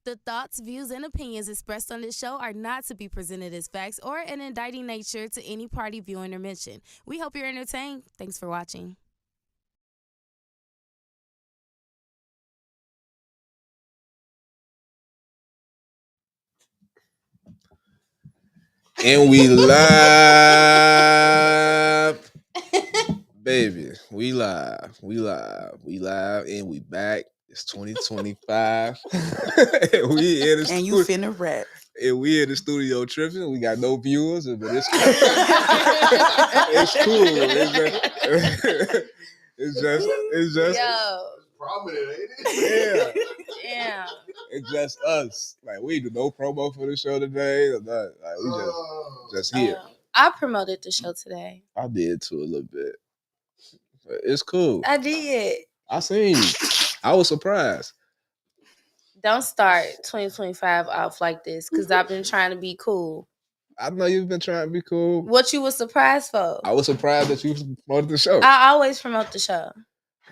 The thoughts, views, and opinions expressed on this show are not to be presented as facts or an indicting nature to any party, viewing, or mention. We hope you're entertained. Thanks for watching. And we live. Baby, we live, and we back. It's 2025. And we in the and you finna rap. And we in the studio tripping. We got no viewers, but it's cool. It's cool. It's just. Yo. Prominent, ain't it? Yeah. It's just us. Like, we do no promo for the show today. Or nothing. Like, we just here. I promoted the show today. I did too a little bit. But it's cool. I did. I seen you. I was surprised. Don't start 2025 off like this, because I've been trying to be cool. I know you've been trying to be cool. What you was surprised for? I was surprised that you promoted the show. I always promote the show.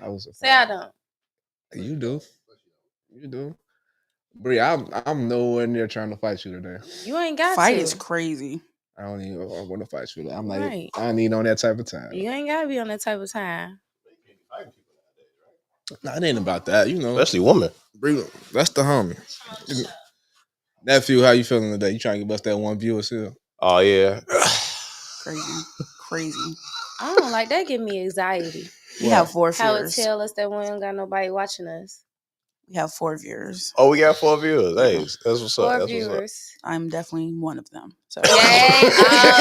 I was surprised. Say I don't. You do. You do. Bree, I'm nowhere near trying to fight you today. You ain't got Fight to. is crazy. I don't even want to fight you. I'm not. Right. I ain't on that type of time. You ain't gotta be on that type of time. Nah, it ain't about that. You know, Especially women. Bree, that's the homie. Nephew, how you feeling today? You trying to give us that one viewer still? Oh yeah. Crazy. I don't like that. Give me anxiety. We have 4 How it viewers. tell us that we don't got nobody watching us. We have 4 viewers. Oh, we got 4 viewers. Hey, that's what's up. 4 That's viewers. I'm definitely one of them. So Yay!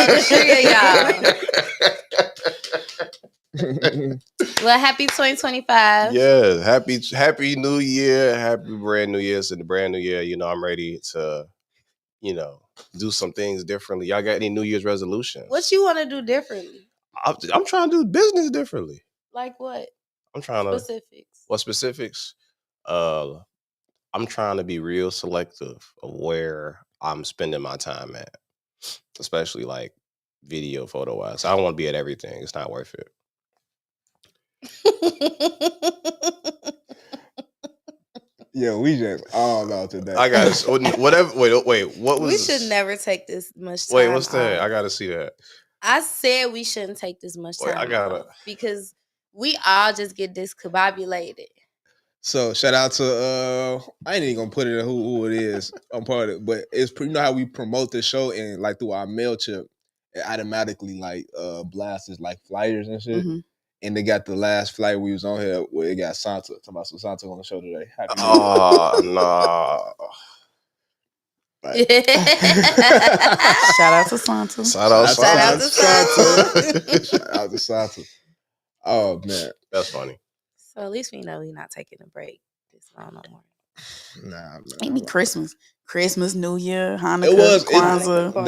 The 3 of y'all. Well, happy 2025. Yeah, happy New Year, happy brand new year. So the brand new year, you know, I'm ready to, you know, do some things differently. Y'all got any New Year's resolutions? What you want to do differently? I'm trying to do business differently. Like what? I'm trying to. Specifics. What specifics? I'm trying to be real selective of where I'm spending my time at, especially like video, photo wise. I don't want to be at everything. It's not worth it. Yeah, we just all out today. I got whatever. Wait. What was? We should never take this much time. Wait, what's that? off. I gotta see that. I said we shouldn't take this much time. Wait, I gotta. off because we all just get discombobulated. So shout out to I ain't even gonna put it in who it is. I'm part of it, but it's you know how we promote the show and like through our MailChimp, it automatically like blasts like flyers and shit. Mhm. And they got the last flyer we was on here where it got Santa. Talking about some Santa on the show today. Happy New Year. Oh no! Shout shout out to Santa. Shout out Shout out to Santa. Oh man, That's funny. So at least we know we're not taking a break this long no more. nah. Maybe Christmas, New Year, Hanukkah, It was. Kwanzaa.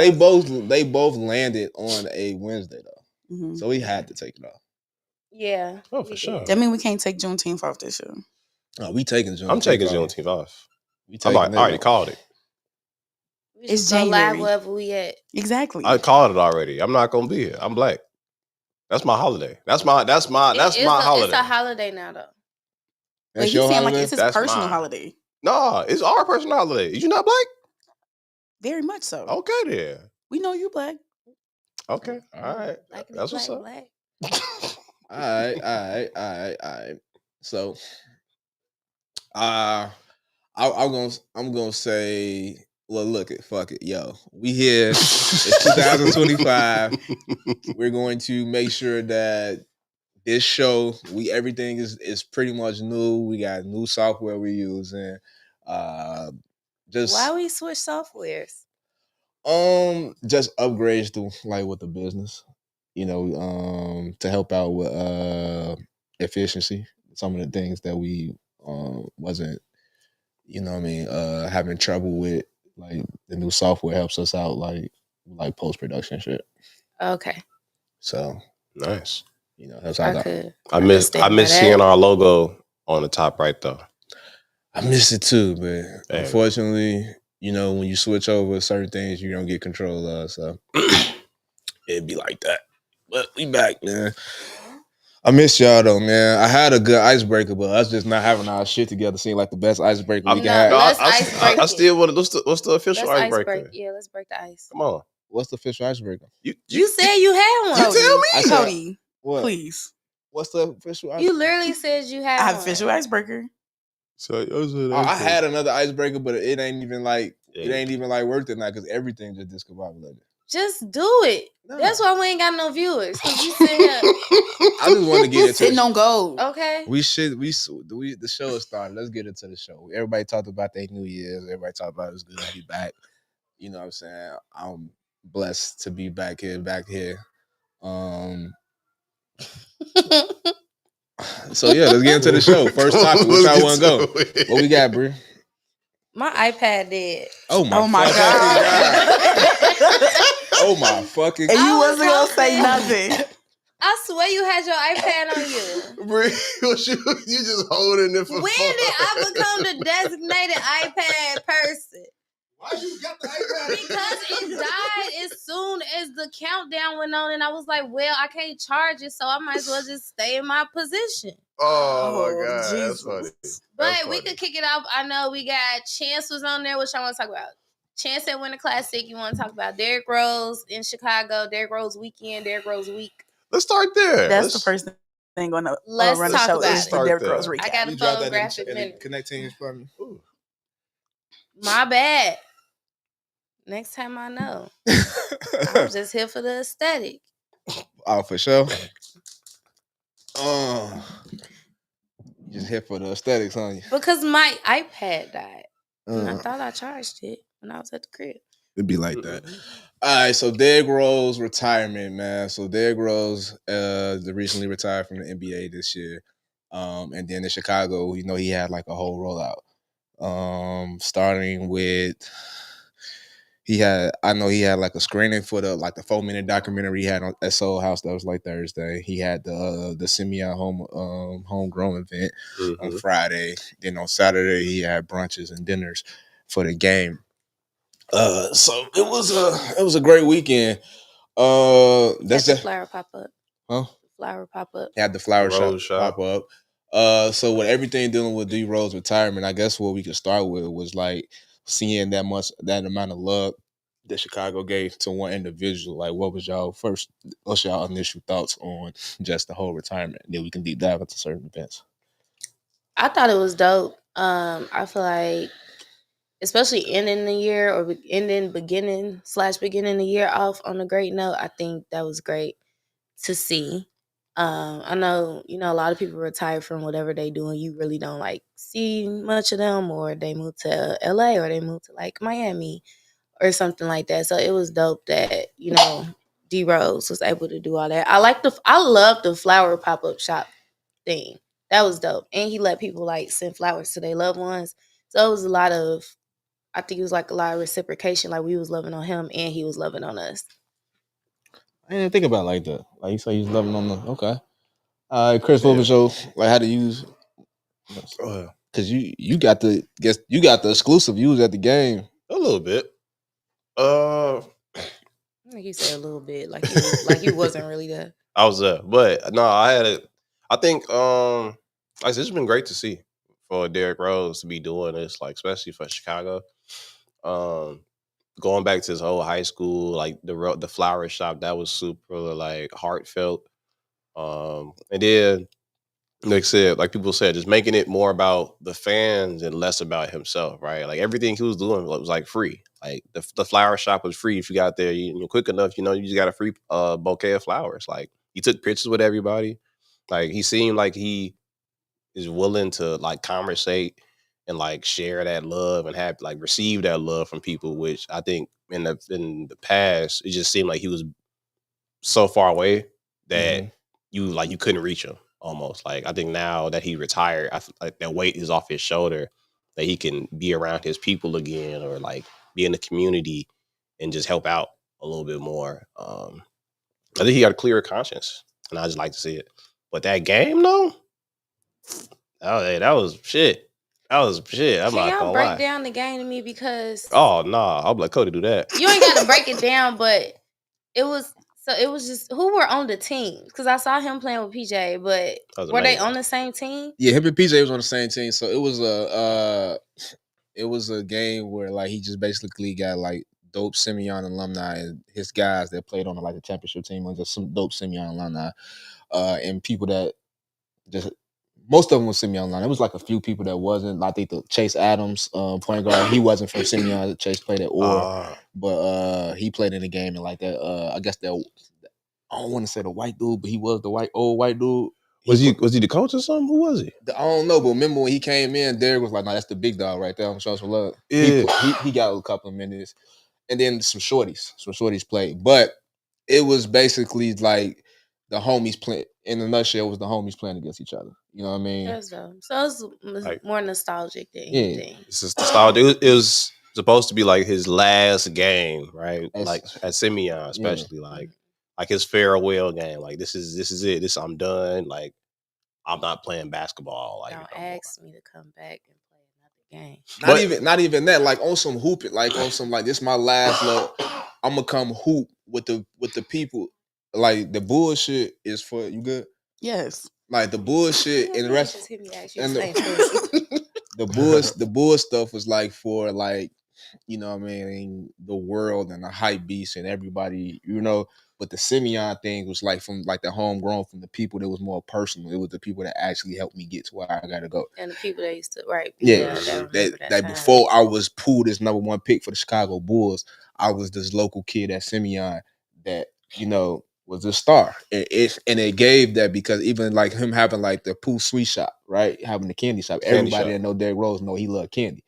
They both landed on a Wednesday though, Mhm. so we had to take it off. Yeah. Oh, we for sure. did. That means we can't take Juneteenth off this year. Oh, we taking Juneteenth. I'm taking off. Juneteenth off. We I taking it already off. called it. We It's just go live January. wherever we at. Exactly. I called it already. I'm not gonna be here. I'm black. That's my holiday. That's my holiday. It's a holiday now though. But That's he's your saying like holiday? it's his That's personal mine. holiday. No, it's our personal holiday. You not black? Very much so. Okay then. We know you black. Okay. All right. Black and That's what's black, up. black. All right. So, I'm gonna say, well, look it, fuck it, yo, we here. It's 2025. We're going to make sure that this show, everything is pretty much new. We got new software we're using. Just Why we switch softwares? just upgrades to like with the business, you know, to help out with efficiency. Some of the things that we wasn't, you know what I mean, having trouble with, like the new software helps us out like post-production shit. Okay. So Nice. you know, that's I how could. I miss seeing our logo on the top right though. I miss it too, but Hey. unfortunately, you know, when you switch over certain things, you don't get control of. So it'd be like that. But we back, man. I miss y'all though, man. I had a good icebreaker, but us just not having our shit together seemed like the best icebreaker we can have. No, Let's I icebreak still want to. What's the official Let's icebreaker? icebreak. Yeah, let's break the ice. Come on. What's the official icebreaker? You said you had one. You tell me. I said, Cody, what? please. What's the official icebreaker? You literally said you had I have one. official icebreaker. So I had another icebreaker, but it ain't even like worth it now because everything just discombobulated. Just do it. No. That's why we ain't got no viewers. Cause you said I just want to get into Sitting on gold. okay. the show is started. Let's get into the show. Everybody talked about their New Year's. Everybody talked about it was good to be back. You know what I'm saying? I'm blessed to be back here. So yeah, let's get into the show. First topic. Which I want to go? What we got, Bree? My iPad dead. Oh my God. Oh my fucking And God. you I wasn't was gonna say hoping. nothing. I swear you had your iPad on you. Bree, you just holding it for When did I become the designated iPad person? Why you got the iPad? Because it died as soon as the countdown went on, and I was like, well, I can't charge it, so I might as well just stay in my position. Oh my Oh, God, Jesus. that's funny. But we could kick it off. I know we got Chance was on there, which I want to talk about. Chance at Winter Classic. You want to talk about Derrick Rose in Chicago, Derrick Rose weekend, Derrick Rose week. Let's start there. That's the first thing on the Let's run the talk show about is it. the Derrick Start Rose there. recap. I got a You dropped that photographic in minute. connecting for me. Ooh. My bad. Next time I know. I'm just here for the aesthetic. Oh, for sure. Just here for the aesthetics, huh? Because my iPad died. And I Uh, thought I charged it when I was at the crib. It'd be like that. All right, so Derrick Rose retirement, man. So Derrick Rose, recently retired from the NBA this year, and then in Chicago, he had like a whole rollout, starting with he had like a screening for the 4-minute documentary he had at Soul House that was like Thursday. He had the Simeon homegrown event on Friday. Then on Saturday he had brunches and dinners for the game. So it was a great weekend. That's the flower pop up. Huh? Flower pop up. Had the flower Rose shop pop up. So with everything dealing with D Rose retirement, I guess what we could start with was like seeing that amount of love that Chicago gave to one individual. Like, what's y'all initial thoughts on just the whole retirement? Then we can deep dive into certain events. I thought it was dope. I feel like, especially ending the year or beginning the year off on a great note, I think that was great to see. I know, a lot of people retire from whatever they do and you really don't see much of them, or they move to LA or they move to Miami or something like that. So it was dope that, D Rose was able to do all that. I love the flower pop-up shop thing. That was dope. And he let people send flowers to their loved ones. So it was I think it was a lot of reciprocation. We was loving on him and he was loving on us. I didn't think about it like that. Like you say, he's loving on the okay. Chris, what was your how to use? Because you got the exclusive. You was at the game a little bit. I think you said a little bit, like you wasn't really there. I was there, but no, I had it. I think it's been great to see for Derrick Rose to be doing this, especially for Chicago. Going back to his whole high school, the flower shop, that was super heartfelt. And then like said, people said, just making it more about the fans and less about himself, right? Everything he was doing was free. The flower shop was free. If you got there, you're quick enough, you just got a free bouquet of flowers. He took pictures with everybody. He seemed like he is willing to conversate and share that love and have receive that love from people, which I think in the past it just seemed like he was so far away that you couldn't reach him almost. I think now that he retired, I feel like that weight is off his shoulder, that he can be around his people again, or be in the community and just help out a little bit more. I think he got a clearer conscience, and I just like to see it. But that game, though, that was shit. That was shit. I'm not gonna break lie. down the game to me, because Oh no, I'll let Cody do that. you ain't got to break it down, but it was So it was just who were on the team because I saw him playing with PJ, but were they on the same team? Yeah, him and PJ was on the same team. So it was a game where like he just basically got like dope Simeon alumni and his guys that played on like the championship team was just some dope Simeon alumni, and people that just most of them was Simeon alumni. It was like a few people that wasn't. I think the Chase Adams, point guard, he wasn't from Simeon. Chase played at Orr, but he played in the game and like that. I guess that I don't want to say the white dude, but he was the old white dude. Was he the coach or something? Who was he? I don't know, but remember when he came in, Derrick was like, "No, that's the big dog right there." I'm showing some love. Yeah. He got a couple of minutes, and then some shorties played. But it was basically like the homies playing. In a nutshell, it was the homies playing against each other. You know what I mean? That's dope. So it's Like- more nostalgic than anything. It's just nostalgic. It was supposed to be like his last game, right? Like at Simeon, especially like his farewell game. Like this is it. I'm done. Like I'm not playing basketball. Like Don't ask me to come back and play another game. Not even that. Like on some hooping. Like on some like this my last look. I'm gonna come hoop with the people. Like the bullshit is for you good. Yes. Like the bullshit and the rest. Just hit me, ask you And the same thing. the bull stuff was like for like, you know what I mean, the world and the hype beast and everybody, you know. But the Simeon thing was like from like the homegrown, from the people that was more personal. It was the people that actually helped me get to where I gotta go. And the people that used to that before I was pulled as number one pick for the Chicago Bulls, I was this local kid at Simeon that, you know, was a star. And it gave that because even like him having like the Pooh Sweet Shop, right? Having the candy shop. Everybody that know Derrick Rose know he loved candy.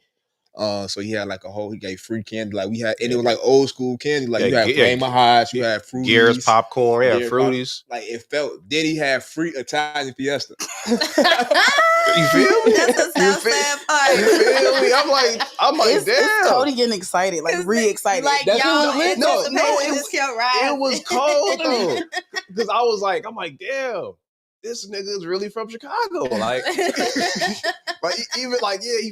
So he had like he gave free candy. Like we had, and it was like old school candy. Like you had Flame of Highs, you had Fruities. Gears popcorn, Fruities. Like it felt, then he had free Italian Fiesta. You feel me? That's a sad part. You feel me? I'm like, damn. Cody getting excited, like re-excited. Like that's y'all, it was cold though. Because I'm like, damn. This nigga is really from Chicago. Like, he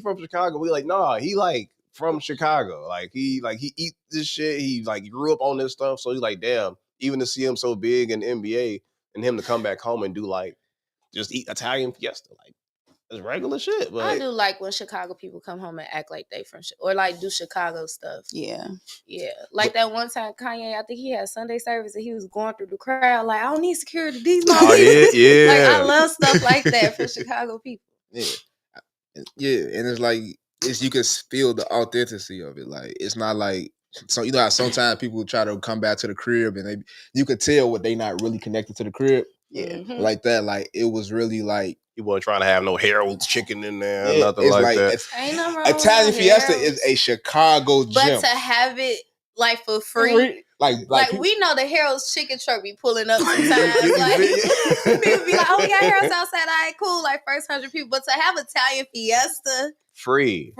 from Chicago. We like, nah, he like from Chicago. Like he eat this shit. He like grew up on this stuff. So he's like, damn, even to see him so big in the NBA and him to come back home and do like just eat Italian Fiesta. Like it's regular shit. But I do like when Chicago people come home and act like they from or like do Chicago stuff. Yeah. Like that one time Kanye, I think he had Sunday service and he was going through the crowd like, I don't need security. These my people. Yeah. Like I love stuff like that for Chicago people. Yeah, and it's like you can feel the authenticity of it. Like it's not like, so you know how sometimes people try to come back to the crib and you could tell what they not really connected to the crib. Yeah, like that. Like it was really like he wasn't trying to have no Harold's chicken in there, nothing like that. Ain't nothing wrong Italian with Fiesta Harold's. is a Chicago gym. But to have it like for free. Like people, we know the Harold's chicken truck be pulling up sometimes. Like people be like, oh, we got Harold's outside. All right, cool. Like first 100 people. But to have Italian Fiesta free.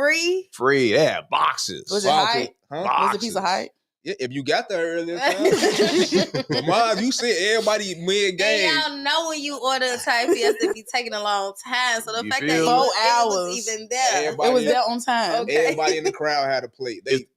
Yeah, boxes. Was it high? Huh? Was it a piece of height? Yeah, if you got there earlier, Mom, you see everybody mid game. And y'all know when you order Italian Fiesta, it be taking a long time. So the fact that 4 hours was even there, it was there on time. Okay. Everybody in the crowd had a plate. They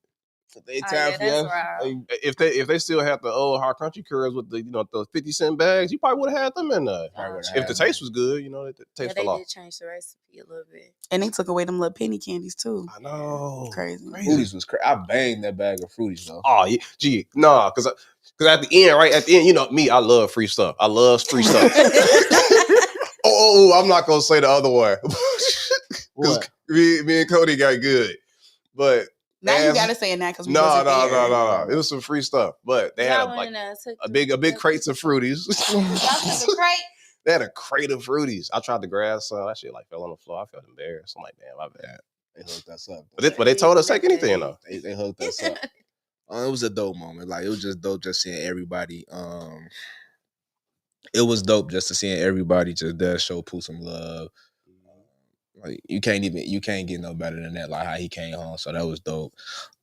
Italian Fiesta. If they still had the old hard country curds with the the 50-cent bags, you probably would have had them in there. If the taste was good, the taste fell off. They did change the recipe a little bit, and they took away them little penny candies too. I know, crazy. Fruities was crazy. I banged that bag of Fruities though. Oh yeah, because at the end, me, I love free stuff. I love free stuff. I'm not gonna say the other one because me and Cody got good, but. Now you gotta say it now because no. It was some free stuff, but they had a big crates of Fruities. They had a crate of Fruities. I tried to grab some. That shit like fell on the floor. I felt embarrassed. I'm like, damn, my bad. They hooked us up. But they told us take anything though. They hooked us up. It was a dope moment. Like it was just dope just seeing everybody. It was dope just to seeing everybody just show Pooh some love. Like you can't get no better than that. Like how he came home, so that was dope.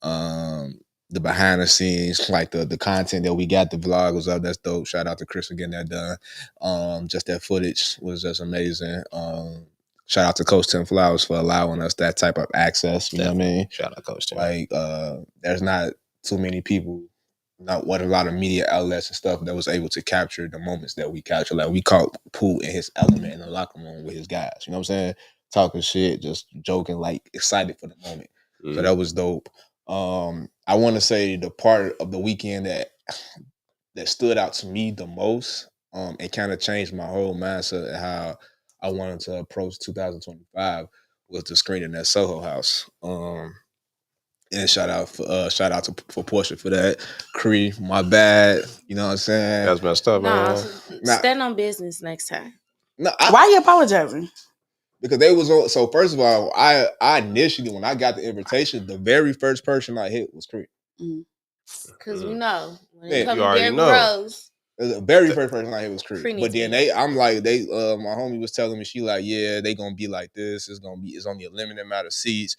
The behind the scenes, like the content that we got, the vlog was up. That's dope. Shout out to Chris for getting that done. Just that footage was just amazing. Shout out to Coach Tim Flowers for allowing us that type of access. You know what I mean? Shout out Coach Tim. Like there's not too many people not what a lot of media outlets and stuff that was able to capture the moments that we captured. Like we caught Pooh in his element in the locker room with his guys. You know what I'm saying? Talking shit, just joking, like excited for the moment. So that was dope. I want to say the part of the weekend that stood out to me the most, and kind of changed my whole mindset of how I wanted to approach 2025 was the screening at Soho House. And shout out to for Portia for that. Cree, my bad. You know what I'm saying? That's messed up, man. Stand on business next time. Why are you apologizing? Because they was on. So first of all, I initially, when I got the invitation, the very first person I hit was Cree. Because we know when Yeah, it comes you to already Derrick know. Rose. The very first person I hit was Cree. Cree But then needs I'm like, my homie was telling me, she like, yeah, they gonna be like this. It's only a limited amount of seats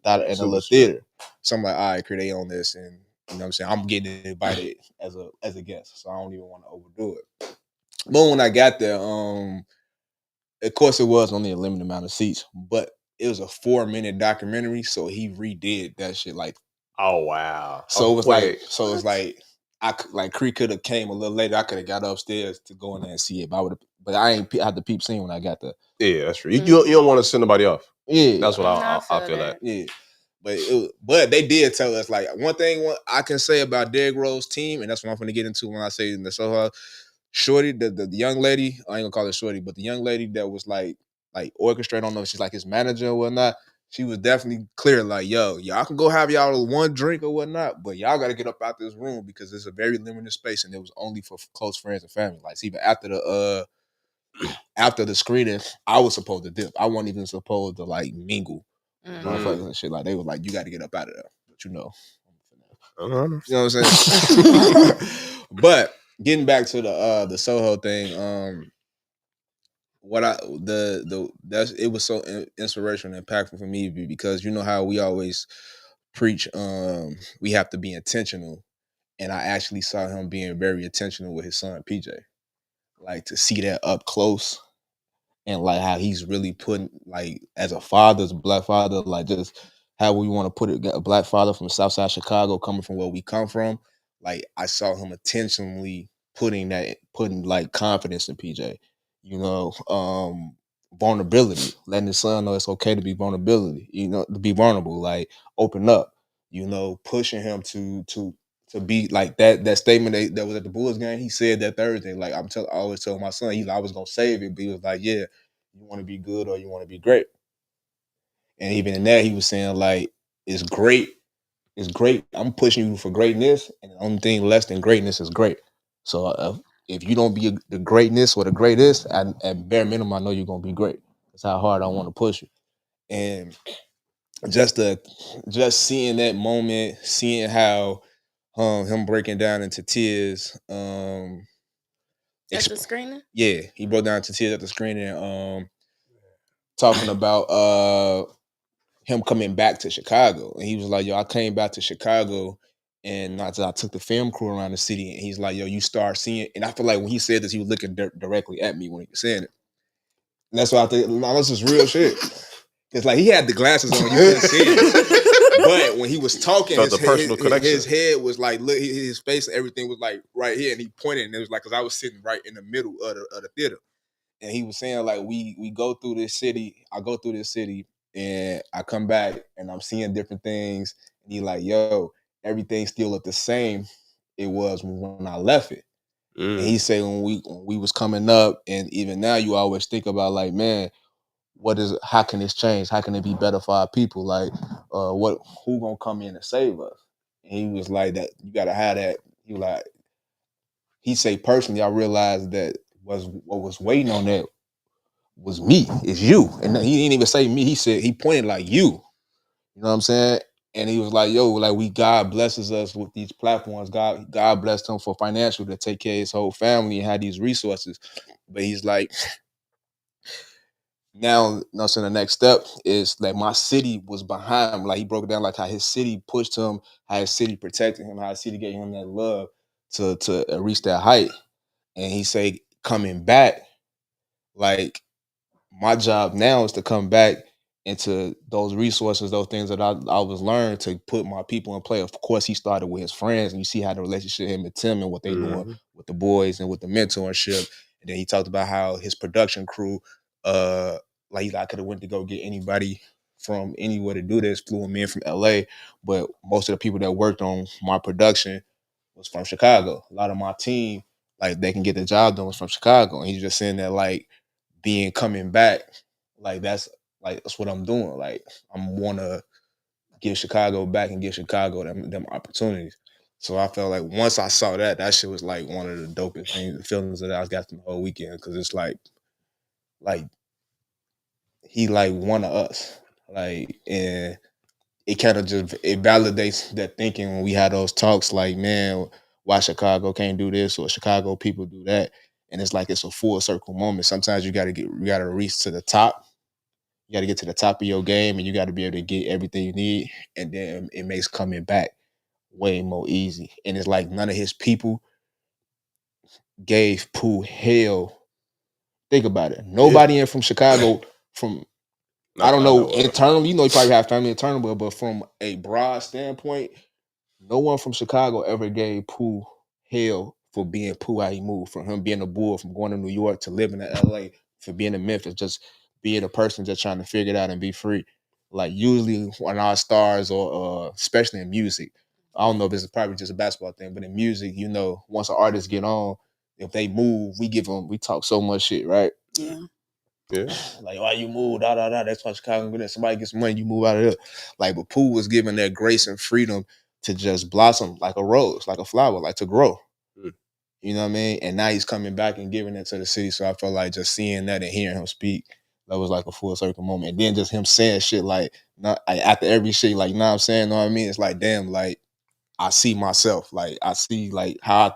in a little theater. So I'm like, all right, Cree, they on this, and you know what I'm saying, I'm getting invited as a guest, so I don't even want to overdo it. But when I got there, of course it was only a limited amount of seats, but it was a 4-minute documentary, so he redid that shit like. Oh wow! So it was like I Cree could have came a little later. I could have got upstairs to go in there and see it, but I ain't had the peep scene when I got there. Yeah, that's true. You don't want to send nobody off. Yeah, that's what I feel that. Yeah, but they did tell us like one thing. What I can say about Derrick Rose team, and that's what I'm going to get into when I say in the Soho. Shorty, the young lady, I ain't gonna call her Shorty, but the young lady that was like orchestrating, I don't know if she's like his manager or whatnot. She was definitely clear, like, yo, y'all can go have y'all one drink or whatnot, but y'all got to get up out this room because it's a very limited space and it was only for close friends and family. Like, even after the screening, I was supposed to dip. I wasn't even supposed to like mingle, motherfuckers and shit. Like, they was like, you got to get up out of there. But you know what I'm saying? But getting back to the Soho thing, it was so inspirational and impactful for me because you know how we always preach we have to be intentional, and I actually saw him being very intentional with his son PJ, like to see that up close and like how he's really putting, like, as a father, as a black father, like just how we want to put it, a black father from Southside Chicago, coming from where we come from. Like, I saw him intentionally putting like confidence in PJ, you know, vulnerability, letting his son know it's okay to be vulnerability, you know, to be vulnerable, like open up, you know, pushing him to be like that statement that was at the Bulls game. He said that Thursday, like I always tell my son, I was gonna save it, but he was like, yeah, you want to be good or you want to be great. And even in that, he was saying like, it's great. I'm pushing you for greatness, and the only thing less than greatness is great. So if you don't be the greatness or the greatest, at bare minimum, I know you're gonna be great. That's how hard I want to push you. And just seeing that moment, seeing how him breaking down into tears. At the screening? Yeah, he broke down to tears at the screening. Talking about him coming back to Chicago, and he was like, "Yo, I came back to Chicago, and I took the film crew around the city." And he's like, "Yo, you start seeing," and I feel like when he said this, he was looking directly at me when he was saying it. And that's why I think, no, this is real shit. It's like he had the glasses on, you couldn't see it. But when he was talking, his head was like, look, his face, everything was like right here, and he pointed, and it was like, because I was sitting right in the middle of the theater. And he was saying like, we go through this city, I go through this city, and I come back and I'm seeing different things. And he like, yo, everything still looked the same it was when I left it. And he said when we was coming up, and even now you always think about like, man, how can this change? How can it be better for our people? Like, who gonna come in and save us? And he was like, that you gotta have that. He say personally, I realized that what was waiting on that was me. It's you. And he didn't even say me. He said, he pointed like you. You know what I'm saying? And he was like, yo, like God blesses us with these platforms. God blessed him for financial to take care of his whole family and had these resources. But he's like, now, so the next step is like my city was behind him. Like he broke it down like how his city pushed him, how his city protected him, how his city gave him that love to reach that height. And he say, coming back, like my job now is to come back into those resources, those things that I was learned to put my people in play. Of course, he started with his friends, and you see how the relationship him and Tim and what they doing with the boys and with the mentorship. And then he talked about how his production crew, like I could have went to go get anybody from anywhere to do this, flew him in from LA, but most of the people that worked on my production was from Chicago. A lot of my team, like they can get the job done, was from Chicago, and he's just saying that like being coming back, like that's what I'm doing. Like I'm want to give Chicago back and give Chicago them opportunities. So I felt like once I saw that shit was like one of the dopest things, feelings that I got from the whole weekend, because it's like he like one of us, like, and it kind of just it validates that thinking when we had those talks, like, man, why Chicago can't do this or Chicago people do that, and it's like it's a full circle moment. Sometimes you got to reach to the top. You got to get to the top of your game, and you got to be able to get everything you need, and then it makes coming back way more easy. And it's like none of his people gave Pooh hell. Think about it. Nobody in from Chicago, from I don't know internally. You know, you probably have family internal, but from a broad standpoint, no one from Chicago ever gave Pooh hell for being Pooh how he moved, from him being a bull, from going to New York to living in LA, for being in Memphis, just being a person just trying to figure it out and be free. Like usually when our stars, or especially in music, I don't know if this is probably just a basketball thing, but in music, you know, once an artist get on, if they move, we talk so much shit, right? Yeah. Like, why you move? That's why Chicago good. Somebody gets money, you move out of there. Like, but Pooh was given that grace and freedom to just blossom like a rose, like a flower, like to grow. You know what I mean? And now he's coming back and giving it to the city. So I felt like just seeing that and hearing him speak, that was like a full circle moment. And then just him saying shit like, not after every shit, like, you know what I'm saying? Know what I mean? It's like, damn, like I see myself. Like I see like how I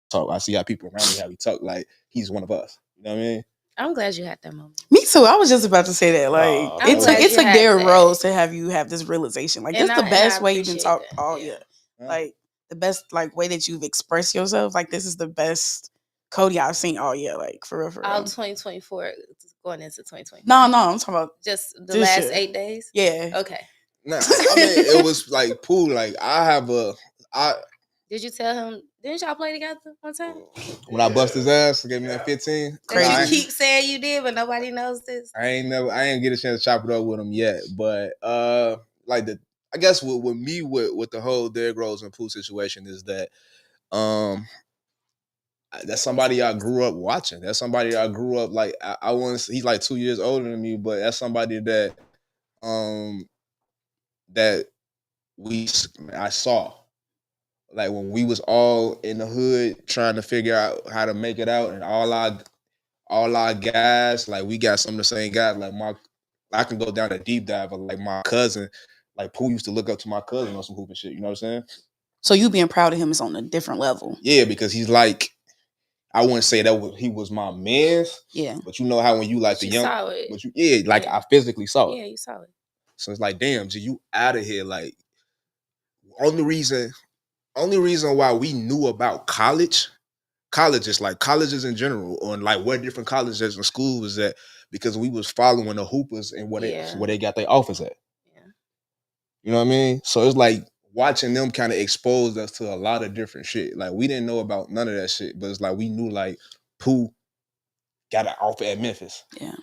talk. I see how people around me, how we talk. Like he's one of us. You know what I mean? I'm glad you had that moment. Me too. I was just about to say that. Like it took Derrick Rose to have you have this realization. Like, this is the best way you can talk all year. Like the best like way that you've expressed yourself. Like this is the best Cody I've seen all year. Like for real. All 2024 going into 2020. No, I'm talking about just the last 8 days. Yeah. Okay. Nah, I mean it was like Pooh. Like Did you tell him? Didn't y'all play together one time? When I bust his ass, gave me that 15. That you keep saying you did, but nobody knows this. I ain't get a chance to chop it up with him yet. But like I guess with me with the whole Derrick Rose and Pooh situation is that that's somebody I grew up watching. That's somebody I grew up like I want. He's like 2 years older than me, but that's somebody that that I saw. Like when we was all in the hood trying to figure out how to make it out, and all our guys, like we got some of the same guys. Like I can go down a deep dive of like my cousin, like Pooh used to look up to my cousin on some hooping shit. You know what I'm saying? So you being proud of him is on a different level. Yeah, because he's like, I wouldn't say he was my man's. Yeah, but you know how when you like the young, saw it. but I physically saw it. Yeah, you saw it. So it's like, damn, G, you out of here. Like only reason why we knew about colleges in general, on like where different colleges and schools was at, because we was following the hoopers and where they got their offers at. Yeah. You know what I mean? So it's like watching them kind of exposed us to a lot of different shit. Like we didn't know about none of that shit, but it's like we knew like Pooh got an offer at Memphis. Yeah.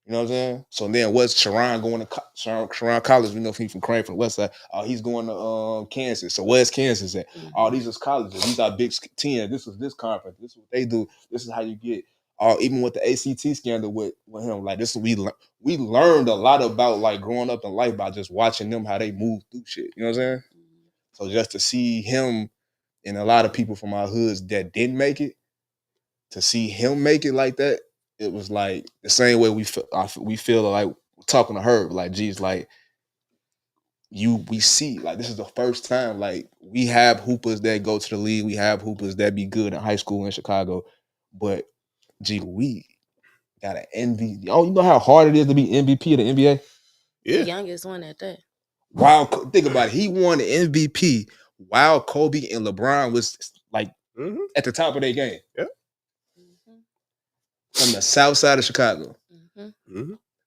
You know what I'm saying? So then what's Sharon going to Sharon College? We know he's from Crane, from the West Side. Oh, he's going to Kansas. So where's Kansas at? Mm-hmm. Oh, these is colleges. These are Big Ten. This is this conference. This is what they do. This is how you get. Even with the ACT scandal with him, like this, we learned a lot about like growing up in life by just watching them how they move through shit. You know what I'm saying? Mm-hmm. So just to see him and a lot of people from our hoods that didn't make it, to see him make it like that, it was like the same way we feel like talking to her, like, geez, like we see, like this is the first time like we have hoopers that go to the league, we have hoopers that be good in high school in Chicago, but gee, we got an MVP. Oh, you know how hard it is to be MVP of the NBA? Yeah, the youngest one at that. Wow, think about it. He won the MVP while Kobe and LeBron was like at the top of their game. Yeah. From the south side of Chicago.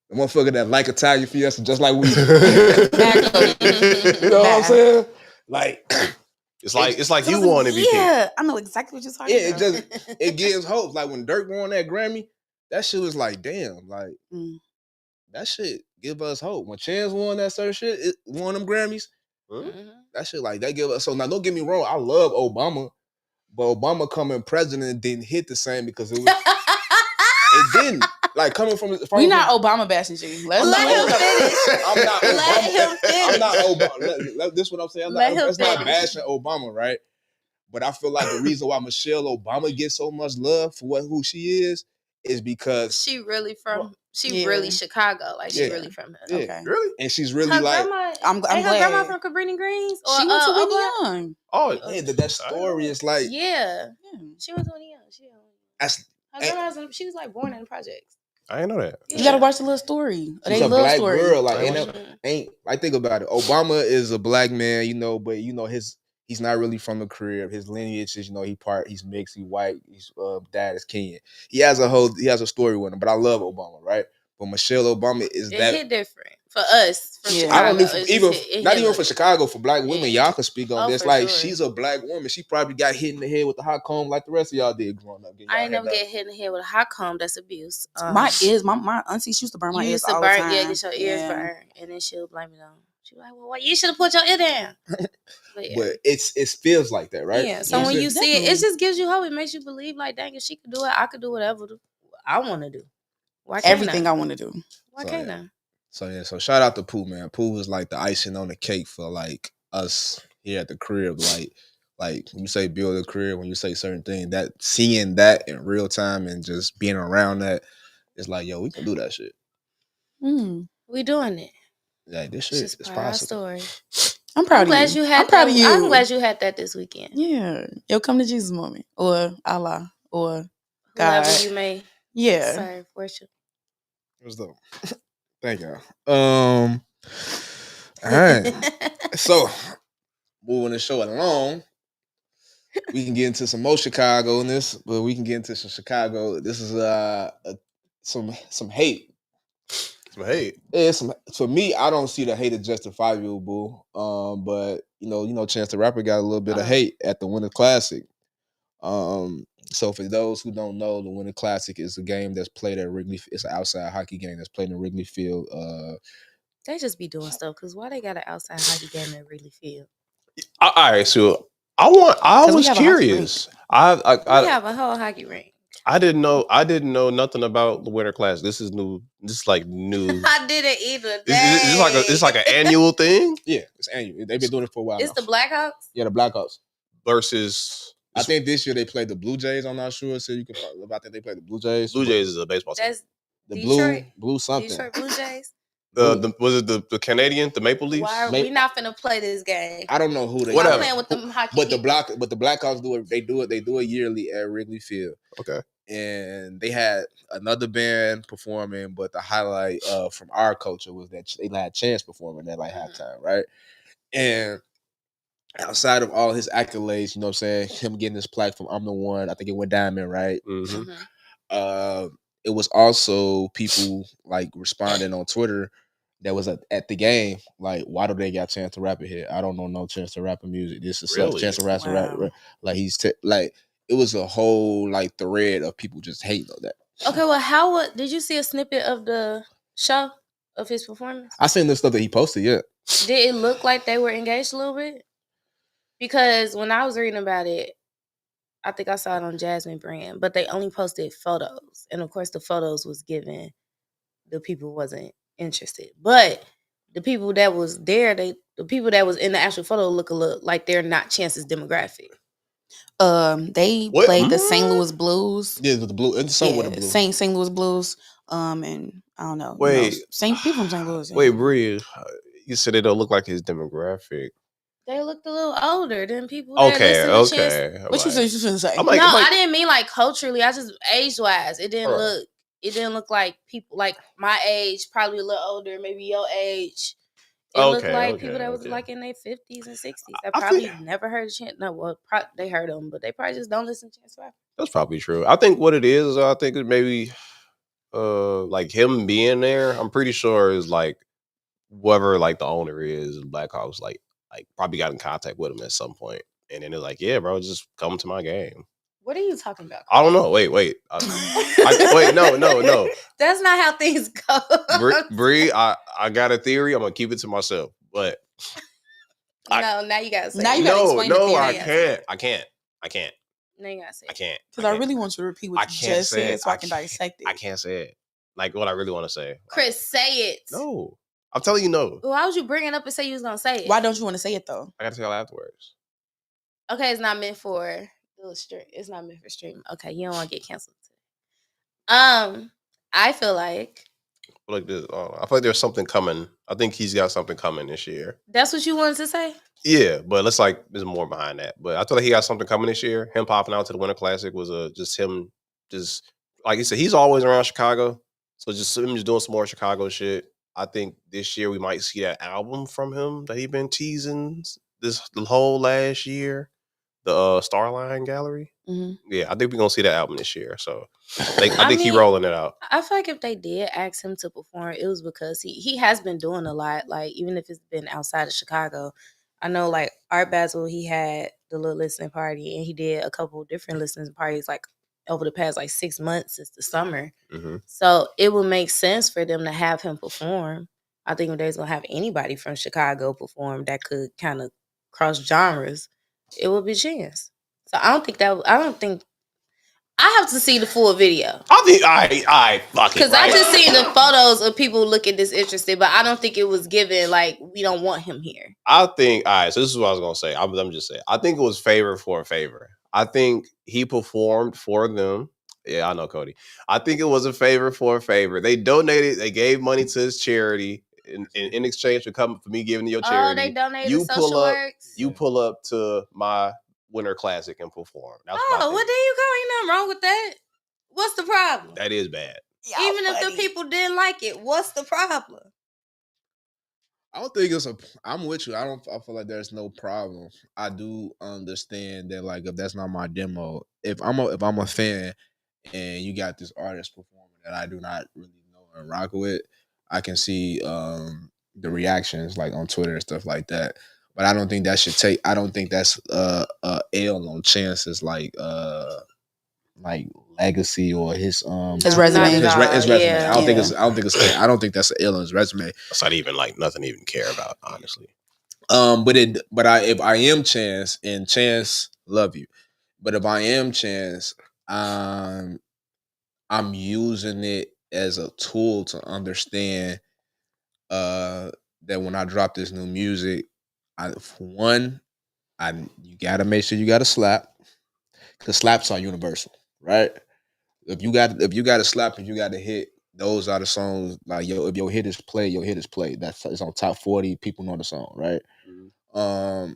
The motherfucker that like Italian Fiesta just like we. You know what I'm saying? Like it's like you won MVP. Yeah, I know exactly what you're talking about. It gives hope. Like when Dirk won that Grammy, that shit was like, damn, like that shit give us hope. When Chance won that certain shit, it won them Grammys. That shit like that give us. So now don't get me wrong, I love Obama, but Obama coming president didn't hit the same because it was. It didn't. Like coming from we not Obama bashing you. Let him finish. I'm not. Let him finish. I'm not Obama. This is what I'm saying. That's not bashing Obama, right? But I feel like the reason why Michelle Obama gets so much love for who she is because she really really Chicago. Like she really from here. Okay. Really? And she's really her like grandma, I'm glad. Her grandma from Cabrini Greens? Or, she went to Whitney Young. Oh, yeah, that story is like she went to Whitney Young. She was like born in the projects. I didn't know that. You gotta watch the little story. She's a black girl. Like like think about it. Obama is a black man, you know, but you know he's not really from the crib. His lineage is, you know, he's mixed, he's white, his dad is Kenyan. He has a story with him. But I love Obama, right? But Michelle Obama is that hit different for us from Chicago. I don't even for Chicago, for black women, y'all can speak on this. Like she's a black woman. She probably got hit in the head with a hot comb like the rest of y'all did growing up. I ain't never get hit in the head with a hot comb. That's abuse. My auntie, she used to burn my ears all the time. Yeah, get your ears burned, and then she'll blame it on. She's like, "Well, you should have put your ear down." But it feels like that, right? Yeah. So when you see it, it just gives you hope. It makes you believe, like, dang, if she could do it, I could do whatever I want to do. Why can't everything I want to do? Why can't I? So shout out to Pooh, man. Pooh was like the icing on the cake for like us here at the crib. Like when you say build a crib, when you say certain things, that seeing that in real time and just being around that, it's like, yo, we can do that shit. We doing it. Like this shit is possible. Story. I'm proud of you. I'm proud of you. I'm glad you had that this weekend. Yeah. Yo, come to Jesus moment. Or Allah. Or God. Whoever you may serve, worship. It was dope. Thank y'all. All right. So moving the show along, we can get into some more Chicago in this, but we can get into some Chicago. This is some hate. Some hate. Yeah, for me, I don't see the hate as justifiable. But you know, Chance the Rapper got a little bit of hate at the Winter Classic. So for those who don't know, the Winter Classic is a game that's played at Wrigley. It's an outside hockey game that's played in Wrigley Field. They just be doing stuff because why they got an outside hockey game at Wrigley Field? All right, so I was curious. We have a whole hockey rink. I didn't know nothing about the Winter Classic. This is new. This is like new. I didn't either. It's like an annual thing. Yeah, it's annual. They've been doing it for a while. It's now. The Blackhawks. Yeah, the Blackhawks versus. I think this year they played the Blue Jays. I'm not sure. So you can. I think they played the Blue Jays. Blue Jays is a baseball team. That's the Detroit, blue something. Detroit Blue Jays. Was it the Canadian, the Maple Leafs? Why are we not finna play this game? I don't know who they. Whatever. Playing with them hockey. But the Blackhawks do it. They do it yearly at Wrigley Field. Okay. And they had another band performing, but the highlight from our culture was that they had Chance performing at like halftime, right? And outside of all his accolades, you know what I'm saying, him getting this plaque from I'm the One, I think it went diamond, right? It was also people like responding on Twitter that was at the game, like, why do they got Chance the Rapper here? I don't know no Chance the Rapper music. This is really? Chance the Rapper, wow. Like he's like. It was a whole like thread of people just hating on that. Okay, well, did you see a snippet of the show of his performance? I seen the stuff that he posted. Yeah. Did it look like they were engaged a little bit? Because when I was reading about it, I think I saw it on Jasmine Brand, but they only posted photos, and of course, the photos was given. The people wasn't interested, but the people that was there, the people that was in the actual photo look like they're not Chance's demographic. They played the St. Louis Blues. Yeah, the blue. It's something with the blue. St. Louis Blues. And I don't know. Wait, people from St. Louis. Wait, Bree, you said they don't look like his demographic. They looked a little older than people. Okay. What you say? I didn't mean like culturally. I just age wise. It didn't look. It didn't look like people like my age, probably a little older, maybe your age. It looked like people that was like in their 50s and 60s. They probably never heard Chance. No, well, they heard him, but they probably just don't listen to Chance Rapper. That's probably true. I think what it is, I think it maybe like him being there, I'm pretty sure is like whoever like the owner is, Blackhawks, like probably got in contact with him at some point, and then they're like, "Yeah, bro, just come to my game." What are you talking about? I don't know. Wait. Wait, no. That's not how things go. Bree, I got a theory. I'm gonna keep it to myself, but now you gotta say. Now you gotta explain the theory. I can't. Now you gotta say. I can't. Because I really want you to repeat what you just said so I can dissect it. I can't say it. Like what I really want to say. Chris, say it. No. I'm telling you no. Why would you bring it up and say you was gonna say it? Why don't you want to say it though? I gotta tell y'all afterwards. Okay, it's not meant for stream. It's not meant for stream. Okay, you don't want to get canceled today. I feel like this. I feel like there's something coming. I think he's got something coming this year. That's what you wanted to say? Yeah, but it's like there's more behind that. But I feel like he got something coming this year. Him popping out to the Winter Classic was just him, just like you said, he's always around Chicago. So just him just doing some more Chicago shit. I think this year we might see that album from him that he been teasing the whole last year, the Starline Gallery. Mm-hmm. Yeah, I think we're gonna see that album this year. So I think he's rolling it out. I feel like if they did ask him to perform, it was because he has been doing a lot. Like even if it's been outside of Chicago, I know like Art Basel, he had the little listening party, and he did a couple different listening parties like over the past like 6 months since the summer. Mm-hmm. So it would make sense for them to have him perform. I think if they're gonna have anybody from Chicago perform that could kind of cross genres, it would be Chance. So I don't think I have to see the full video. I think I fuck it. Because I just seen the photos of people looking disinterested, but I don't think it was given like we don't want him here. I think so this is what I was gonna say. I'm just saying. I think it was favor for a favor. I think he performed for them. Yeah, I know, Cody. I think it was a favor for a favor. They donated. They gave money to his charity in exchange for me giving to your charity. Oh, they donated social works. You pull up to my Winter Classic and perform. Well, there you go. Ain't nothing wrong with that. What's the problem? That is bad. Even if the people didn't like it, what's the problem? I don't think I'm with you. I feel like there's no problem. I do understand that like if that's not my demo, if I'm a fan and you got this artist performing that I do not really know and rock with, I can see the reactions like on Twitter and stuff like that. But I don't think that should take. I don't think that's L on Chance's like legacy or his resume. His resume. Yeah. I don't think that's an L on his resume. It's not even like nothing to even care about, honestly. If I am Chance, and Chance, love you, but if I am Chance, I'm using it as a tool to understand that when I drop this new music, you gotta make sure you got a slap, because slaps are universal, right? If you got a slap and you got a hit, those are the songs like if your hit is played, your hit is played. It's on top 40. People know the song, right? Mm-hmm.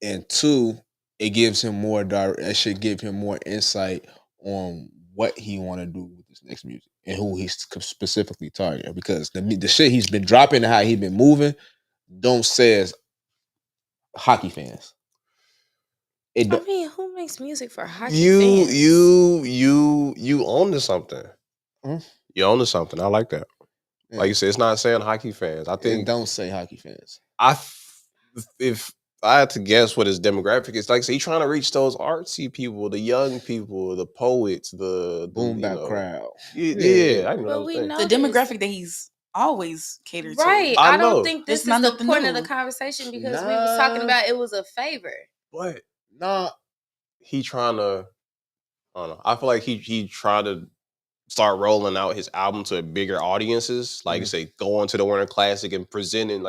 And two, it gives him more it should give him more insight on what he want to do with his next music and who he's specifically targeting. Because the shit he's been dropping and how he's been moving don't say as hockey fans. I mean, who makes music for hockey fans? You own to something. Mm-hmm. You own to something. I like that. Yeah. Like you said, it's not saying hockey fans. I think don't say hockey fans. If I had to guess what his demographic is, like, so he's trying to reach those artsy people, the young people, the poets, the boom bap crowd. Yeah, I know the demographic that he's always catered to. Right. I don't think this is the point of the conversation because we was talking about it was a favor. But he trying to. I don't know. I feel like he tried to start rolling out his album to bigger audiences, like say going to the Winter Classic and presenting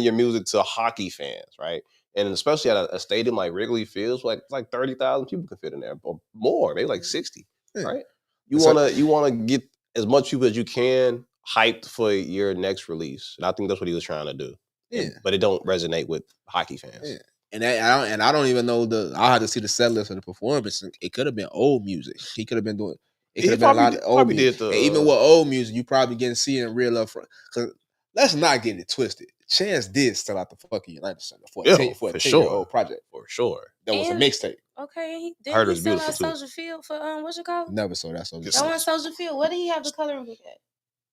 your music to hockey fans, right? And especially at a stadium like Wrigley Field, like 30,000 people can fit in there, or more, maybe like 60, right? You wanna get as much people as you can hyped for your next release, and I think that's what he was trying to do. Yeah, but it don't resonate with hockey fans. Yeah. And I don't even know I'll have to see the set list of the performance. It could have been old music. He could have been doing. It could have been a lot of old music. And even with old music, you probably see it in real up front. Because let's not get it twisted. Chance did sell out the fucking United Center for a 10-year-old project. For sure. That was a mixtape. Okay, I heard it didn't he was sell beautiful out too. Soldier Field for what's it called? Never sold that Soldier That Field. one Soldier Field. What did he have the coloring book at?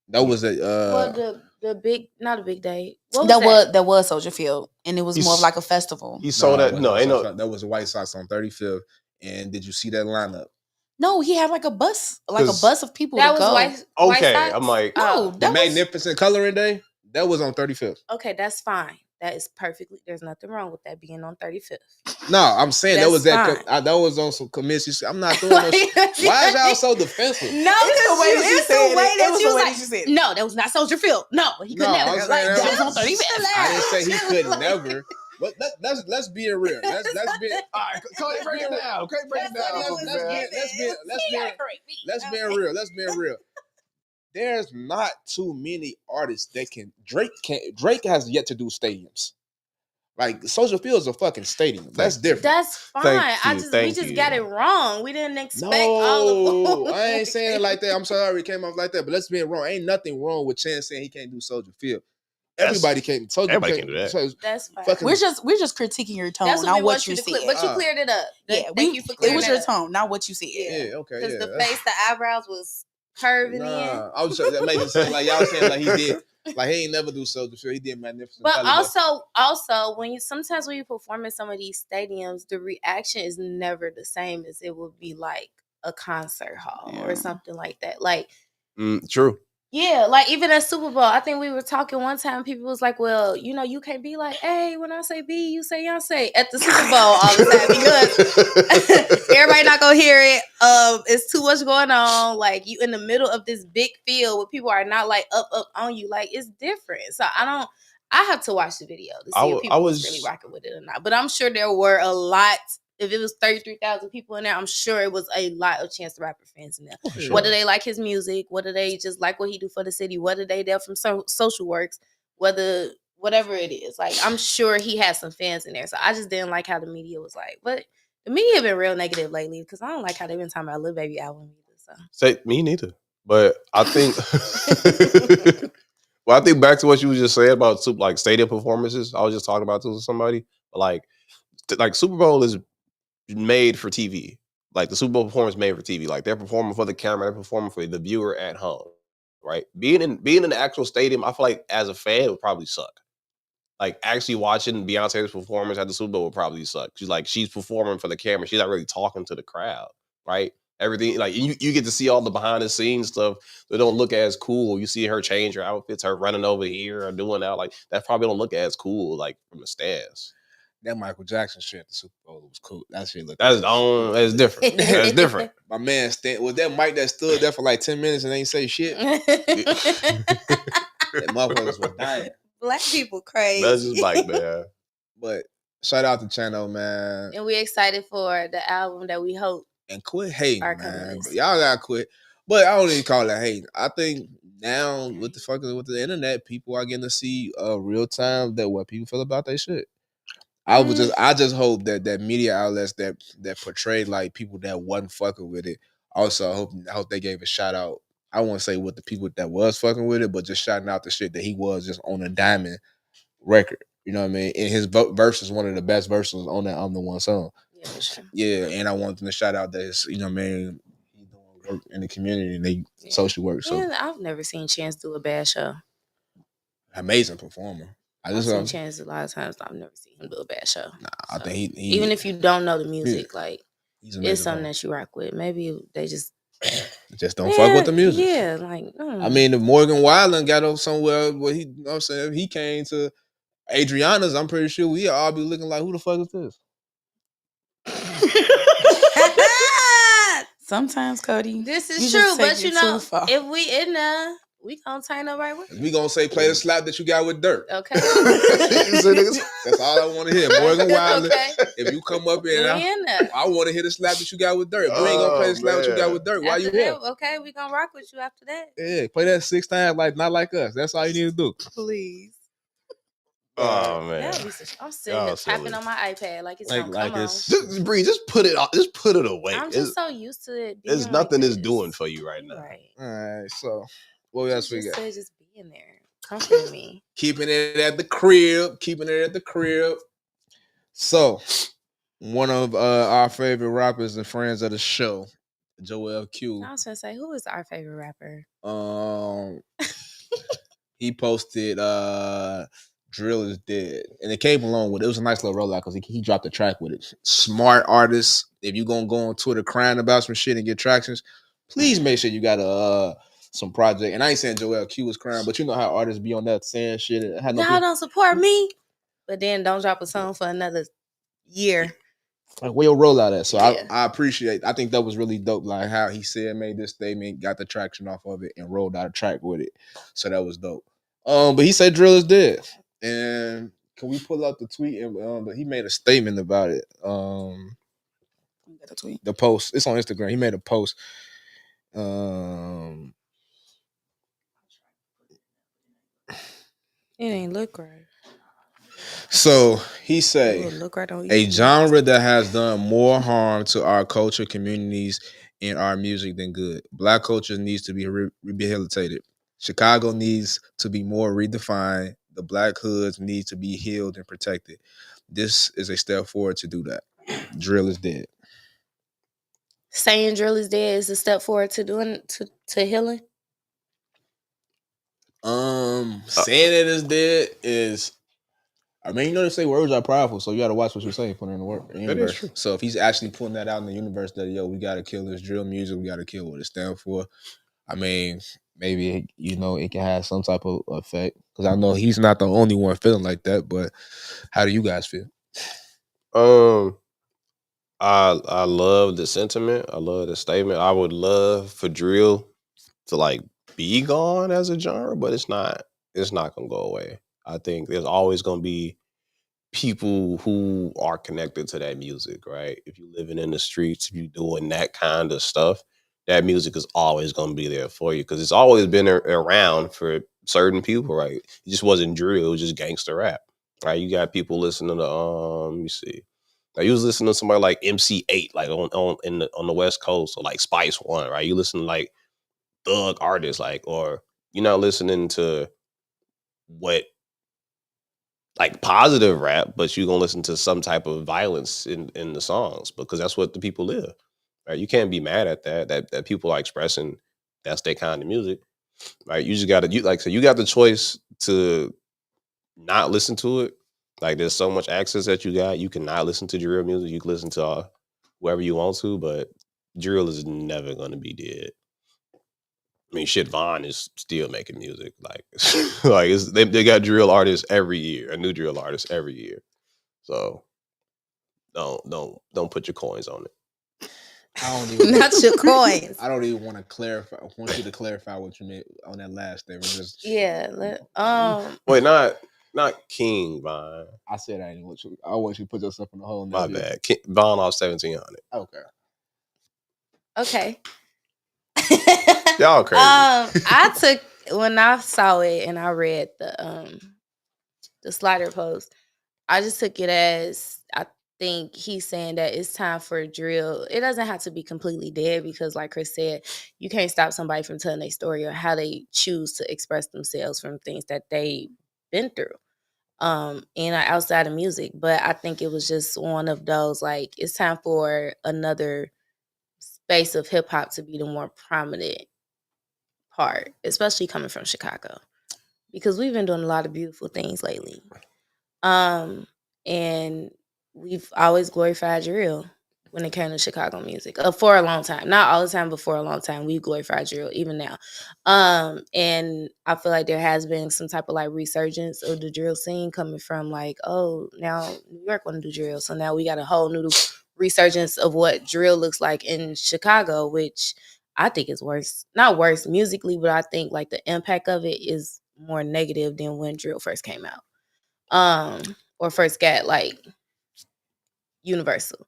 That was a well, the big, not a big day. What was that was Soldier Field, and it was more of like a festival. He sold that. No, ain't no. That was a White Sox on 35th. And did you see that lineup? No, he had like a bus of people that to was go. White Sox? I'm like, no, the Magnificent Coloring Day. That was on 35th. Okay, that's fine. That is perfectly. There's nothing wrong with that being on 35th. No, I'm saying that was that. That was on some commission. I'm not doing no shit. Why is y'all so defensive? No, it's the way that you was like. No, that was not Soldier Field. No, he could never. That was on 35th. I didn't say he could never. But let's be real. Let's be. All right, Cody, break it down. Okay, break it down. Let's be real. Let's be real. There's not too many artists that can. Drake has yet to do stadiums. Like Soldier Field is a fucking stadium. That's different. That's fine. We just got it wrong. We didn't expect all of I ain't saying it like that. I'm sorry it came off like that, but let's be wrong. Ain't nothing wrong with Chance saying he can't do Soldier Field. Everybody can't. Everybody can do that. That's fine. We're just critiquing your tone, not what you said. But you cleared it up. Thank you for clearing it up. It was your tone, not what you said. Yeah, okay. Because the face, the eyebrows was curving in. I was just that made it seem like y'all saying like he did. Like he ain't never do Soldier Field. He did Magnificent. But also when you perform in some of these stadiums, the reaction is never the same as it would be like a concert hall or something like that. Like true. Yeah, like even at Super Bowl, I think we were talking one time. People was like, "Well, you can't be like, hey, when I say B, you say Beyonce at the Super Bowl all the time because everybody not gonna hear it. It's too much going on. Like you in the middle of this big field where people are not like up on you. Like it's different. So I have to watch the video to see if people was really rocking with it or not. But I'm sure there were a lot. If it was 33,000 people in there, I'm sure it was a lot of Chance the Rapper fans in there. Sure. Whether they like his music, whether they just like what he do for the city, whether they're from social works, whatever it is. Like, I'm sure he has some fans in there. So I just didn't like how the media was like. But the media been real negative lately because I don't like how they've been talking about Lil Baby album either. So. Say me neither. But I think I think back to what you was just saying about like stadium performances. I was just talking about this with somebody. But like Super Bowl is made for TV. Like the Super Bowl performance made for TV. Like they're performing for the camera, they're performing for the viewer at home. Right? Being in the actual stadium, I feel like as a fan it would probably suck. Like actually watching Beyonce's performance at the Super Bowl would probably suck. She's performing for the camera. She's not really talking to the crowd. Right? Everything like you get to see all the behind the scenes stuff that don't look as cool. You see her change her outfits, her running over here or doing that. Like that probably don't look as cool like from the stands. That Michael Jackson shit at the Super Bowl was cool. That shit looked. That's different. That's different. My man, was that Mike that stood there for like 10 minutes and ain't say shit? That motherfuckers was dying. Black people crazy. That's just Mike, man. But shout out to Chano, man. And we're excited for the album that we hope. And quit hating, man. Y'all gotta quit. But I don't even call it hating. I think now with the internet, people are getting to see real time that what people feel about their shit. I just hope that media outlets that portrayed like people that wasn't fucking with it. Also, I hope they gave a shout out. I won't say what the people that was fucking with it, but just shouting out the shit that he was just on a diamond record. You know what I mean? And his verse is one of the best verses on that I'm the One song. Yeah, for sure. Yeah, and I want them to shout out that it's, you know what I mean, he's doing work in the community and they social work. So yeah, I've never seen Chance do a bad show. Amazing performer. I've seen Chance a lot of times. I've never seen him do a bad show. Nah, I think he even if you don't know the music, like it's something that you rock with. Maybe they just don't fuck with the music. Yeah, like I mean, if Morgan Wallen got up somewhere where he, you know what I'm saying, if he came to Adriana's, I'm pretty sure we all be looking like, who the fuck is this? Sometimes, Cody, this is true, but if we in there, we gonna turn up right with it. We gonna say play the slap that you got with Dirt. Okay. That's all I want to hear. Morgan Wallen. Okay. If you come up here, I want to hear the slap that you got with Dirt. You ain't gonna play the slap that you got with Dirt. Why you here? Okay, we gonna rock with you after that. Yeah, play that 6 times like not like us. That's all you need to do. Please. Oh man, I'm sitting here tapping on my iPad like it's gonna come on. Just Bree, just put it away. I'm just so used to it. There's nothing it's doing for you right now. Right. All right, so what else we got? Just being there. Comfort me. Keeping it at the crib. So, one of our favorite rappers and friends of the show, Joel Q. I was gonna say, who is our favorite rapper? He posted Drill is Dead. And it came along with it. It was a nice little rollout because he dropped a track with it. Smart artists. If you're gonna go on Twitter crying about some shit and get tractions, please make sure you got some project. And I ain't saying Joel Q was crying, but you know how artists be on that saying shit. Y'all don't support me, but then don't drop a song for another year. Like, where your rollout at? So yeah. I appreciate. I think that was really dope. Like how he said, made this statement, got the traction off of it, and rolled out a track with it. So that was dope. But he said Drill is dead. And can we pull up the tweet? And but he made a statement about it. The tweet. The post. It's on Instagram. He made a post. It ain't look right. So he say a genre that has done more harm to our culture, communities, and our music than good. Black culture needs to be rehabilitated. Chicago needs to be more redefined. The Black hoods need to be healed and protected. This is a step forward to do that. Drill is dead. Saying drill is dead is a step forward to doing to healing. Saying it is dead is. I mean, you know they say words are powerful, so you got to watch what you're saying, put it in the work. That is true. So if he's actually putting that out in the universe, that we got to kill this drill music, we got to kill what it stands for. I mean, maybe it can have some type of effect because I know he's not the only one feeling like that. But how do you guys feel? I love the sentiment. I love the statement. I would love for drill to like be gone as a genre, but it's not. It's not gonna go away. I think there's always gonna be people who are connected to that music, right? If you're living in the streets, if you're doing that kind of stuff, that music is always going to be there for you because it's always been around for certain people, right? It just wasn't drill, it was just gangster rap, right? You got people listening to, let me see. Like you was listening to somebody like MC8, like on the West Coast, or like Spice One, right? You listen to like thug artists, like, or you're not listening to what like positive rap, but you're gonna listen to some type of violence in the songs because that's what the people live. Right? You can't be mad at that people are expressing that's their kind of music. Right? You just gotta you got the choice to not listen to it. Like there's so much access that you got. You cannot listen to drill music. You can listen to whoever you want to, but drill is never gonna be dead. I mean, shit, Vaughn is still making music. Like, they got drill artists every year, a new drill artist every year. So don't put your coins on it. I don't even not your coins. I don't even want to clarify. I want you to clarify what you meant on that last statement. Wait, not King Vaughn. I said I didn't want you. I want you to put yourself in the hole. My bad. Vaughn off 1700. Okay. Y'all crazy. I took when I saw it and I read the slider post, I just took it as I think he's saying that it's time for drill. It doesn't have to be completely dead because, like Chris said, you can't stop somebody from telling their story or how they choose to express themselves from things that they've been through. And outside of music. But I think it was just one of those, like, it's time for another space of hip hop to be the more prominent part, especially coming from Chicago, because we've been doing a lot of beautiful things lately. And we've always glorified drill when it came to Chicago music for a long time. Not all the time, but for a long time, we glorified drill even now. And I feel like there has been some type of like resurgence of the drill scene coming from like, oh, now New York want to do drill. So now we got a whole new resurgence of what drill looks like in Chicago, which I think is worse. Not worse musically, but I think like the impact of it is more negative than when drill first came out. Or first got like universal.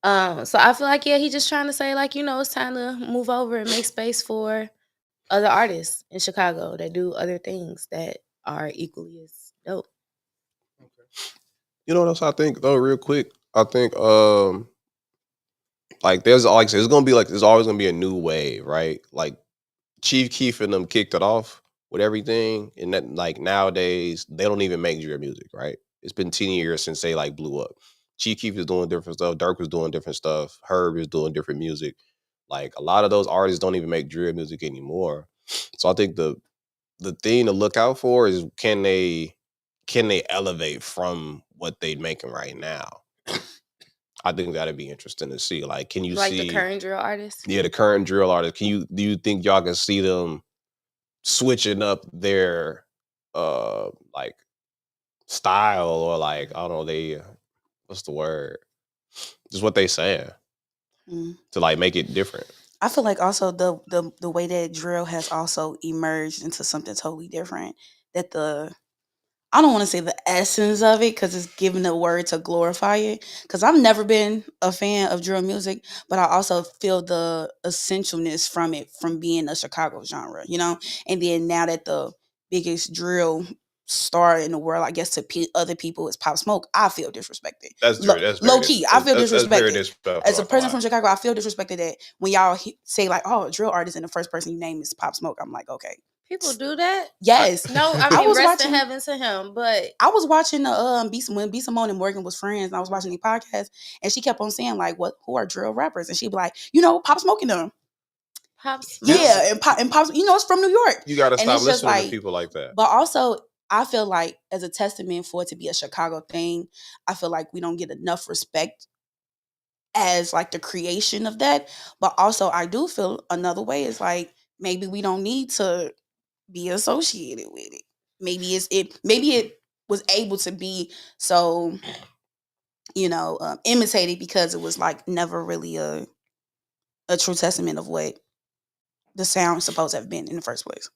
So I feel like, yeah, he's just trying to say like, it's time to move over and make space for other artists in Chicago that do other things that are equally as dope. You know what else I think though, real quick? I think like there's always gonna be a new wave, right? Like Chief Keef and them kicked it off. with everything, and that like nowadays they don't even make drill music, right? It's been 10 years since they like blew up. Chief Keef is doing different stuff. Dirk was doing different stuff. Herb is doing different music. Like a lot of those artists don't even make drill music anymore. So I think the thing to look out for is can they elevate from what they're making right now? I think that'd be interesting to see. Like, can you like see the current drill artists? Yeah, the current drill artists. Do you think y'all can see them switching up their like style, or like I don't know, they what's the word? Just what they saying to like make it different. I feel like also the way that drill has also emerged into something totally different. That I don't want to say the essence of it because it's giving the word to glorify it. Because I've never been a fan of drill music, but I also feel the essentialness from it, from being a Chicago genre, you know? And then now that the biggest drill star in the world, I guess to other people, is Pop Smoke, I feel disrespected. That's true. That's low key. I feel disrespected. Very disrespectful. As a person from Chicago, I feel disrespected that when y'all say like, "Oh, a drill artist," and the first person you name is Pop Smoke, I'm like, okay. People do that? Yes. No, I mean, rest in heaven to him, but I was watching when B. Simone and Morgan was friends, and I was watching the podcast, and she kept on saying like, who are drill rappers? And she'd be like, Pop Smoke and them. Pop Smoke. Yeah, and Pop, it's from New York. You gotta stop listening to people like that. But also, I feel like as a testament for it to be a Chicago thing, I feel like we don't get enough respect as like the creation of that. But also, I do feel another way is like maybe we don't need to be associated with it. Maybe it was able to be so imitated because it was like never really a true testament of what the sound is supposed to have been in the first place.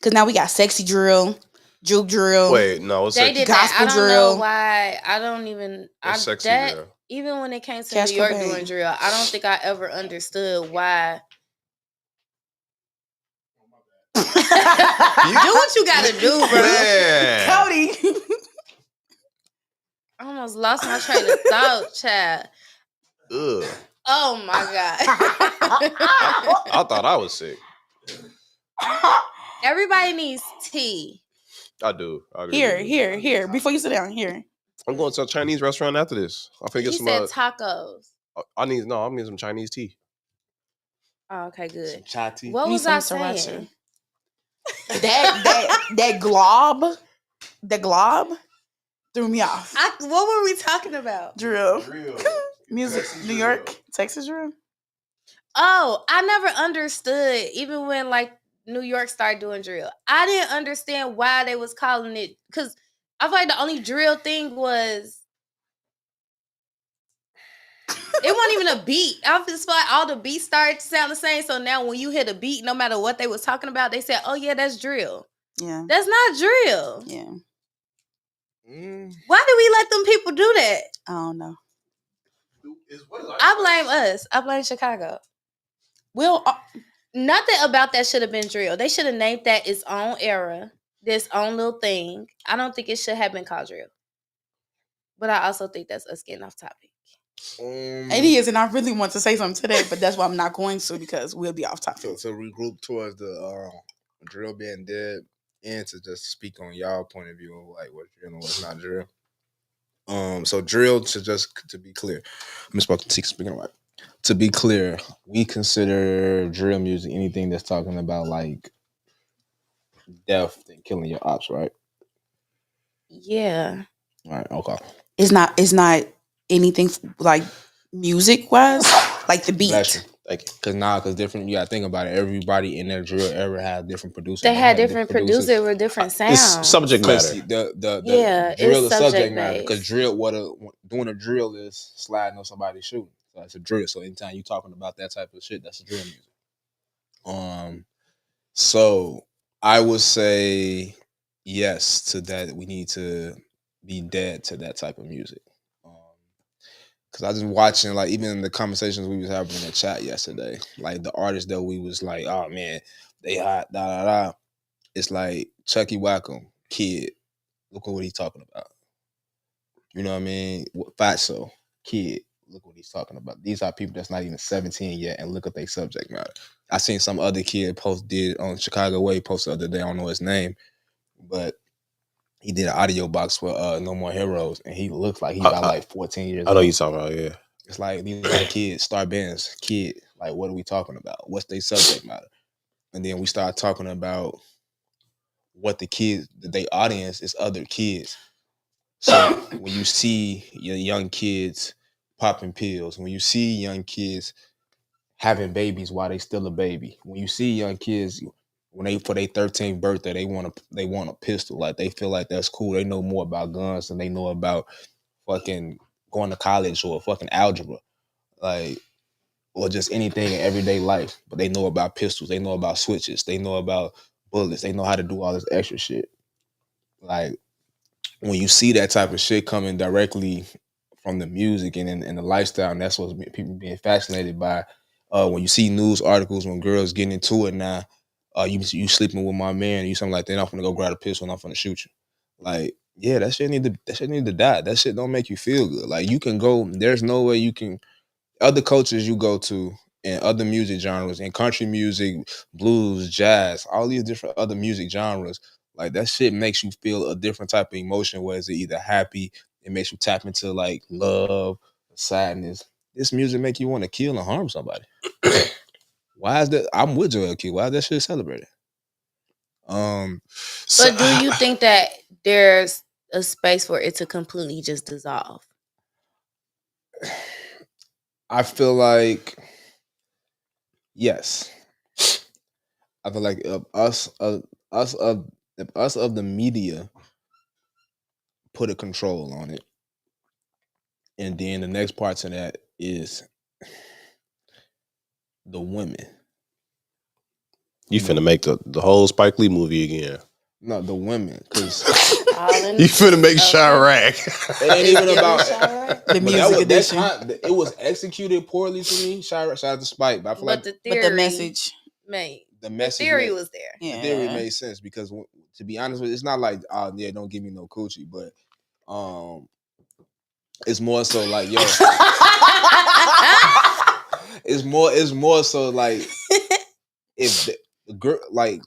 Because now we got sexy drill, juke drill. Wait, no, it's they did gospel that. I don't drill. know why. I don't even. Sexy drill. Even when it came to New York doing drill, I don't think I ever understood why. Do what you gotta do, bro. Man. Cody. I almost lost my train of thought, child. Ugh. Oh my God. I thought I was sick. Everybody needs tea. I do. Here. Before you sit down, here. I'm going to a Chinese restaurant after this. I think He said tacos. I'm getting some Chinese tea. Oh, okay, good. Some chai tea. What was I saying? that glob threw me off. What were we talking about? Drill. Music. New York, Texas drill. Oh, I never understood, even when like New York started doing drill. I didn't understand why they was calling it, because I feel like the only drill thing was it wasn't even a beat. I just feel like all the beats started to sound the same. So now when you hit a beat, no matter what they was talking about, they said, "Oh yeah, that's drill." Yeah, that's not drill. Yeah. Why do we let them people do that? I don't know. I blame us. I blame Chicago. Well, nothing about that should have been drill. They should have named that its own era, this own little thing. I don't think it should have been called drill. But I also think that's us getting off topic. It is, and I really want to say something today, but that's why I'm not going to, because we'll be off topic. So regroup towards the drill being dead, and to just speak on y'all point of view of like what's drill and what's not drill. So drill, to be clear, I'm supposed to speaking right. To be clear, we consider drill music anything that's talking about like death and killing your ops, right? Yeah. All right. Okay. It's not anything like music wise, like the beat. Because different. You gotta think about it. Everybody in that drill era had different producers. They had different producers with different sounds. It's subject matter. The drill is subject matter, because drill, doing a drill is sliding on somebody's shoe. So it's a drill. So anytime you're talking about that type of shit, that's a drill music. So I would say yes to that. We need to be dead to that type of music. Because I was watching, like, even in the conversations we was having in the chat yesterday, like the artists that we was like, oh man, they hot, da. It's like Chucky Wackham, Kid. Look at what he's talking about. You know what I mean? Fatso, Kid. look what he's talking about. These are people that's not even 17 yet, and look at their subject matter. I seen some other kid did on Chicago Way post the other day. I don't know his name, but he did an audio box for No More Heroes, and he looks like he about like 14 years old. I know you talking about, yeah. It's like these are kids, Star Bands, kid. Like, what are we talking about? What's their subject matter? And then we start talking about what the kids, their audience is other kids. So when you see your young kids popping pills, when you see young kids having babies while they still a baby, when you see young kids when they for their 13th birthday they want a pistol, like they feel like that's cool. They know more about guns than they know about fucking going to college or fucking algebra, like, or just anything in everyday life. But they know about pistols, they know about switches, they know about bullets, they know how to do all this extra shit. Like, when you see that type of shit coming directly from the music and the lifestyle, and that's what people being fascinated by. When you see news articles when girls getting into it now, you sleeping with my man, you something like that, I'm gonna go grab a pistol and I'm gonna shoot you. Like, yeah, that shit need to die. That shit don't make you feel good. Like, you can go, there's no way you can, other cultures you go to and other music genres and country music, blues, jazz, all these different other music genres, like that shit makes you feel a different type of emotion, where it's either happy, it makes you tap into like love, sadness. This music make you want to kill and harm somebody. Why is that? I'm with Joel Key. Why is that shit celebrated? But do you think that there's a space for it to completely just dissolve? I feel like yes. I feel like us of the media put a control on it, and then the next part to that is the women. You finna make the whole Spike Lee movie again. No, the women, because you finna make Chirac. It ain't even about the music edition. It was executed poorly to me. Shout out to Spike, but I feel like the message made the message theory was there. Yeah. The theory made sense, because to be honest with you, it's not like yeah, don't give me no coochie, but it's more so like, yo, it's more so like, if the girl, like,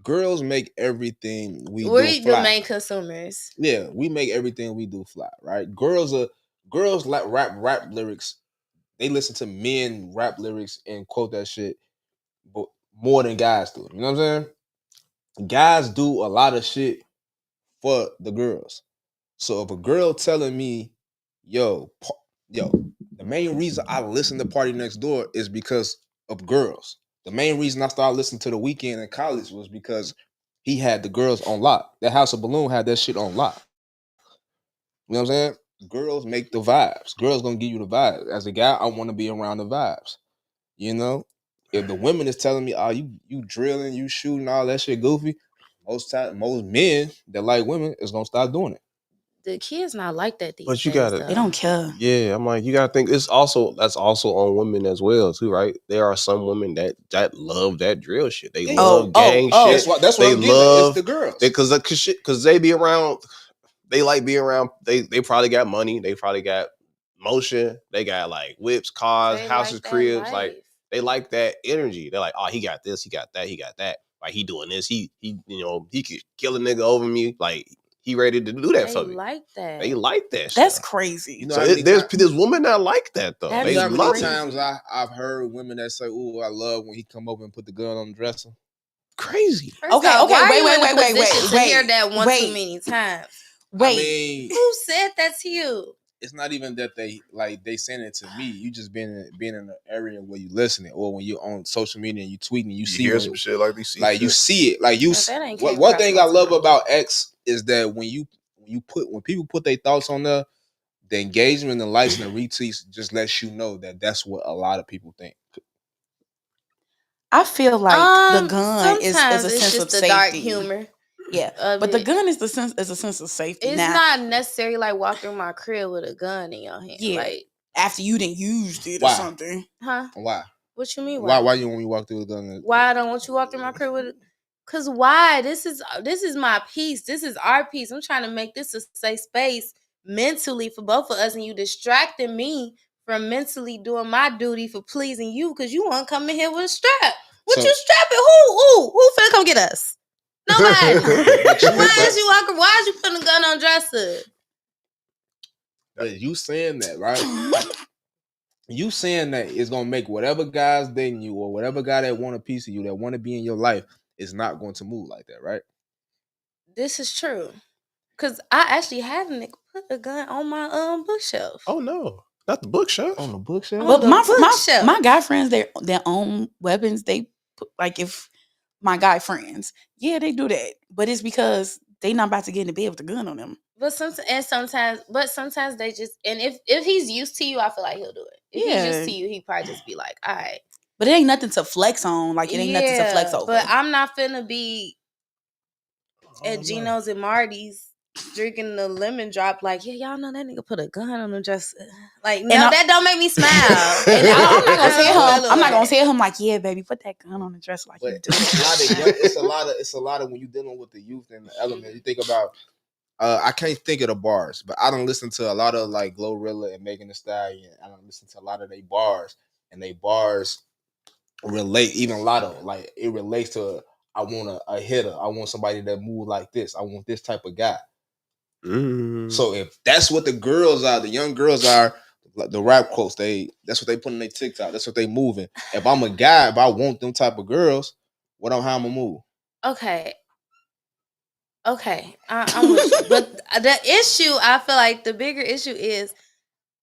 girls make everything we do fly. We're the main consumers. Yeah, we make everything we do fly, right? Girls like rap lyrics. They listen to men rap lyrics and quote that shit, but more than guys do. You know what I'm saying? Guys do a lot of shit for the girls. So if a girl telling me, yo, the main reason I listen to Party Next Door is because of girls. The main reason I started listening to The Weeknd in college was because he had the girls on lock. That House of Balloon had that shit on lock. You know what I'm saying? Girls make the vibes. Girls gonna give you the vibes. As a guy, I want to be around the vibes. You know? If the women is telling me, oh, you drilling, you shooting, all that shit goofy, most men that like women is gonna start doing it. The kids not like that these But you days, they don't care. Yeah, I'm like, you gotta think that's also on women as well too, right? There are some women that love that drill shit. They love gang shit. That's what I'm getting at. It's the girls. Because they be around. They like being around. They probably got money. They probably got motion. They got like whips, cars, houses, cribs. Like, they like that energy. They're like, oh, he got this, he got that, he got that. Like, he doing this. He he could kill a nigga over me. Like, he ready to do that for me. They like that. That's crazy. You know, so there's women that like that though. They love it. Times I've heard women that say, "Ooh, I love when he come over and put the gun on the dresser." Crazy. Okay, wait. To hear that too many times. Wait, I mean, who said that to you? It's not even that they send it to me. You just being in an area where you listening, or when you're on social media and you tweeting, you see some shit like these. Like, you see it. Like, you. One thing I love about X is that when people put their thoughts on there, the engagement, the likes, and the retweets just lets you know that that's what a lot of people think. I feel like the gun is a sense of safety. Dark humor. Yeah, but the gun is a sense of safety. It's not necessarily like walk through my crib with a gun in your hand. Yeah, like after you didn't use it or something. Huh? Why? What you mean? Why you want me to walk through with a gun? Why I don't want you to walk through my crib with it? Cause why? This is my piece. This is our piece. I'm trying to make this a safe space mentally for both of us, and you distracting me from mentally doing my duty for pleasing you because you want to come in here with a strap. What you strapping? Who finna come get us? Nobody. Why is you putting a gun on Dresser? But you saying that, right? You saying that it's gonna make whatever guy's dating you or whatever guy that want a piece of you, that want to be in your life, is not going to move like that, right? This is true. Cause I actually had a nigga put a gun on my bookshelf. Oh no. Not the bookshelf. On the bookshelf? But my guy friends, their own weapons, they put, like if my guy friends, yeah, they do that. But it's because they not about to get in the bed with a gun on them. But sometimes they just, and if he's used to you, I feel like he'll do it. If he's used to you, he probably just be like, all right. But it ain't nothing to flex on. Like it ain't nothing to flex over. But I'm not finna be at Gino's and Marty's drinking the lemon drop like, yeah, y'all know that nigga put a gun on him, just like, no, that don't make me smile. And I'm not gonna tell him. I'm not gonna tell him like, yeah, baby, put that gun on the dresser like you do. It's a lot of when you're dealing with the youth and the element. You think about, I can't think of the bars, but I don't listen to a lot of like Glorilla and Megan Thee Stallion. I don't listen to a lot of their bars, and they bars relate. Even a lot of like it relates to. I want a hitter. I want somebody that move like this. I want this type of guy. So if that's what the girls are, the young girls are, the rap quotes, that's what they put in their TikTok. That's what they moving. If I'm a guy, if I want them type of girls, what on how I'm gonna move? Okay, I'm with you. But the issue, I feel like the bigger issue is,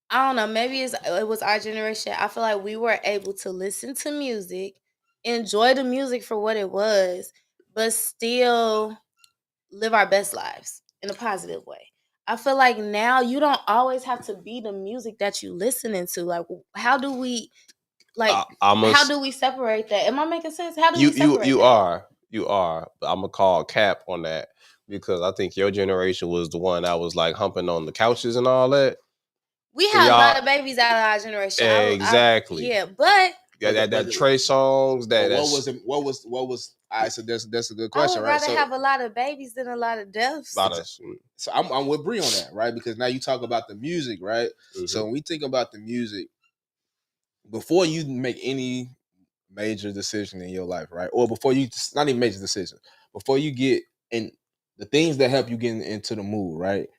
I don't know, maybe it was our generation. I feel like we were able to listen to music, enjoy the music for what it was, but still live our best lives in a positive way. I feel like now you don't always have to be the music that you listening to. Like, how do we how do we separate that? Am I making sense? How do we separate that? You are. But I'm gonna call cap on that because I think your generation was the one that was like humping on the couches and all that. We had a lot of babies out of our generation. Exactly. But that Trey songs. What was? All right, so that's a good question, I would right? rather have a lot of babies than a lot of deaths. So I'm with Bree on that, right? Because now you talk about the music, right? Mm-hmm. So when we think about the music, before you make any major decision in your life, right? Or before you, not even major decision, before you get in, the things that help you get into the mood, right,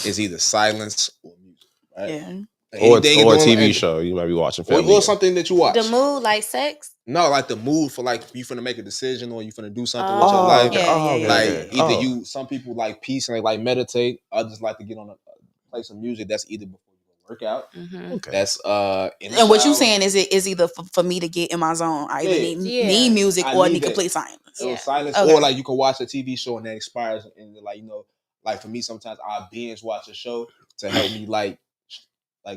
is either silence or music, right? Yeah. Or a TV show you might be watching, or something that you watch. The mood, like sex. No, like the mood for like you finna make a decision or you finna do something with your life. Either some people like peace and they like meditate. Others like to get on play some music. That's either before you go work out. Mm-hmm. Okay. That's and what you saying is either for me to get in my zone. I either need music or need complete silence. Silence, or like you can watch a TV show and that expires and like like for me sometimes I binge watch a show to help me like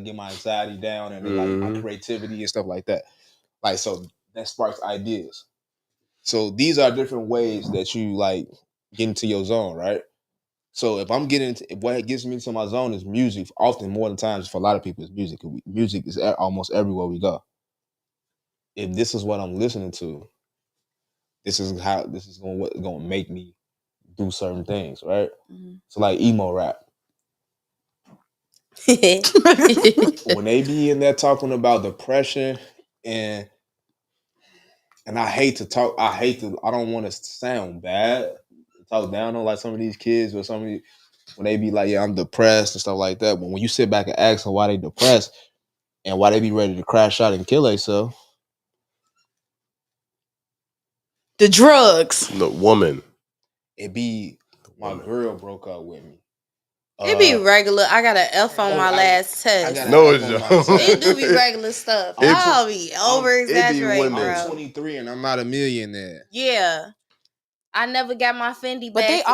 get my anxiety down and like my creativity and stuff like that. Like, so that sparks ideas. So these are different ways that you like get into your zone, right? So if I'm getting into what gets me into my zone is music. Often, more than times, for a lot of people, it's music. Music is almost everywhere we go. If this is what I'm listening to, this is what's going to make me do certain things, right? Mm-hmm. So like emo rap. When they be in there talking about depression and I hate to talk, I don't want to sound bad, talk down on like some of these kids or some of these, when they be like, yeah, I'm depressed and stuff like that. But when you sit back and ask them why they depressed and why they be ready to crash out and kill themselves. The drugs. The woman. It be my girl broke up with me. It be regular. I got an F on my last test. It do be regular stuff. I'll be over exaggerating, bro. I'm 23 and I'm not a millionaire. Yeah, I never got my Fendi bag.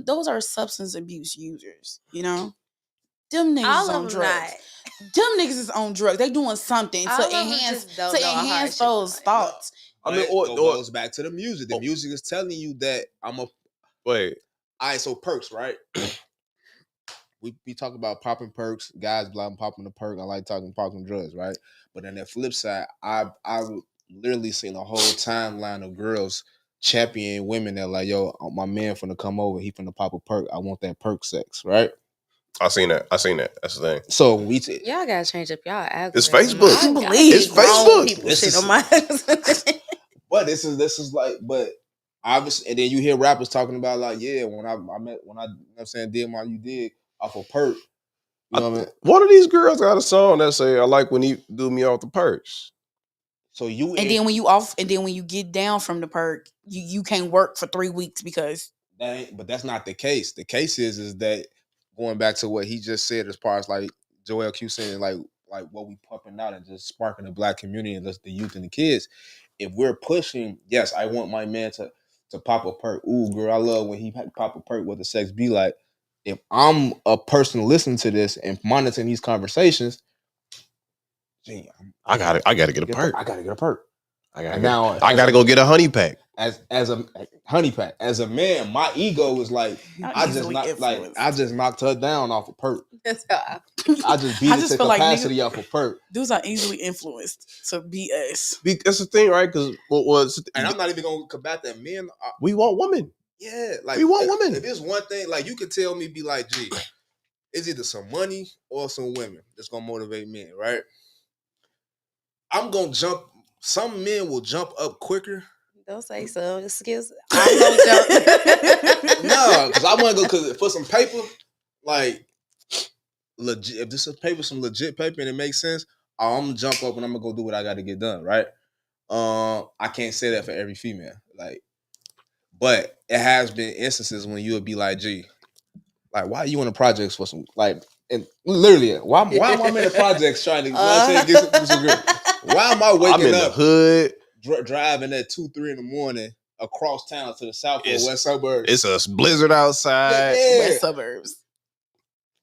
Those are substance abuse users. You know, them niggas is on drugs. Them niggas is on drugs. They doing something to enhance those thoughts. I mean, it goes back to the music. The music is telling you that I'm a wait. All right, so perks, right? We talk about popping perks. Guys, I'm popping the perk. I like talking popping drugs, right? But on the flip side, I've literally seen a whole timeline of girls championing women that like, yo, my man finna come over. He finna pop a perk. I want that perk sex, right? I seen that. That's the thing. So y'all gotta change up y'all algorithm. It's Facebook. I believe it's Facebook. People shit on my. But this is like, but obviously, and then you hear rappers talking about like, yeah, when I you know what I'm saying, did my you did off of perk. You know what I mean? One of these girls got a song that say, "I like when he do me off the perks." So you then when you get down from the perk, you can't work for 3 weeks because that ain't. But that's not the case. The case is that going back to what he just said, as far as like Joel Q saying, like what we pumping out and just sparking the black community and just the youth and the kids. If we're pushing, yes, I want my man to pop a perk. Ooh, girl, I love when he pop a perk. What the sex be like? If I'm a person listening to this and monitoring these conversations, gee, I gotta get a perk. I gotta get a perk. I gotta go get a honey pack. As a honey pack. As a man, my ego is like I just knocked her down off a perk. That's how I just beat it to capacity off a perk. Dudes are easily influenced to be us. That's the thing, right? Because and I'm not even gonna combat that. Men, we want women. Yeah, like we want women. If there's one thing, like you could tell me, be like, gee, it's either some money or some women that's gonna motivate men, right? I'm gonna jump. Some men will jump up quicker. Don't say so. Excuse. I'm gonna jump. No, because I want to go for some paper, like legit. If this is paper, some legit paper, and it makes sense, I'm gonna jump up and I'm gonna go do what I got to get done, right? I can't say that for every female, like, but it has been instances when you'll be like, gee, like, why are you in the projects for some, like, and literally, why am I in the projects trying to get some girl? Why am I waking up the hood, driving at 2-3 in the morning across town to the south or west suburbs? It's a blizzard outside. West suburbs.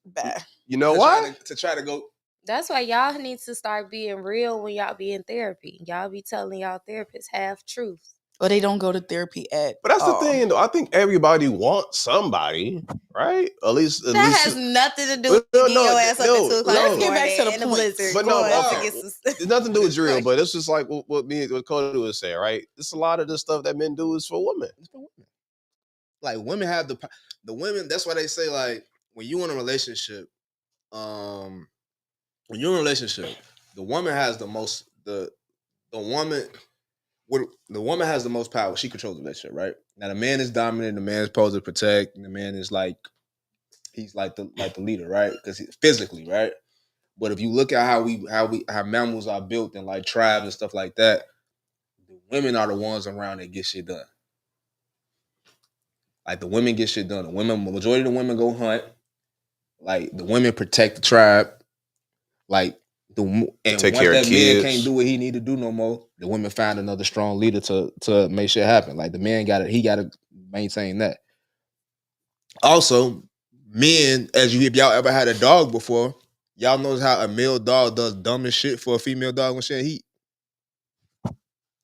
Bad. You know why? To try to go. That's why y'all need to start being real when y'all be in therapy. Y'all be telling y'all therapists half truths. Or they don't go to therapy at But that's the thing, though. I think everybody wants somebody, right? At least has nothing to do with getting your ass up at 2 o'clock. Let's get back to the blizzard. But it's nothing to do with drill. But it's just like what Cody was saying, right? It's a lot of the stuff that men do is for women. It's for women. Like women have the women. That's why they say, like, when you in a relationship, the woman has the most the woman has the most power. She controls the relationship, right? Now the man is dominant, the man is supposed to protect, and the man is like he's like the leader, right? Because physically, right? But if you look at how mammals are built and like tribes and stuff like that, the women are the ones around that get shit done. Like the women get shit done. The majority of the women go hunt. Like the women protect the tribe. Like and take once care that of man kids. can't do what he need to do no more, the women find another strong leader to make shit happen. Like the man he gotta maintain that. Also, men, if y'all ever had a dog before, y'all knows how a male dog does dumb as shit for a female dog when she in heat. You know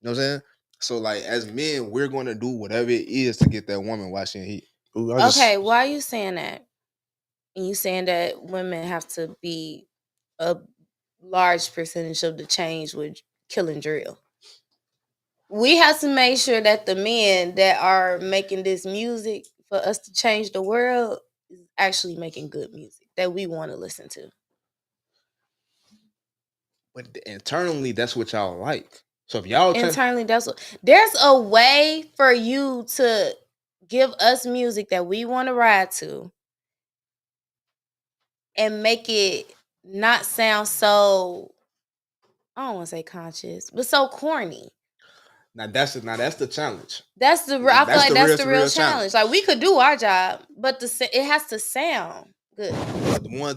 what I'm saying? So like as men, we're gonna do whatever it is to get that woman while she in heat. Okay, why are you saying that? And you saying that women have to be a large percentage of the change with killing drill. We have to make sure that the men that are making this music for us to change the world is actually making good music that we want to listen to. But internally, that's what y'all like. So if y'all internally, there's a way for you to give us music that we want to ride to and make it not sound so, I don't want to say conscious, but so corny. Now that's the challenge. I feel like that's the real challenge. Like we could do our job, but it has to sound good. But the one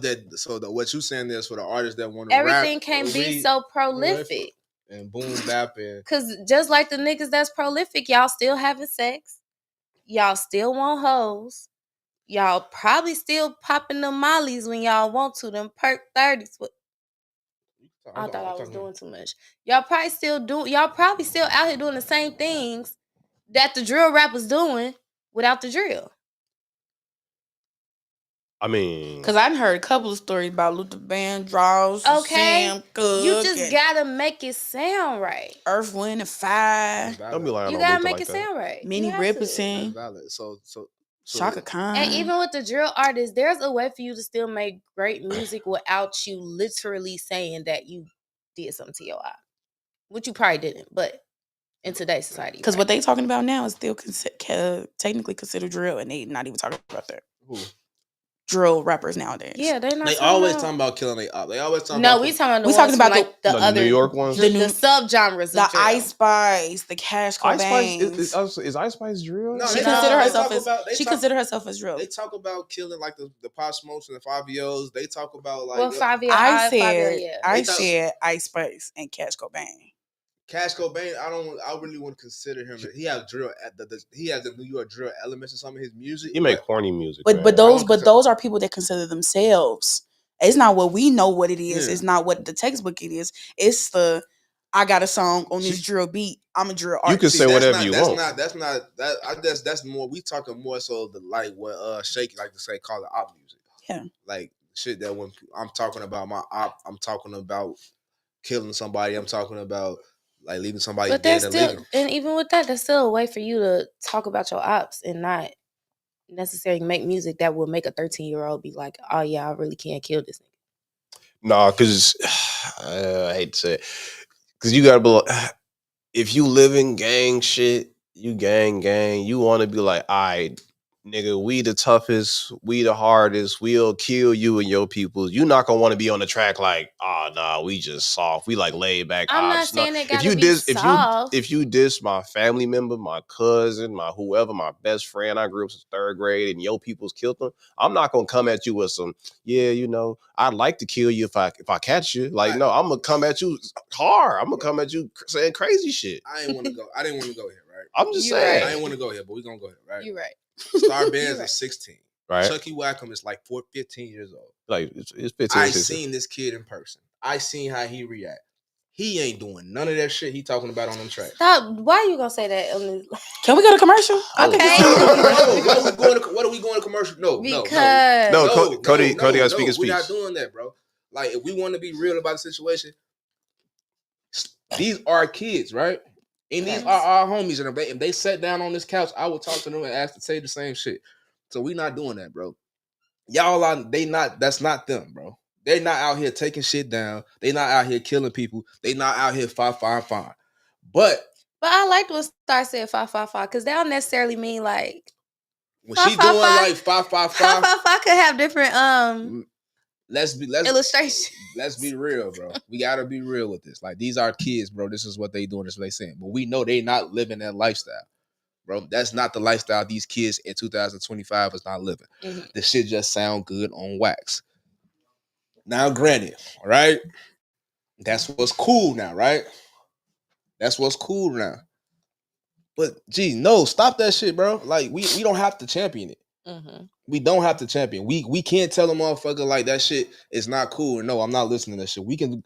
what you saying is for the artists that want to everything can't be so prolific and boom bap and because just like the niggas that's prolific, y'all still having sex, y'all still want hoes, y'all probably still popping them mollies when y'all want to, them perk 30s. I thought I was doing too much. Y'all probably still out here doing the same things that the drill rappers doing without the drill. I mean, because I heard a couple of stories about Luther Vandross, Sam Cooke. You just gotta make it sound right. Earth, Wind, and Fire. Don't be lying. You gotta make it sound right. Minnie Riperton. valid. So Shaka Khan. And even with the drill artists, there's a way for you to still make great music without you literally saying that you did something to your eye, which you probably didn't, but in today's society. Because what they talking about now is still technically considered drill, and they not even talking about that. Who? Drill rappers nowadays. Yeah, they're not. They always talking about killing they up. They always talking no, about. We talking about the other New York ones, the subgenres, the Ice Spice, the Cash Cobain. Is Ice Spice drill? No, she considered herself as drill. They talk about killing like the Pop Smokes and the 5-year-olds. They talk about like. Well, 5-year. I said Ice Spice and Cash Cobain. Cash Cobain, I really wouldn't consider him. He has drill. He has the New York drill elements in some of his music. He make corny music, but those are people that consider themselves. It's not what we know what it is. Yeah. It's not what the textbook it is. It's the I got a song on this drill beat. I'm a drill artist. You can say whatever you want. I guess that's more. We talking more so the like what Shake like to say call it op music. Yeah, like shit that when I'm talking about my op, I'm talking about killing somebody. I'm talking about. Like leaving somebody but dead and living. And even with that, there's still a way for you to talk about your ops and not necessarily make music that will make a 13-year-old be like, oh yeah, I really can't kill this nigga. No, because I hate to say it, because you gotta be like, if you live in gang shit, you gang, you want to be like, all right, nigga, we the toughest, we the hardest, we'll kill you and your people. You not gonna want to be on the track like, oh nah, we just soft, we like laid back. I'm not saying it gotta be soft. If you diss my family member, my cousin, my whoever, my best friend, I grew up since 3rd grade, and your people's killed them, I'm not gonna come at you with some, I'd like to kill you if I catch you. Like, no, I'm gonna come at you hard. I'm gonna come at you saying crazy shit. I didn't want to go here, right? I'm just saying. Right. I didn't want to go here, but we're gonna go here, right? You're right. Star Bands is 16. Right. Chucky Wackham is like 15 years old. Like it's 15. I seen this kid in person. I seen how he react. He ain't doing none of that shit he talking about on them tracks. Stop. Why you gonna say that? Can we go to commercial? Okay. What are we going to commercial? No, Cody gotta speak his piece. We're not doing that, bro. Like if we want to be real about the situation, these are kids, right? And these are our homies, and if they sat down on this couch, I would talk to them and ask to say the same shit. So we not doing that, bro. Y'all are that's not them, bro. They're not out here taking shit down. They not out here killing people. They not out here 555. But I liked what Star said 555 because they don't necessarily mean like when she doing like 555. 555 could have different Let's illustration. Let's be real, bro. We gotta be real with this. Like these are kids, bro. This is what they doing. This is what they saying. But we know they not living that lifestyle, bro. That's not the lifestyle these kids in 2025 is not living. Mm-hmm. This shit just sound good on wax. Now, granted, all right, that's what's cool now, right? That's what's cool now. But gee, no, stop that shit, bro. Like we don't have to champion it. Mm-hmm. We don't have to champion. We can't tell a motherfucker like that shit is not cool. No, I'm not listening to that shit. We can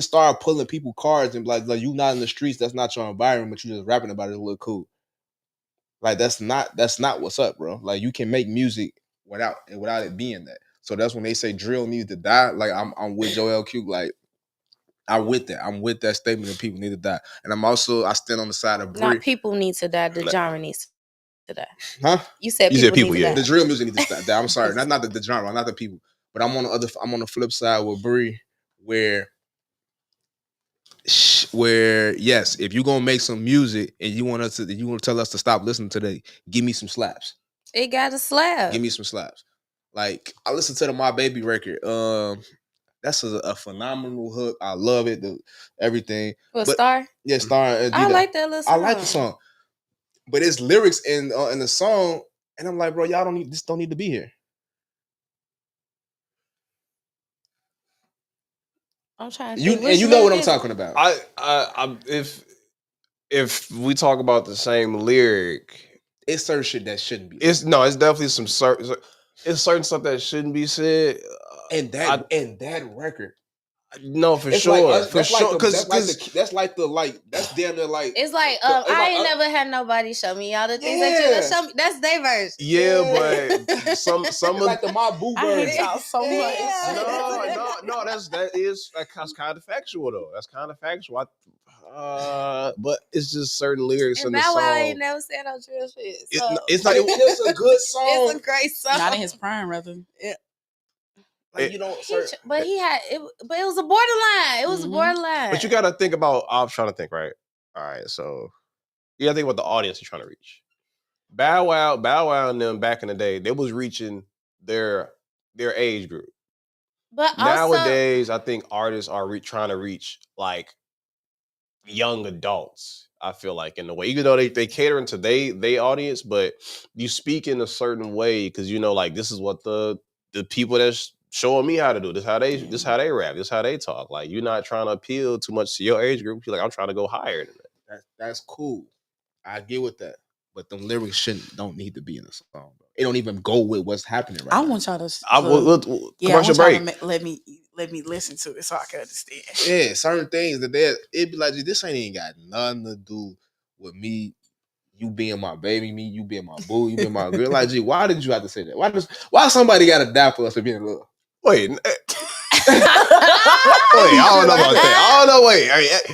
start pulling people cards and like you not in the streets. That's not your environment, but you just rapping about it to look cool. Like that's not what's up, bro. Like you can make music without it being that. So that's when they say drill needs to die. Like I'm with Joel Q. Like I'm with that. I'm with that statement that people need to die. And I stand on the side of Bree. Not people need to die. The genre needs to die. Huh? You said people need to die. The drill music needs to die. I'm sorry. not the genre, not the people. But I'm on the flip side with Bree where yes, if you're gonna make some music and you want to tell us to stop listening to that, give me some slaps. It got a slap. Give me some slaps. Like I listened to the My Baby record. That's a phenomenal hook. I love it. Everything. Star? Yeah, Star. I like that little song. I like the song, but it's lyrics in the song, and I'm like, bro, y'all don't need to be here. I'm trying to you know what I'm talking about. If we talk about the same lyric, it's certain shit that shouldn't be. It's definitely some certain. It's certain stuff that shouldn't be said. And that record, No, for It's sure, like for sure. Because that's damn near like. It's like I ain't never had nobody show me all the things that you done show me. That's their version. Yeah, but some it's of like the My Boo I version. hate y'all so much. No. That's kind of factual though. That's kind of factual. But it's just certain lyrics in the Bow song. Wow ain't never said no real shit. So It's not. It's a good song. It's a great song. Not in his prime, rather. Yeah. Like you don't. But he had it. But it was a borderline. It was a borderline. But you got to think about. I'm trying to think, right? All right, so you got to think about the audience you're trying to reach. Bow Wow, and them back in the day, they was reaching their age group. But nowadays, I think artists are trying to reach like young adults. I feel like in a way, even though they catering to they audience, but you speak in a certain way because you know, like this is what the people that's showing me how to do. This how they rap. This how they talk. Like you're not trying to appeal too much to your age group. You're like, I'm trying to go higher than that. That's cool. I get with that. But them lyrics don't need to be in the song, bro. It don't even go with what's happening right now. I want y'all to commercial break. Let me listen to it so I can understand. Yeah, certain things that it'd be like, this ain't even got nothing to do with me, you being my baby, me, you being my boo, you being my girl. Like, gee, why did you have to say that? Why somebody gotta die for us for being in love? Wait. I don't know about that. Wait.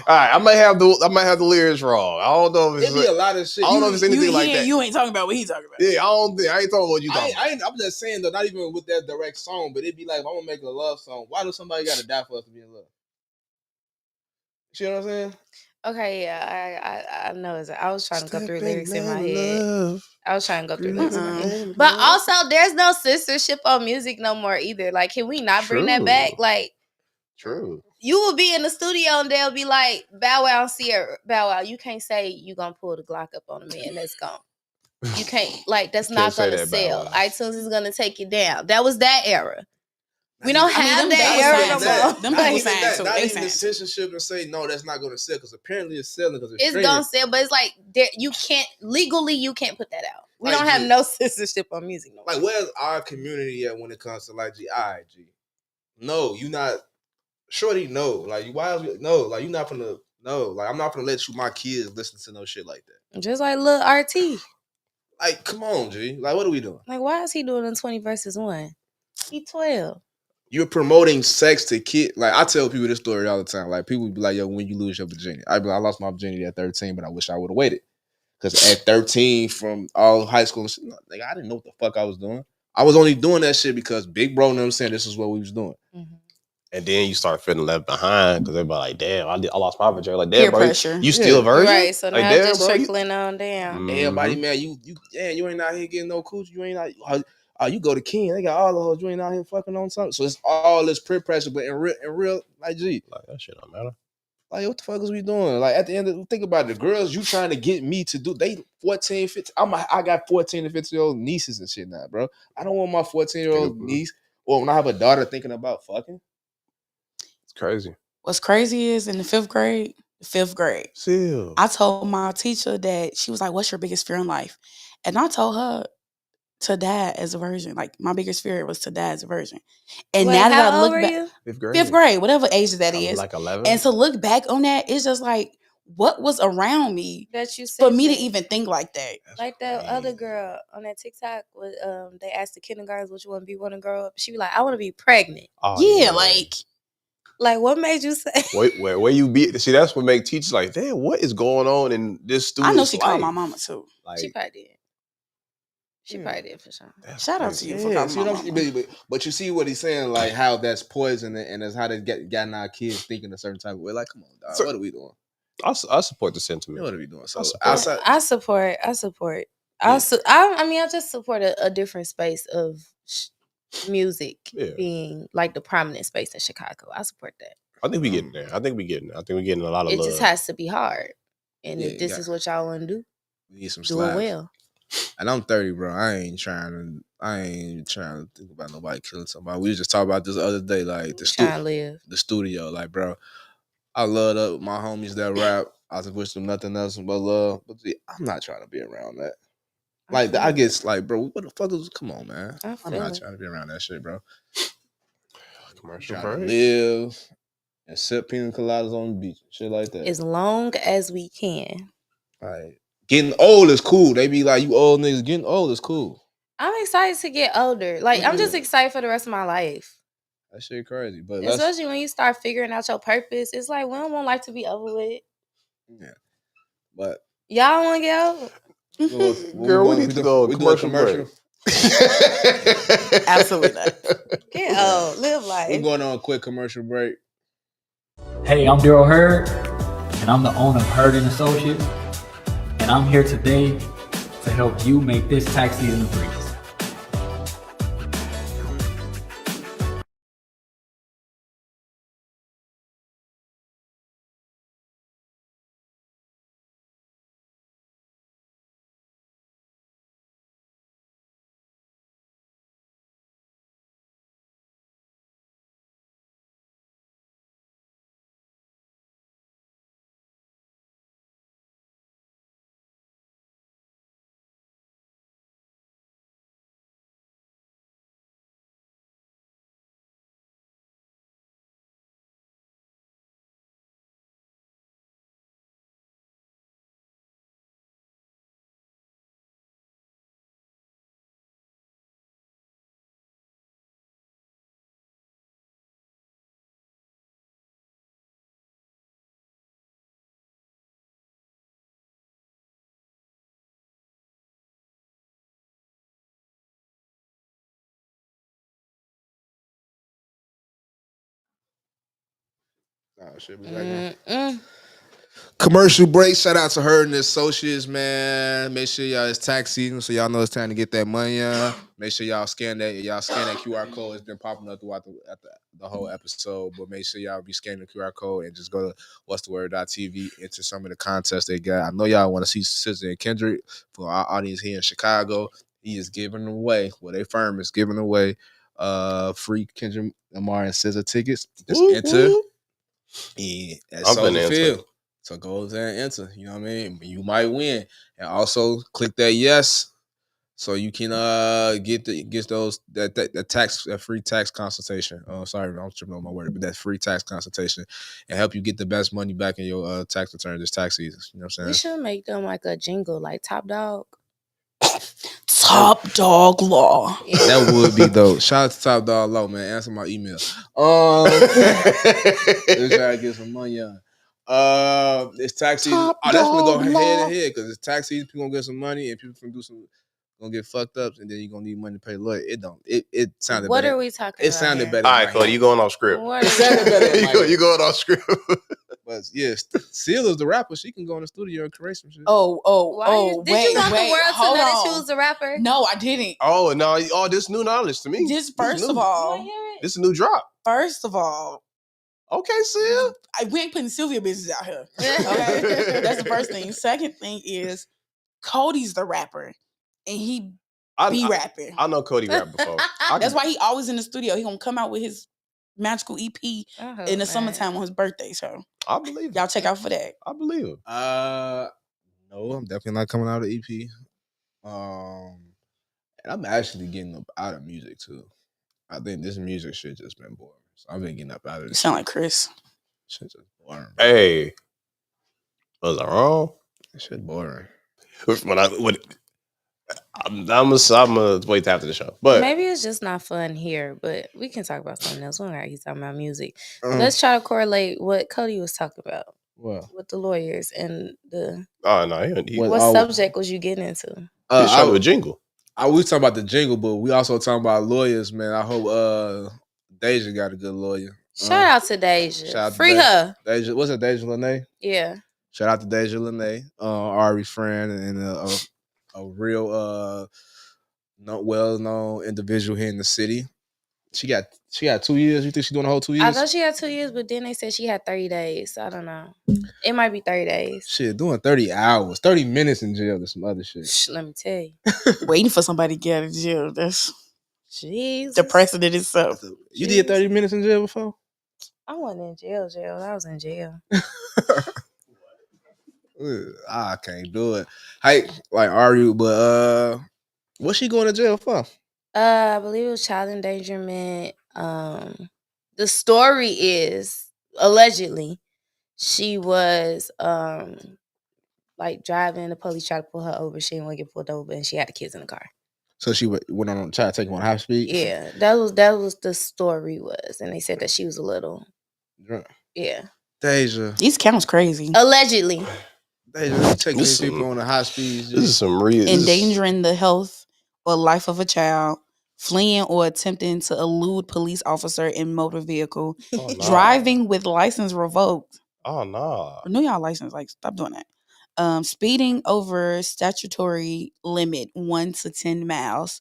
All right, I might have the lyrics wrong. I don't know if it's be a lot of shit. I don't know if it's anything like that. You ain't talking about what he talking about. Yeah, I ain't talking about what you talking about. I'm just saying though, not even with that direct song, but it'd be like, if I'm gonna make a love song, why does somebody gotta die for us to be in love? You know what I'm saying? Okay, yeah, I know. I was trying to go through lyrics in my head. I was trying to go through lyrics in my head. But also, there's no censorship on music no more either. Like, can we not bring that back? Like, true. You will be in the studio and they'll be like, Bow Wow and Sierra, Bow Wow, you can't say you gonna pull the Glock up on a man that's gone. You can't, like, that's not gonna sell. iTunes is gonna take it down. That was that era. We don't have that era no more. Them people saying so. Not They even the saying censorship and say no, that's not gonna sell because apparently it's selling because it's gonna sell, but it's like you can't legally you can't put that out. We don't have no censorship on music no more. Like, where's our community at when it comes to like G? No, you not. Shorty, no. Like, why? No, like you're not gonna. No, like I'm not gonna let my kids listen to no shit like that. Just like Lil RT. Like, come on, G. Like, what are we doing? Like, why is he doing in 20 versus 1? He 12. You're promoting sex to kids. Like, I tell people this story all the time. Like, people be like, yo, when you lose your virginity. I lost my virginity at 13, but I wish I would have waited. Because at 13, from all high school, like, I didn't know what the fuck I was doing. I was only doing that shit because Big Bro and them saying this is what we was doing. Mm-hmm. And then you start feeling left behind because everybody like, damn, I lost my virginity. Like, damn, peer bro, pressure. you still a virgin? Right, so like, now damn, just bro, trickling on down. Everybody, man, you ain't out here getting no coochie. You ain't out. You go to King, they got all the hoes. You ain't out here fucking on something. So it's all this peer pressure, but in real, like, gee, like that shit don't matter. Like, what the fuck is we doing? Like, at the end of think about it, the girls you trying to get me to do, they 14, 15. I got 14 and 15-year-old nieces and shit now, bro. I don't want my 14-year-old niece or when I have a daughter thinking about fucking. It's crazy. What's crazy is in the fifth grade, Still. I told my teacher that she was like, what's your biggest fear in life? And I told her to die as a virgin. Like, my biggest fear was to die as a virgin. And now that I look back, fifth grade, whatever age that is, like 11. And to look back on that, it's just like, what was around me that you said for me to even think like that? Like that other girl on that TikTok, with they asked the kindergartens what you want to be when you grow up. She be like, I want to be pregnant. Oh, yeah, like what made you say? Where you be? See, that's what make teachers like, damn, what is going on in this student's I know she life? called my mama too. Like, she probably did. She probably did for sure. Shout out to you for calling my mama. But you see what he's saying, like how that's poison and that's how they gotten our kids thinking a certain type of way. Like, come on, dog, what are we doing? I support the sentiment. What are we doing? So I support. I just support a different space of music being like the prominent space in Chicago. I support that. I think we getting there. I think we getting a lot of love. It just has to be hard. And if this is what y'all want to do, we need some do it well. And I'm 30, bro. I ain't trying to think about nobody killing somebody. We just talked about this the other day, like the studio. Like, bro, I love my homies that rap. I just wish them nothing else but love. But see, I'm not trying to be around that. Like, I guess, like, bro, what the fuck is? Come on, man. I'm not trying to be around that shit, bro. Commercial break. Live. and sip pina coladas on the beach, shit like that. As long as we can. All right. Getting old is cool. They be like, you old niggas getting old is cool. I'm excited to get older. Like, I'm just excited for the rest of my life. That shit crazy. But especially when you start figuring out your purpose, it's like, we don't want life to be over with. Yeah. But y'all want to get over? Girl, we need to go commercial break. Absolutely not. Get old. Live life. We're going on a quick commercial break. Hey, I'm Daryl Hurd, and I'm the owner of Hurd & Associates, and I'm here today to help you make this tax season a breeze. Oh, shit, we back now. Commercial break. Shout out to Hurd & Associates, man. Make sure y'all, it's tax season, so y'all know it's time to get that money. Make sure y'all scan that QR code. It's been popping up throughout the whole episode, but make sure y'all be scanning the QR code and just go to what'stheword.tv, enter some of the contests they got. I know y'all want to see SZA and Kendrick. For our audience here in Chicago, he is giving away, their firm is giving away free Kendrick Lamar and SZA tickets. Just enter. Yeah, that's so the feel. So go there and enter. You know what I mean? You might win. And also click that yes, so you can get that free tax consultation. Sorry, I'm tripping on my word, but that free tax consultation and help you get the best money back in your tax return this tax season. You know what I'm saying? We should make them like a jingle, like Top Dog. Top Dog Law. That would be dope. Shout out to Top Dog Law, man. Answer my email. Let's try to get some money on. It's tax season. That's gonna go head and head because it's tax season. People gonna get some money and people gonna get fucked up, and then you're gonna need money to pay the lawyer. It sounded what better. What are we talking about? It sounded better. All right, Cody, you going off script. It sounded better. You going off script. But yes, Seal is the rapper. She can go in the studio and create some shit. Did you want the world to know that she was a rapper? No, I didn't. Oh, no. Oh, this new knowledge to me. First of all, this is a new drop. First of all, okay, Seal. We ain't putting Sylvia business out here. Okay, that's the first thing. Second thing is Cody's the rapper, and he rapping. I know Cody rap before. That's why he always in the studio. He gonna come out with his magical EP in the summertime on his birthday. So I believe it. Y'all check out for that. I believe it. No, I'm definitely not coming out of EP. And I'm actually getting up out of music too. I think this music shit just been boring. So I've been getting up out of it. You sound like Chris. Shit just boring. Bro. Hey, was I wrong? That shit boring. I'm gonna wait after the show, but maybe it's just not fun here. But we can talk about something else. We're not talking about music. Let's try to correlate what Cody was talking about. What? With the lawyers and the. Oh no! What subject was you getting into? I showed a jingle. We was talking about the jingle, but we also talking about lawyers, man. I hope DEJAH got a good lawyer. Shout out to DEJAH. Free her. DEJAH, what's it, DEJAH Lene? Yeah. Shout out to DEJAH Lene, Ari's friend and a real well-known individual here in the city. She got 2 years. You think she's doing the whole 2 years? I thought she had 2 years, but then they said she had 30 days. So I don't know. It might be 30 days. Shit, doing 30 hours, 30 minutes in jail. There's some other shit. Let me tell you. Waiting for somebody to get out of jail. That's Jesus. The precedent itself. You did 30 minutes in jail before? I wasn't in jail. I was in jail. I can't do it. Hey, like Ari, but what's she going to jail for? I believe it was child endangerment. The story is allegedly, she was like driving. The police tried to pull her over. She didn't want to get pulled over, and she had the kids in the car. So she went on try to take him on high speed. Yeah, that was the story was, and they said that she was a little. Yeah. DEJAH. These counts crazy. Allegedly. DEJAH taking these people on the high speeds. This is some real endangering the health or life of a child, fleeing or attempting to elude police officer in motor vehicle, driving with license revoked. Oh no! Renew y'all license. Like, stop doing that. Speeding over statutory limit 1 to 10 miles.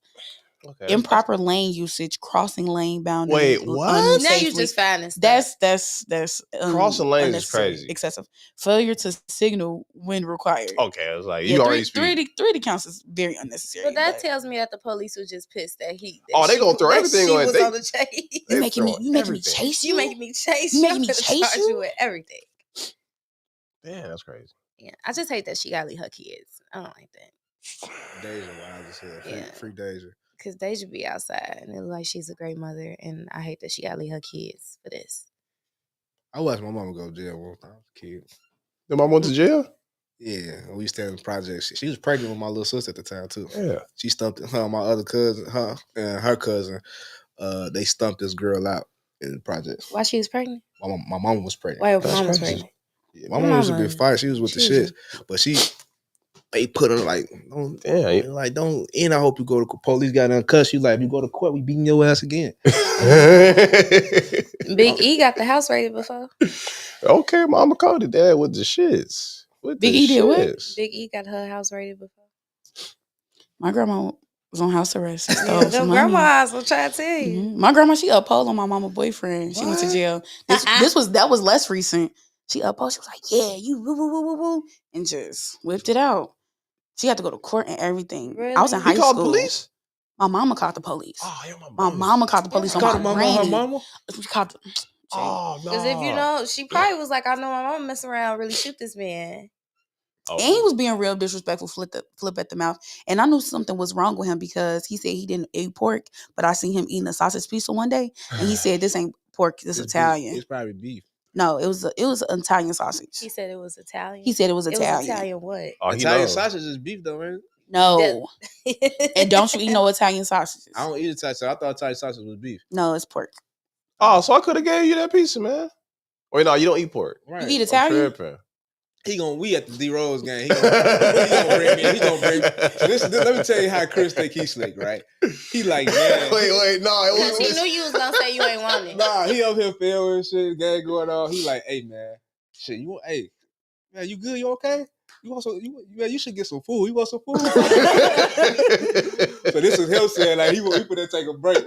Okay, improper lane usage, crossing lane boundaries. Wait, what? Now you just finding stuff. That's crossing lanes is crazy. Excessive. Failure to signal when required. Okay, I was like, you already three of the counts is very unnecessary. But that tells me that the police were just pissed that he. They gonna throw everything on. They on the chase. You making me chase you? You making me chase you? Making me chase you with everything. Damn, that's crazy. Yeah, I just hate that she gotta leave her kids. I don't like that. DEJAH, what I just said, free DEJAH. Because DEJAH be outside and it looks like she's a great mother, and I hate that she gotta leave her kids for this. I watched my mama go to jail one time. Kid. Your mom went to jail? Yeah, we stayed in the project. She was pregnant with my little sister at the time too. Yeah, she stumped her, my other cousin, her and her cousin. They stumped this girl out in the project. Why she was pregnant? My mama was pregnant. Why your mom was pregnant? Yeah, my mama was a bit fired. She was with the shit, but they put her like, don't. And I hope you go to police. Got done cuss you like, if you go to court, we beating your ass again. Big E got the house raided before. Okay, Mama Cody, dad with the shits. Big E did what? Big E got her house raided before. My grandma was on house arrest. Them grandmas will try to tell you. Mm-hmm. My grandma, she uphold on my mama boyfriend. She went to jail. That was less recent. She uphold. She was like, "Yeah, you woo woo woo woo woo," and just whipped it out. She had to go to court and everything. Really? I was in high school. You called the police? My mama called the police. Oh, my mama called the police on my granny. Her mama? She called. Oh no! Because if you know, she probably was like, "I know my mama messing around, really shoot this man." And he was being real disrespectful, flip at the mouth. And I knew something was wrong with him because he said he didn't eat pork, but I seen him eating a sausage pizza one day, and he said, "This ain't pork, this is Italian." Beef. It's probably beef. No, it was an Italian sausage. He said it was Italian. He said it was Italian. It was Italian what? Italian sausage is beef though, man. No. And don't you eat no Italian sausages? I don't eat Italian sausage. I thought Italian sausage was beef. No, it's pork. Oh, so I could have gave you that pizza, man. Wait, no, you don't eat pork. Right. You eat Italian? We at the D Rose game. He gonna bring me. He gonna bring me. So let me tell you how Chris think he slick, right? He like, man. Wait, no. Because he knew you was gonna say you ain't want it. Nah, he up here filming shit, gang going on. He like, hey man, shit, hey, man, you good? You okay? You want some? You should get some food. You want some food? So this is him saying like he put there take a break.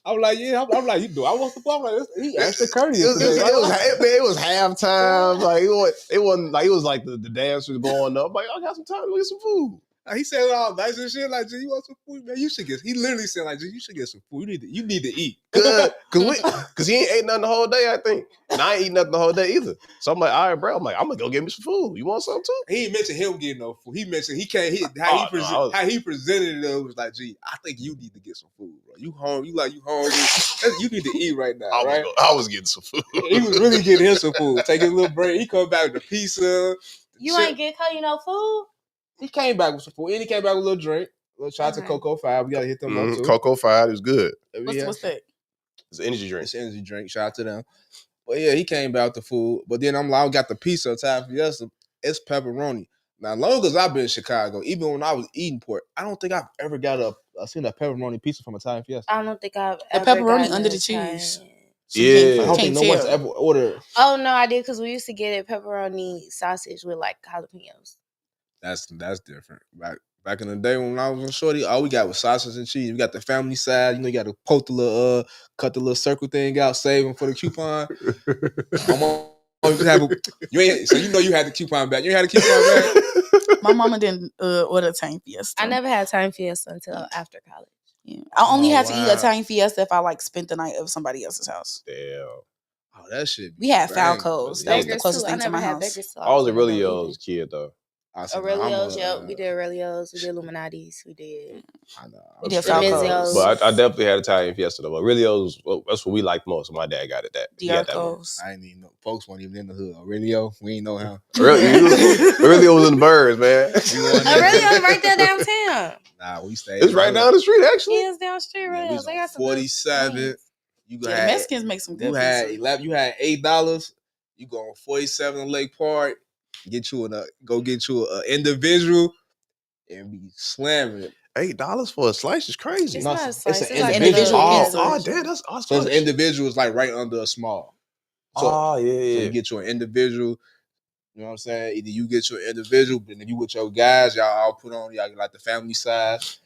I'm like, yeah. I'm like, you do. I want some food. I'm like, he extra courteous. It was halftime. Like it wasn't like it was like the dance was going up. Like I got some time to get some food. He said it all nice and shit. Like, G, you want some food, man? You should get. He literally said, like, G, you should get some food. You need to eat. Good, cause he ain't ate nothing the whole day. I think, and I ain't eat nothing the whole day either. So I'm like, all right, bro. I'm gonna go get me some food. You want some too? He ain't mentioned him getting no food. He mentioned he can't. How he presented it was like, G, I think you need to get some food, bro. You hungry? You hungry? You need to eat right now, right? I was getting some food. He was really getting him some food. Take his little break. He come back with the pizza. You ain't get Cody no food. He came back with some food, and he came back with a little drink. A little shout out to Coco 5. We gotta hit them up too. Coco 5 is good. What's that? It's an energy drink. It's an energy drink. Shout out to them. But yeah, he came back with the food. But then I got the pizza time for yesterday. It's pepperoni. Now, as long as I've been in Chicago, even when I was eating pork, I don't think I've ever seen a pepperoni pizza from Italian Fiesta. I don't think I've ever pepperoni under the cheese. So yeah, I don't think no one's ever ordered. Oh no, I did because we used to get it pepperoni sausage with like jalapenos. That's different. Back in the day when I was on Shorty, all we got was sausage and cheese. We got the family side. You got to poke the little, cut the little circle thing out, save them for the coupon. So you had the coupon back. You ain't had the coupon back. My mama didn't order Italian Fiesta. I never had Italian Fiesta until after college. Yeah. I only had to eat Italian Fiesta if I like spent the night at somebody else's house. Damn. Oh, that shit. We had Falco's. That was the closest thing to my house. I wasn't really a kid though. Aurelios, yep. We did Aurelios. We did Illuminati's. We did. I know. We did Falcos. But I definitely had Italian Fiesta though. But Aurelios, that's what we liked most. My dad got it. Diarcos. I didn't even know. Folks weren't even in the hood. Aurelio, we ain't know him. Aurelio was in the birds, man. Aurelio's right there downtown. Nah, we stayed. It's right down the street, actually. Yeah, it's down the street. Aurelio's. They got some 47. You the Mexicans make some good. You had $11. You had $8. You go on 47 on Lake Park. Get you an individual and be slamming it. $8 for a slice is crazy. It's not a slice. It's an individual. Oh, damn, that's awesome. So the individual is like right under a small. So, yeah. So you get you an individual. You know what I'm saying? Either you get your individual, but then you with your guys, y'all all put on y'all like the family size.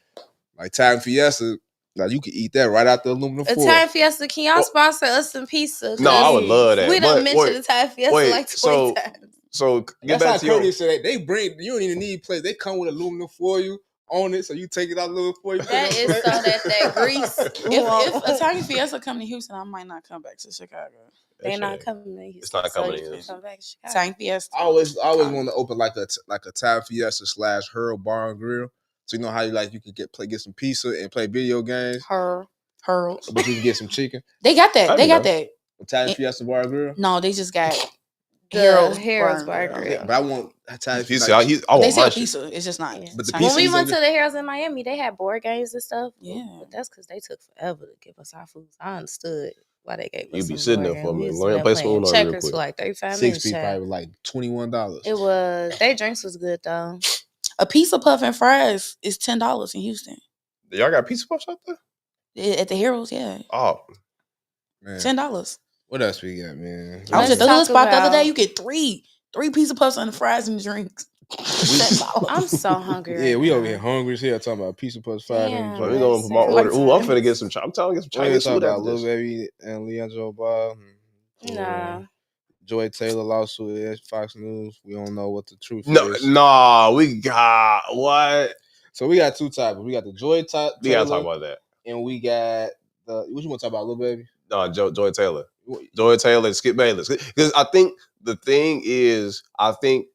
Like Italian Fiesta, now you can eat that right out the aluminum foil. Italian Fiesta, can y'all sponsor us some pizza? No, I would love that. We done mentioned Italian Fiesta like 20 times. So get that's back how to your... said they bring. You don't even need plates. They come with aluminum foil on it, so you take it out aluminum foil. That is so that grease. If Italian Fiesta come to Houston, I might not come back to Chicago. They're not coming to Houston. It's not coming to Houston. Italian Fiesta. I always want to open like a Italian Fiesta / Hurl Bar and Grill. So you know how you can get some pizza and play video games. Hurls. But you can get some chicken. They got that. Italian Fiesta Bar and Grill. No, they just got Harold's Bar and Grill. But I want Italian Fiesta. They sell pizza. It's just not. Yeah. But the when we went to the Harold's in Miami, they had board games and stuff. Yeah, but that's because they took forever to give us our food. I understood why they gave us. You be sitting there for a minute. Learn to play some checkers for like 35 minutes. 6 people probably like $21. It was. Their drinks was good though. A pizza puff and fries is $10 in Houston. Y'all got pizza puffs out there? At the Heroes, yeah. Oh, man. $10. What else we got, man? I was at the hood spot the other day. You get three pizza puffs and the fries and the drinks. I'm so hungry. Yeah, we over here hungry as hell talking about pizza puffs, fries. So we going for my order. Ooh, I'm finna get some. I'm telling you, get some Chinese food. About Lil Baby and Leandro Bob. Nah. Joy Taylor lawsuit at Fox News. We don't know what the truth is. No, we got what? So we got two topics. We got the Joy Taylor. We gotta talk about that. And we got the. What you want to talk about, Lil Baby? No, Joy Taylor. Joy Taylor and Skip Bayless. Because I think the thing is,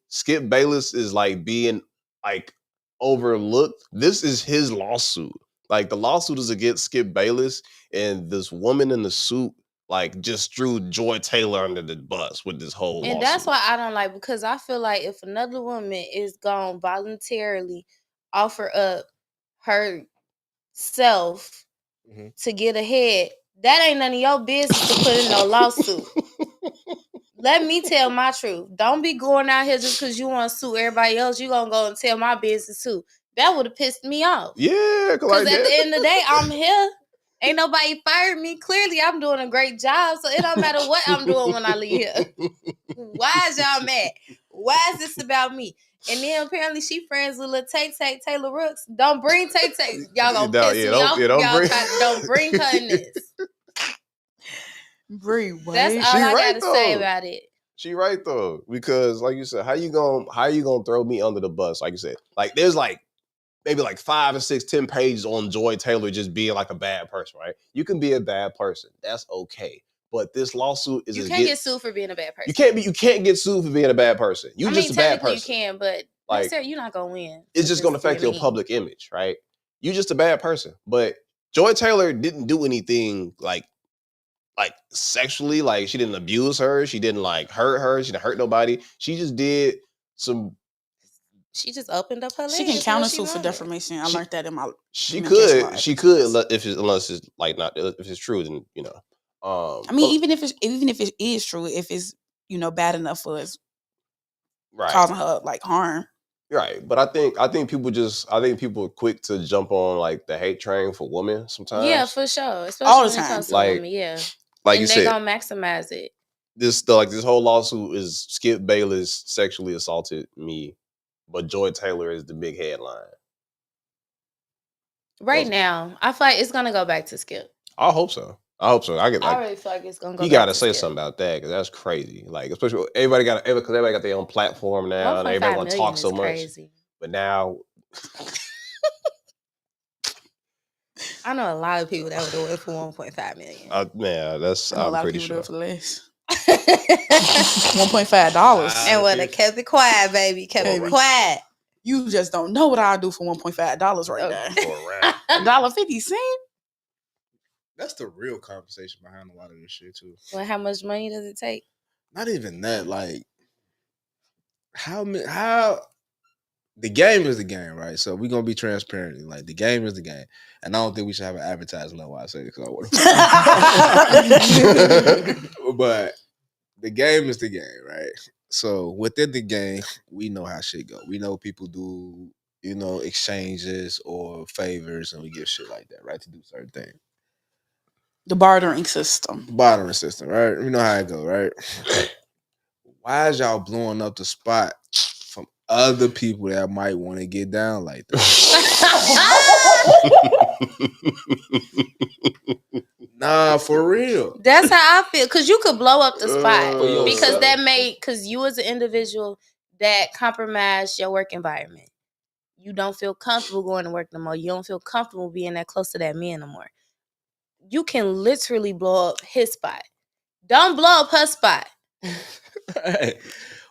Skip Bayless is like being like overlooked. This is his lawsuit. Like the lawsuit is against Skip Bayless, and this woman in the suit like just threw Joy Taylor under the bus with this whole lawsuit. And that's why I don't like, because I feel like if another woman is gonna voluntarily offer up herself to get ahead, that ain't none of your business to put in no lawsuit. Let me tell my truth. Don't be going out here just because you want to sue everybody else. You gonna go and tell my business too. That would have pissed me off. Yeah, because at the end of the day, I'm here. Ain't nobody fired me. Clearly, I'm doing a great job, so it don't matter what I'm doing when I leave here. Why is y'all mad? Why is this about me? And then apparently she friends with little Tay Taylor Rooks. Don't bring Tay. Y'all gonna piss me off. Don't bring her in this. Bree, what? That's all I gotta say about it. She right though, because like you said, how you gonna throw me under the bus? Like you said, like there's like maybe like 5 or 6, 10 pages on Joy Taylor just being like a bad person, right? You can be a bad person, that's okay. But this lawsuit is you can't get sued for being a bad person. You can't get sued for being a bad person. You just a bad person. You can, but like you're not gonna win. It's just gonna affect your public image, right? You just a bad person. But Joy Taylor didn't do anything like sexually, like she didn't abuse her, she didn't like hurt her, she didn't hurt nobody. She just did some. She just opened up her legs. She can counter sue for defamation. I learned that in my. She could unless it's like not if it's true, then you know. I mean, even if it is true, if it's bad enough for us, causing her like harm. Right, but I think people are quick to jump on like the hate train for women sometimes. Yeah, for sure, especially all the when it time. comes to women. Yeah, like you said, they're gonna maximize it. This whole lawsuit is Skip Bayless sexually assaulted me, but Joy Taylor is the big headline. Right now, I feel like it's gonna go back to Skip. I hope so. I really feel like it's gonna go. You gotta say something about that because that's crazy. Like especially everybody got their own platform now, and everybody want to talk so much. Crazy. But now, I know a lot of people that would do it for 1.5 million. Man, I'm a lot pretty of sure. people do it for less. $1.5. And would have kept it quiet, baby. Kept it quiet. You just don't know what I'll do for $1.5 right now. $1.50. That's the real conversation behind a lot of this shit too. Well, how much money does it take? Not even that. Like, how the game is the game, right? So we're gonna be transparent. Like, the game is the game, and I don't think we should have an advertising level. I say because I want to. But the game is the game, right? So within the game, we know how shit go. We know people do, exchanges or favors, and we give shit like that, right? To do certain things. The bartering system, right? We know how it go, right? Why is y'all blowing up the spot from other people that might want to get down like that? Nah, for real. That's how I feel. Because you could blow up the spot. Because because you as an individual, that compromised your work environment. You don't feel comfortable going to work no more. You don't feel comfortable being that close to that man no more. You can literally blow up his spot. Don't blow up her spot. Right.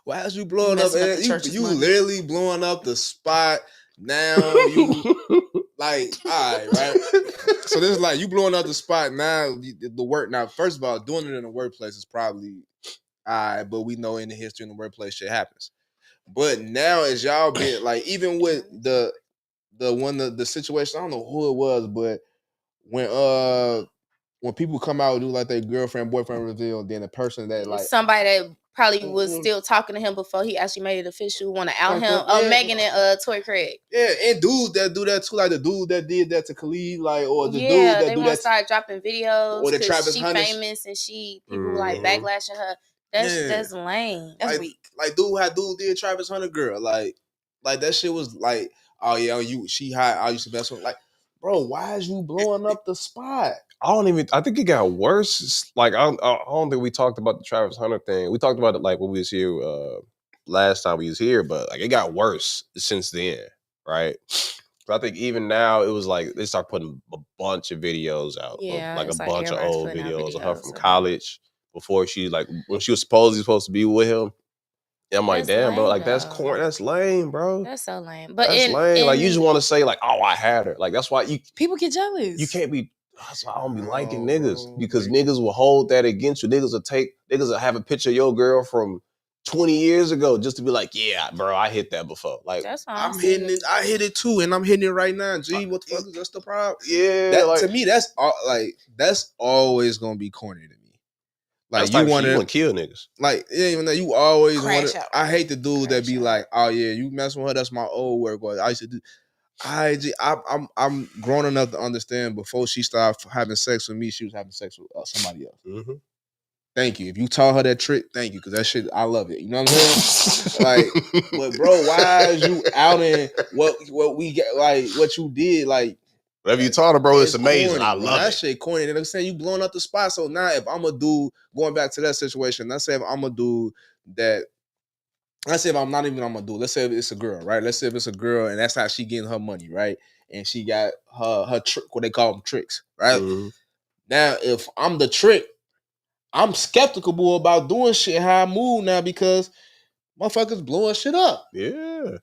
Why is you blowing up? You literally blowing up the spot. Now you like, all right. So this is like you blowing up the spot now. The work now. First of all, doing it in the workplace is probably all right, but we know in the history in the workplace shit happens. But now as y'all been like, even with the situation, I don't know who it was, but when people come out and do like their girlfriend boyfriend reveal, then the person that like somebody that probably was still talking to him before he actually made it official want to out him. Oh, Megan and Toy Craig. Yeah, and dudes that do that too, like the dude that did that to Khalid, like, or the dude that they do want to that start dropping videos or the Travis she Hunter. famous and people like backlashing her. That's lame. That's weak. Like dude did Travis Hunter girl, like that shit was like, oh yeah, she hot. I used to mess with like, bro, why is you blowing up the spot? I think it got worse. It's like I don't think we talked about the Travis Hunter thing. We talked about it like when we was here last time we was here, but like it got worse since then, right? But I think even now it was like they start putting a bunch of videos out, like a bunch of old videos of her from college before she like when she was supposed to be with him. And I'm like, damn, bro, like that's corny. That's lame, bro. That's so lame. But that's lame. Like you just want to say like, oh, I had her. Like that's why people get jealous. You can't be. That's why I don't be liking niggas, because niggas will hold that against you. Niggas will have a picture of your girl from 20 years ago just to be like, yeah, bro, I hit that before. Like I'm hitting it. I hit it too, and I'm hitting it right now. Gee, what the fuck is that's the problem? Yeah, to me, that's always gonna be corny to me. Like you want to kill niggas. Like even though you always want to. I hate the dudes that be like, oh yeah, you messing with her. That's my old work. Or I used to do. I'm grown enough to understand before she started having sex with me, she was having sex with somebody else. Mm-hmm. Thank you. If you taught her that trick, thank you, because that shit, I love it. You know what I'm saying? Like, but bro, why is you outing what we get? Like what you did? Like whatever you taught her, bro, it's amazing. Corny, I love that shit corny. And I'm saying you blowing up the spot. So now, if I'm a dude, going back to that situation, let's say if I'm a dude that. Let's say if I'm not even I'm gonna do. Let's say if it's a girl, right? Let's say if it's a girl and that's how she getting her money, right? And she got her trick, what they call them tricks, right? Mm-hmm. Now, if I'm the trick, I'm skeptical about doing shit how I move now because motherfuckers blowing shit up. Yeah,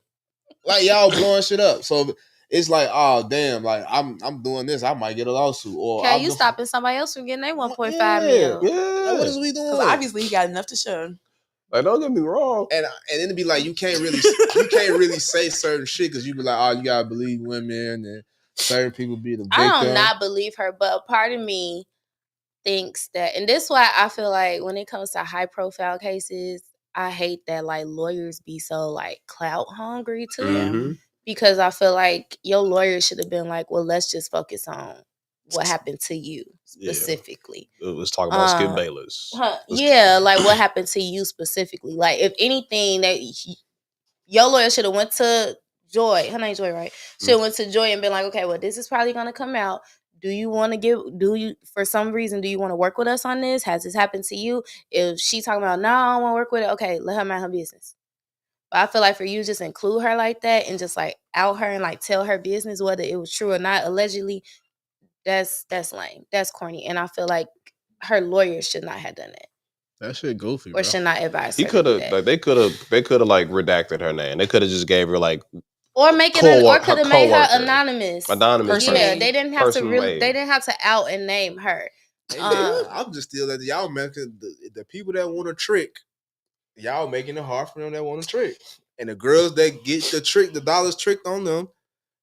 like y'all blowing shit up. So it's like, oh damn, like I'm doing this, I might get a lawsuit. Or you stopping somebody else from getting their 1.5 mil? Yeah, like, what is we doing? Because obviously he got enough to show. Like, don't get me wrong. And it'd be like you can't really say certain shit because you be like, oh, you gotta believe women and certain people be the victim. I don't not believe her, but a part of me thinks that, and this is why I feel like when it comes to high profile cases, I hate that like lawyers be so like clout hungry too. Mm-hmm. Because I feel like your lawyer should have been like, well, let's just focus on what happened to you specifically. Yeah. Let's talk about Skip Bayless. Like what happened to you specifically. like if anything, that your lawyer should have went to Joy. Her name's Joy, right? Should have went to Joy and been like, okay, well, this is probably going to come out. Do you want to for some reason, do you want to work with us on this? Has this happened to you? If she talking about, no, I don't want to work with it. Okay, let her mind her business. But I feel like for you to just include her like that and just like out her and like tell her business, whether it was true or not, allegedly, that's lame. That's corny. And I feel like her lawyer should not have done that. That shit goofy, or bro. should not advise. He could have like they could have like redacted her name. They could have just gave her like or make it or could have made her anonymous. Yeah, they didn't have to really. They didn't have to out and name her. I'm just still that y'all making the people that want to trick. Y'all making it hard for them that want to trick, and the girls that get the trick, the dollars tricked on them.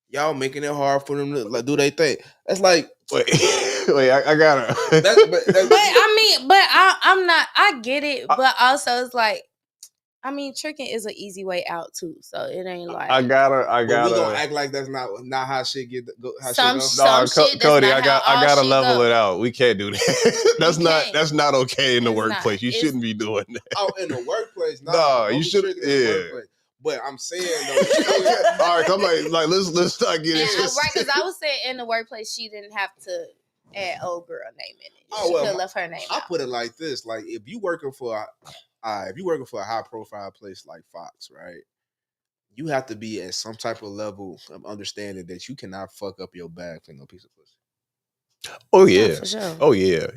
Y'all making it hard for them to like do they thing. That's like wait, I got her. But I mean, I'm not. I get it, but also it's like, I mean, tricking is an easy way out too. So it ain't like I got her. We gonna act like that's not how shit get go. How some shit go. shit Cody, I gotta level it out. We can't do that. That's not okay in the workplace. You shouldn't be doing that. Oh, in the workplace, no, you should. Yeah. But I'm saying though, all right, come on, like let's not get into right, because I was saying in the workplace she didn't have to add old girl name in it. She could have left her name. I put it like this: like if you working for a high profile place like Fox, right? You have to be at some type of level of understanding that you cannot fuck up your bag for no piece of pussy. Oh yeah, for sure. Oh yeah.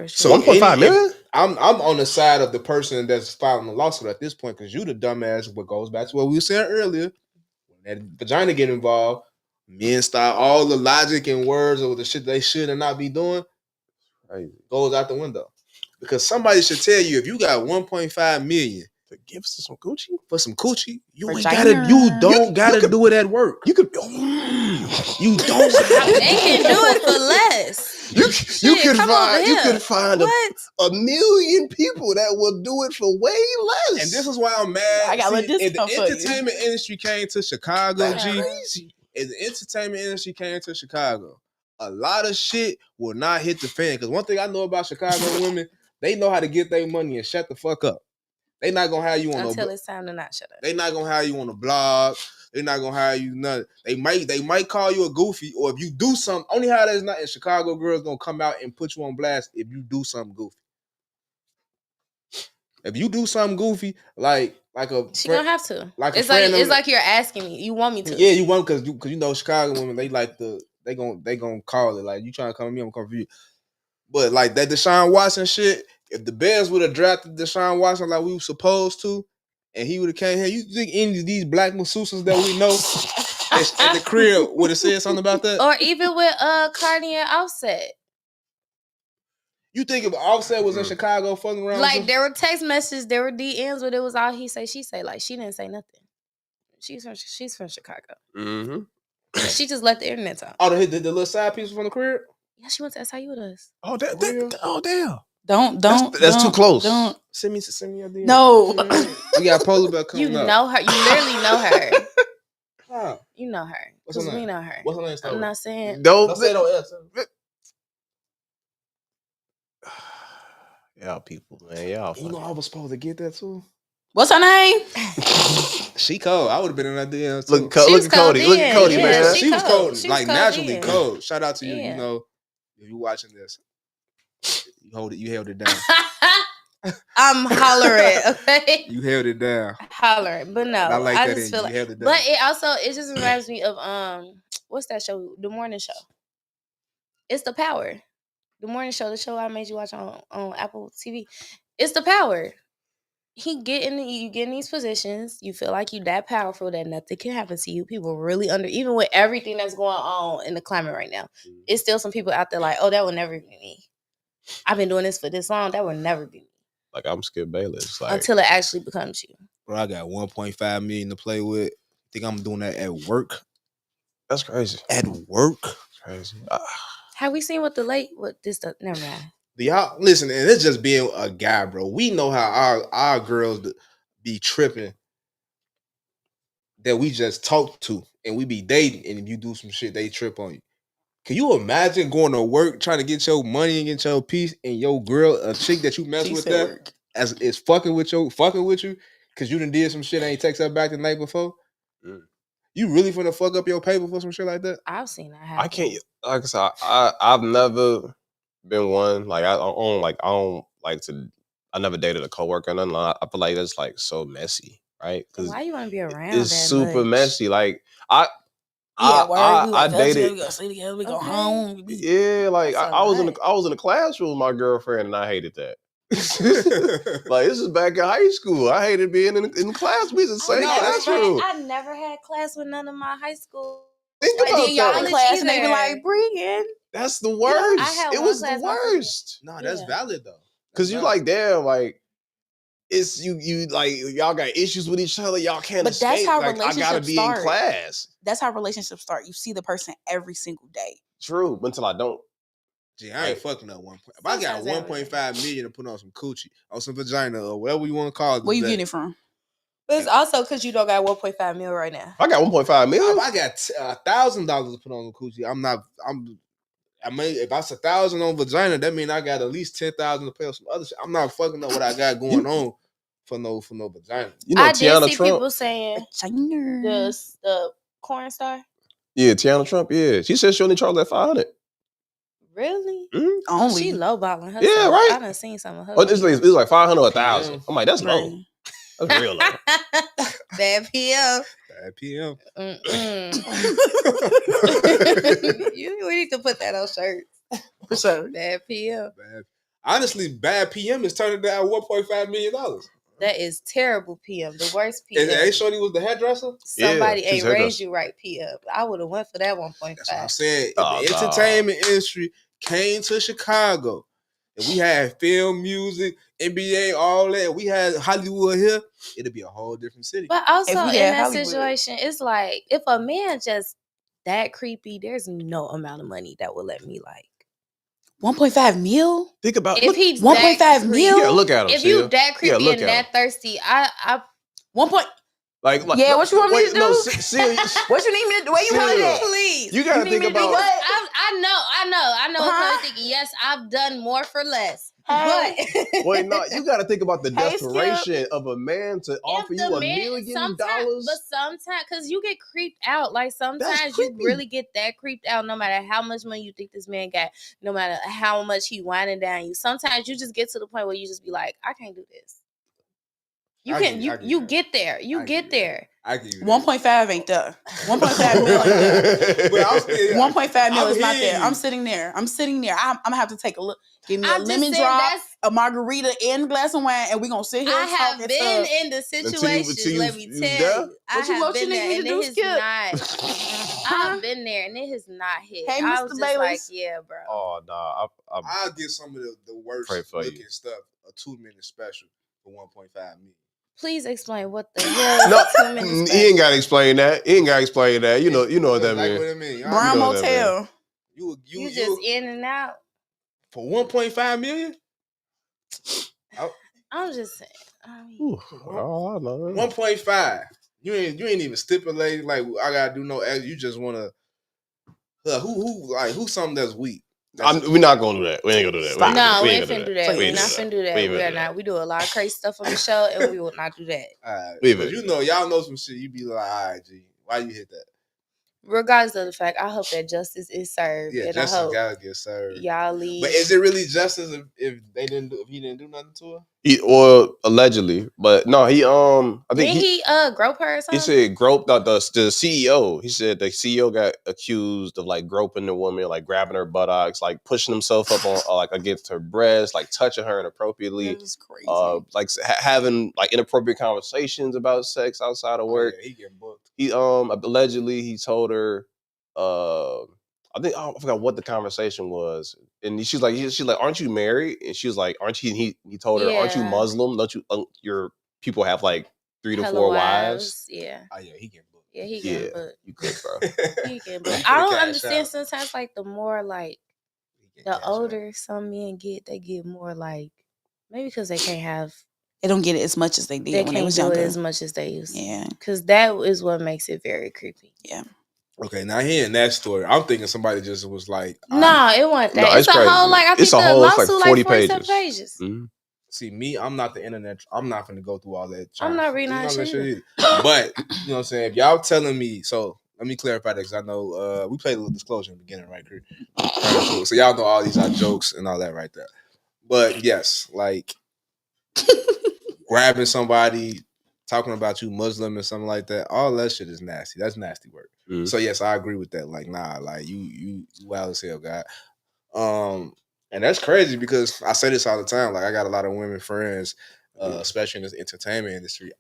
So 1.5 million. I'm on the side of the person that's filing the lawsuit at this point because you the dumbass. What goes back to what we were saying earlier, when that vagina get involved, men start all the logic and words of the shit they should and not be doing. Goes out the window because somebody should tell you if you got 1.5 million. To give us some Gucci for some coochie, you don't gotta do it at work. You could, you don't. They can do it for less. You could find a million people that will do it for way less. And this is why I'm mad. I got if the entertainment industry came to Chicago, if the entertainment industry came to Chicago, a lot of shit will not hit the fan. Because one thing I know about Chicago women, they know how to get their money and shut the fuck up. They not gonna hire you on until it's time to not shut up. They not gonna hire you on a blog. They not gonna hire you nothing. They might call you a goofy, or if you do something. Only how that's not in Chicago girls gonna come out and put you on blast if you do something goofy. If you do something goofy, like she gonna have to. Like it's like you're asking me. You want me to? Yeah, you want because you know Chicago women they like they gonna call it like you trying to come to me, I'm gonna come for you. But like that Deshaun Watson shit. If the Bears would have drafted Deshaun Watson like we were supposed to, and he would have came here, you think any of these black masseuses that we know at the crib would have said something about that? Or even with Cardi and Offset. You think if Offset was in Chicago fucking around? Like there were text messages, there were DMs, but it was all he say, she say. Like she didn't say nothing. She's from Chicago. Mm-hmm. She just let the internet talk. Oh, the little side piece from the crib? Yeah, she went to SIU with us. Oh, damn. Don't. That's too close. Don't send me your DM. No, we got polar bear coming up. You know her. You literally know her. Huh. You know her. What's her name? We know her. What's her name? I'm not saying. Don't say no S. Y'all people, man. Y'all. You know I was supposed to get that too. What's her name? She cold. I would have been in that DM too. Look at Cody. Look at Cody, man. She was cold. She like was naturally cold. cold. Shout out to you. Yeah. You know, if you watching this, you held it down. I'm hollering, okay? You held it down. Hollering, but no, I like I that. just feel like, held it down. but it just reminds me of what's that show? The Morning Show. It's The Power. The Morning Show, the show I made you watch on Apple TV. It's The Power. You get in these positions, you feel like you that powerful that nothing can happen to you. People really even with everything that's going on in the climate right now, it's still some people out there like, oh, that will never be me. I've been doing this for this long, that will never be me. Like I'm Skip Bayless. Like until it actually becomes you. Bro, I got 1.5 million to play with. Think I'm doing that at work? That's crazy. At work? That's crazy. Have we seen what this stuff? Never mind. Y'all listen, and it's just being a guy, bro. We know how our girls be tripping that we just talk to and we be dating, and if you do some shit, they trip on you. Can you imagine going to work trying to get your money and get your piece, and your girl, a chick that you mess with that is fucking with you because you done did some shit and ain't text her back the night before? You really finna fuck up your paper for some shit like that? I've seen that happen. I can't. Like I said, I've never been one. Like I don't like to. I never dated a coworker or nothing. I feel like that's like so messy, right? Because why you want to be around? It's super messy. Like I dated. We go sleep together. We go home. Yeah, like I was in the classroom with my girlfriend, and I hated that. Like, this is back in high school. I hated being in class. We just say that's true. I never had class with none of my high school. Think about then y'all in that. class and they be like, Brian. That's the worst. I had it one was the class worst. No, that's valid though. Because you like, damn, like, it's you like, y'all got issues with each other. Y'all can't escape. That's how like, relationships I gotta be start. in class. That's how relationships start. You see the person every single day. True, until I don't. Gee, I ain't fucking up one. If I got 1.5 million to put on some coochie, on some vagina, or whatever you want to call it. Where you getting it from? But it's also because you don't got 1.5 mil right now. I got 1.5 million. If I got $1,000 to put on the coochie, I mean, if that's 1,000 on vagina, that means I got at least 10,000 to pay on some other shit. I'm not fucking up what I got going on for no vagina. You know, I Tiana did see Trump. people saying the corn star. Yeah, Tiana Trump. Yeah, she said she only charged that 500. Really? Mm-hmm. Only. She lowballing herself. Yeah, right. I done seen some of her. Oh, it's like 500 or 1,000. I'm like, that's low. That's real low. Bad PM. Bad PM. We need to put that on shirts. For sure. Bad PM. Honestly, bad PM is turning down $1.5 million. That is terrible PM. The worst PM. And A Shorty was the hairdresser? Somebody ain't raised you right PM. I would have went for that 1.5. That's what I'm saying. If the entertainment industry came to Chicago and we had film, music, NBA, all that, we had Hollywood here, it'd be a whole different city. But also in that Hollywood situation, it's like if a man just that creepy, there's no amount of money that will let me like 1.5 mil. Think about if he's 1.5 mil. Yeah, look at him. If you that creepy and that thirsty, I 1 point. Like yeah, what you want me to do? No, what you need me to do? Where you want it? Please. You gotta think about. I know. I'm thinking. Yes, I've done more for less. But wait, no, you got to think about the desperation of a man to offer you $1 million. But sometimes, because you get creeped out. Like sometimes you really get that creeped out. No matter how much money you think this man got, no matter how much he winding down you. Sometimes you just get to the point where you just be like, I can't do this. You get there. You get there. I give you 1.5 ain't there. 1.5 mil ain't there. 1.5 mil is not there. I'm sitting there. I'm gonna have to take a look. Give me a lemon drop, a margarita, and a glass of wine, and we gonna sit here. I have been in the situation. Let me tell you, I have been there, and it has not. I've been there, and it has not hit. Hey, I was Mr. just Bayless. like, yeah, bro. Oh no, I'll get some of the worst looking stuff. A 2-minute special for 1.5 million. Please explain what the hell. No, he ain't gotta explain that. You know what that means. What it mean. Brown Motel. You just in and out for 1.5 million. I'm just saying. I mean, 1.5. You ain't even stipulating like I gotta do no. You just wanna. Who's something that's weak. We're not gonna do that. We ain't gonna do that. No, we ain't finna do that. We're not finna do that. We are not. We do a lot of crazy stuff on the show, and we will not do that. All right. Y'all know some shit. You be like, all right, G, why you hit that? Regardless of the fact, I hope that justice is served. Yeah, and justice I hope gotta get served. Y'all leave. But is it really justice if he didn't do nothing to her? Or allegedly, but no, I think he grope her or something? He said grope the CEO. He said the CEO got accused of like groping the woman, like grabbing her buttocks, like pushing himself up on like against her breast, like touching her inappropriately. That is crazy. Like having like inappropriate conversations about sex outside of work. Yeah, he getting booked. He allegedly he told her I think I forgot what the conversation was, and she's like, "Aren't you married?" And she was like, "Aren't you?" And he told her, "Aren't you Muslim? Don't you your people have like 3 to 4 wives?" Yeah. Oh yeah, he getting booked. Yeah, he getting booked. You good, bro? He getting booked. I don't understand. Sometimes like the more like the older some men get, they get more like maybe because they can't have. They don't get it as much as they did when they was younger. They can't do it as much as they used. Yeah, because that is what makes it very creepy. Yeah. Okay, now hearing that story, I'm thinking somebody just was like, "No, it wasn't that. It's a whole like I think the lawsuit like 47 pages." Mm-hmm. See, me, I'm not the internet. I'm not going to go through all that. I'm not reading all that shit either. But you know what I'm saying. If y'all telling me, so let me clarify that because I know we played a little disclosure in the beginning, right, Crew? So y'all know all these are jokes and all that right there. But yes, like grabbing somebody, talking about you Muslim and something like that, all that shit is nasty. That's nasty work. Mm-hmm. So yes, I agree with that. Like, nah, like you wild as hell, God. And that's crazy because I say this all the time. Like I got a lot of women friends, especially in this entertainment industry.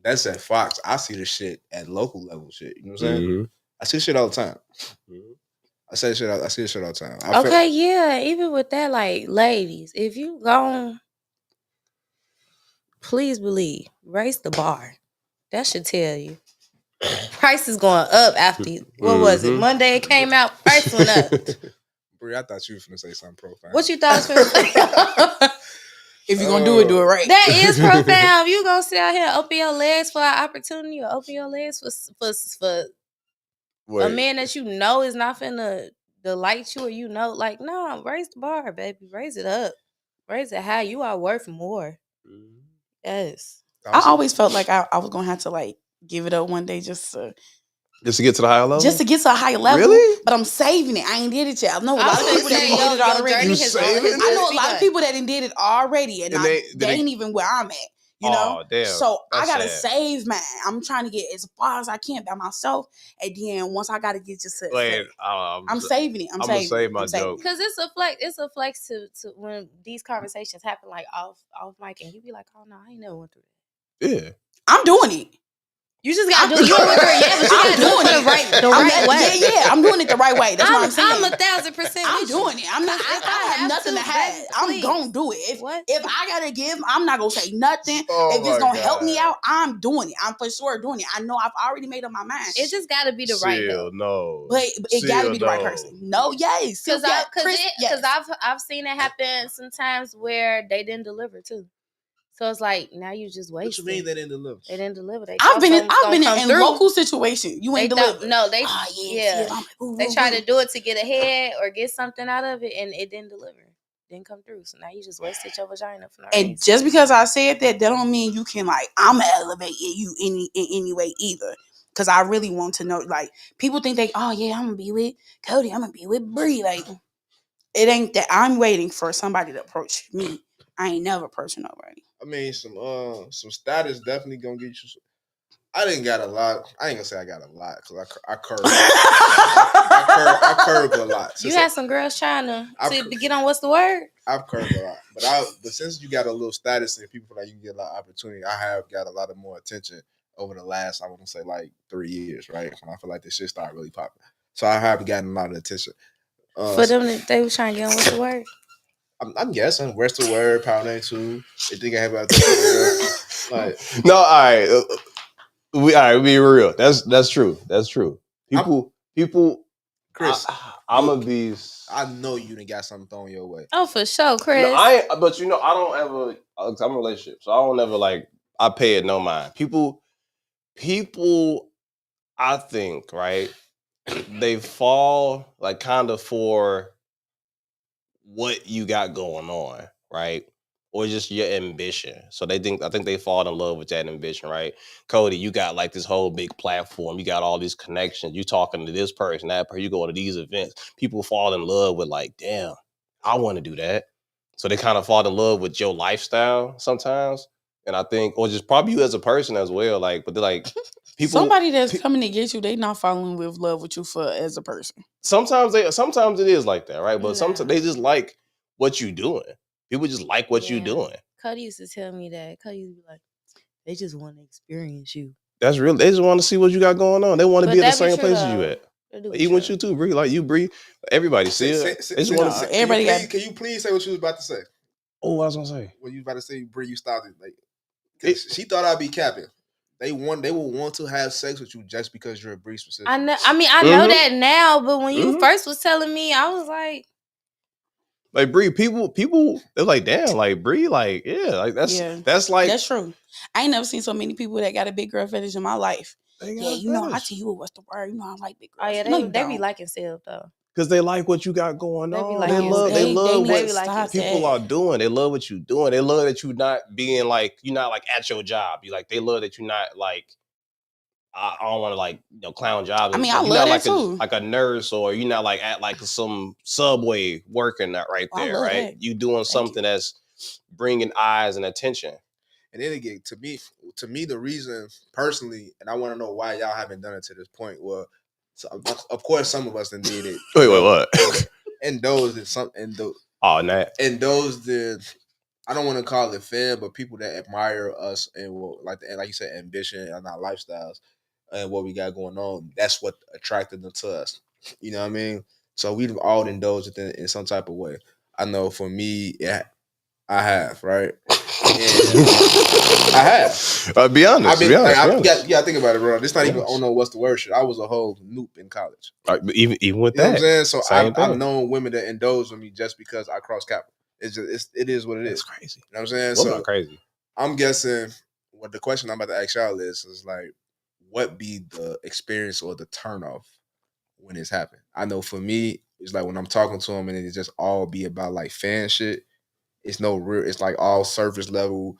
That's at Fox. I see the shit at local level shit. You know what I'm saying? I see shit all the time. I see shit all the time. Okay, yeah. Even with that, like, ladies, if you gon' please believe, raise the bar. That should tell you. Price is going up after what was it? Monday it came out, price went up. Bree, I thought you was finna say something profound. What you thought I was finna say? If you're gonna do it right. That is profound. You gonna sit out here and open your legs for an opportunity or open your legs for a man that you know is not finna delight you, or you know, like, no, raise the bar, baby. Raise it up. Raise it high. You are worth more. Yes. I always felt like I was gonna have to like give it up one day just to get to the higher level? Just to get to a higher level. Really? But I'm saving it. I ain't did it yet. I know a lot of people that did it already. I know a lot of people that did it already, and they ain't even where I'm at. You know? Damn. So I gotta save mine. I'm trying to get as far as I can by myself. And then once I gotta get just to I'm saving it. I'm gonna save my joke. Because it's a flex to when these conversations happen like off mic, and you be like, oh no, I ain't never went through that. Yeah. I'm doing it. You just gotta do it. You ain't but you gotta do it the right way. Yeah, I'm doing it the right way. That's what I'm saying. I'm 1,000%. I'm doing it. I'm not. I have nothing to hide. I'm gonna do it. If I gotta give, I'm not gonna say nothing. If it's gonna help me out, I'm doing it. I'm for sure doing it. I know I've already made up my mind. It just gotta be the right though. No, but it gotta be the right person. No, yes, because I've seen it happen sometimes where they didn't deliver too. So it's like now you just wasted. What you mean they didn't deliver? They didn't deliver. I've been in local situations. You ain't delivered. No, they they tried to do it to get ahead or get something out of it, and it didn't deliver. Didn't come through. So now you just wasted your vagina for no reason. And just because I said that don't mean you can like I'm gonna elevate you in any way either. Because I really want to know. Like people think I'm gonna be with Cody. I'm gonna be with Bree. Like it ain't that. I'm waiting for somebody to approach me. I ain't never approaching nobody. I mean, some status definitely gonna get you. I didn't got a lot. I ain't gonna say I got a lot because I curved. I curved a lot. You had some girls trying to get on what's the word? I've curved a lot, but since you got a little status and people feel like you can get a lot of opportunity, I have got a lot of more attention over the last, I want to say like 3 years, right? When I feel like this shit started really popping, so I have gotten a lot of attention. For them, they were trying to get on what's the word. I'm guessing. Where's the word? Power 92. They think I have about the word. Like, no, all right. We be real. That's true. That's true. People. Chris, I'm a beast. I know you done got something thrown your way. Oh, for sure, Chris. But I don't ever. I'm in a relationship, so I don't ever like. I pay it no mind. People. I think right. They fall like kind of for what you got going on, right? Or just your ambition. So I think they fall in love with that ambition, right? Cody, you got like this whole big platform. You got all these connections. You talking to this person, that person. You go to these events. People fall in love with like, damn, I want to do that. So they kind of fall in love with your lifestyle sometimes. And I think, or just probably you as a person as well. Like, but they're like, people. Somebody that's coming to get you, they not falling with love with you for as a person. Sometimes it is like that, right? But sometimes they just like what you doing. People just like what you doing. Cody used to tell me that. Cody used to be like, they just want to experience you. That's real. They just want to see what you got going on. They want to be at the same place as you at. Even with you too, Bree. Like you, Bree. Everybody see it. They just want to see. Everybody. Can you please say what you was about to say? Oh, what I was gonna say. What you was about to say, Bree? You started like. She thought I'd be capping. They will want to have sex with you just because you're a Bree Specific. I know. I mean, I know that now, but when you first was telling me, I was like Bree, people, they're like, damn, like Bree, like, yeah, like that's like that's true. I ain't never seen so many people that got a big girl fetish in my life. Yeah, you know, I tell you what's the word. You know, I like big girls. Oh yeah, they be liking self though. Because they like what you got going on. Like they love what people are doing. They love what you doing. They love that you're not being like, you're not like at your job. You like, they love that you're not like, I don't want to like, clown jobs. I mean, I love that too. Like a nurse, or you're not like at like some subway working that right there, right? That. You doing something that's bringing eyes and attention. And then again, to me, the reason personally, and I want to know why y'all haven't done it to this point. Well, so of course, some of us done did it. Wait, what? and those that some and the and those that I don't want to call it fan, but people that admire us and like you said, ambition and our lifestyles and what we got going on. That's what attracted them to us. You know what I mean? So we've all indulged in some type of way. I know for me, I have, right? I have. Be honest. I've been, be honest. Yeah, think about it, bro. This not even. I don't know what's the word. Shit. I was a whole noob in college. Even with you know that, what I'm saying. So I've known women that indulge with me just because I cross capital. It is what it is. It's crazy. You know what I'm saying? So crazy. I'm guessing what the question I'm about to ask y'all is like, what be the experience or the turnoff when it's happened? I know for me, it's like when I'm talking to them and it just all be about like fan shit. It's no real. It's like all surface level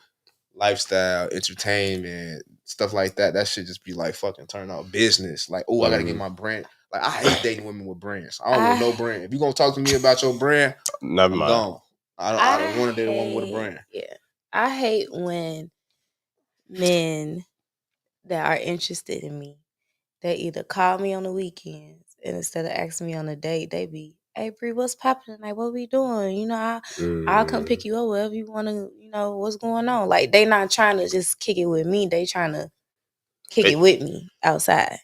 lifestyle, entertainment, stuff like that. That should just be like fucking turn out business. Like, oh, I gotta get my brand. Like, I hate dating women with brands. I don't want no brand. If you gonna talk to me about your brand, never mind. Gone. I don't want to date a woman with a brand. Yeah, I hate when men that are interested in me, they either call me on the weekends and instead of asking me on a date, they be, "Hey Bree, what's popping tonight? What we doing? You know, I'll come pick you up wherever you want to. You know, what's going on?" Like, they not trying to just kick it with me. They trying to kick it with me outside.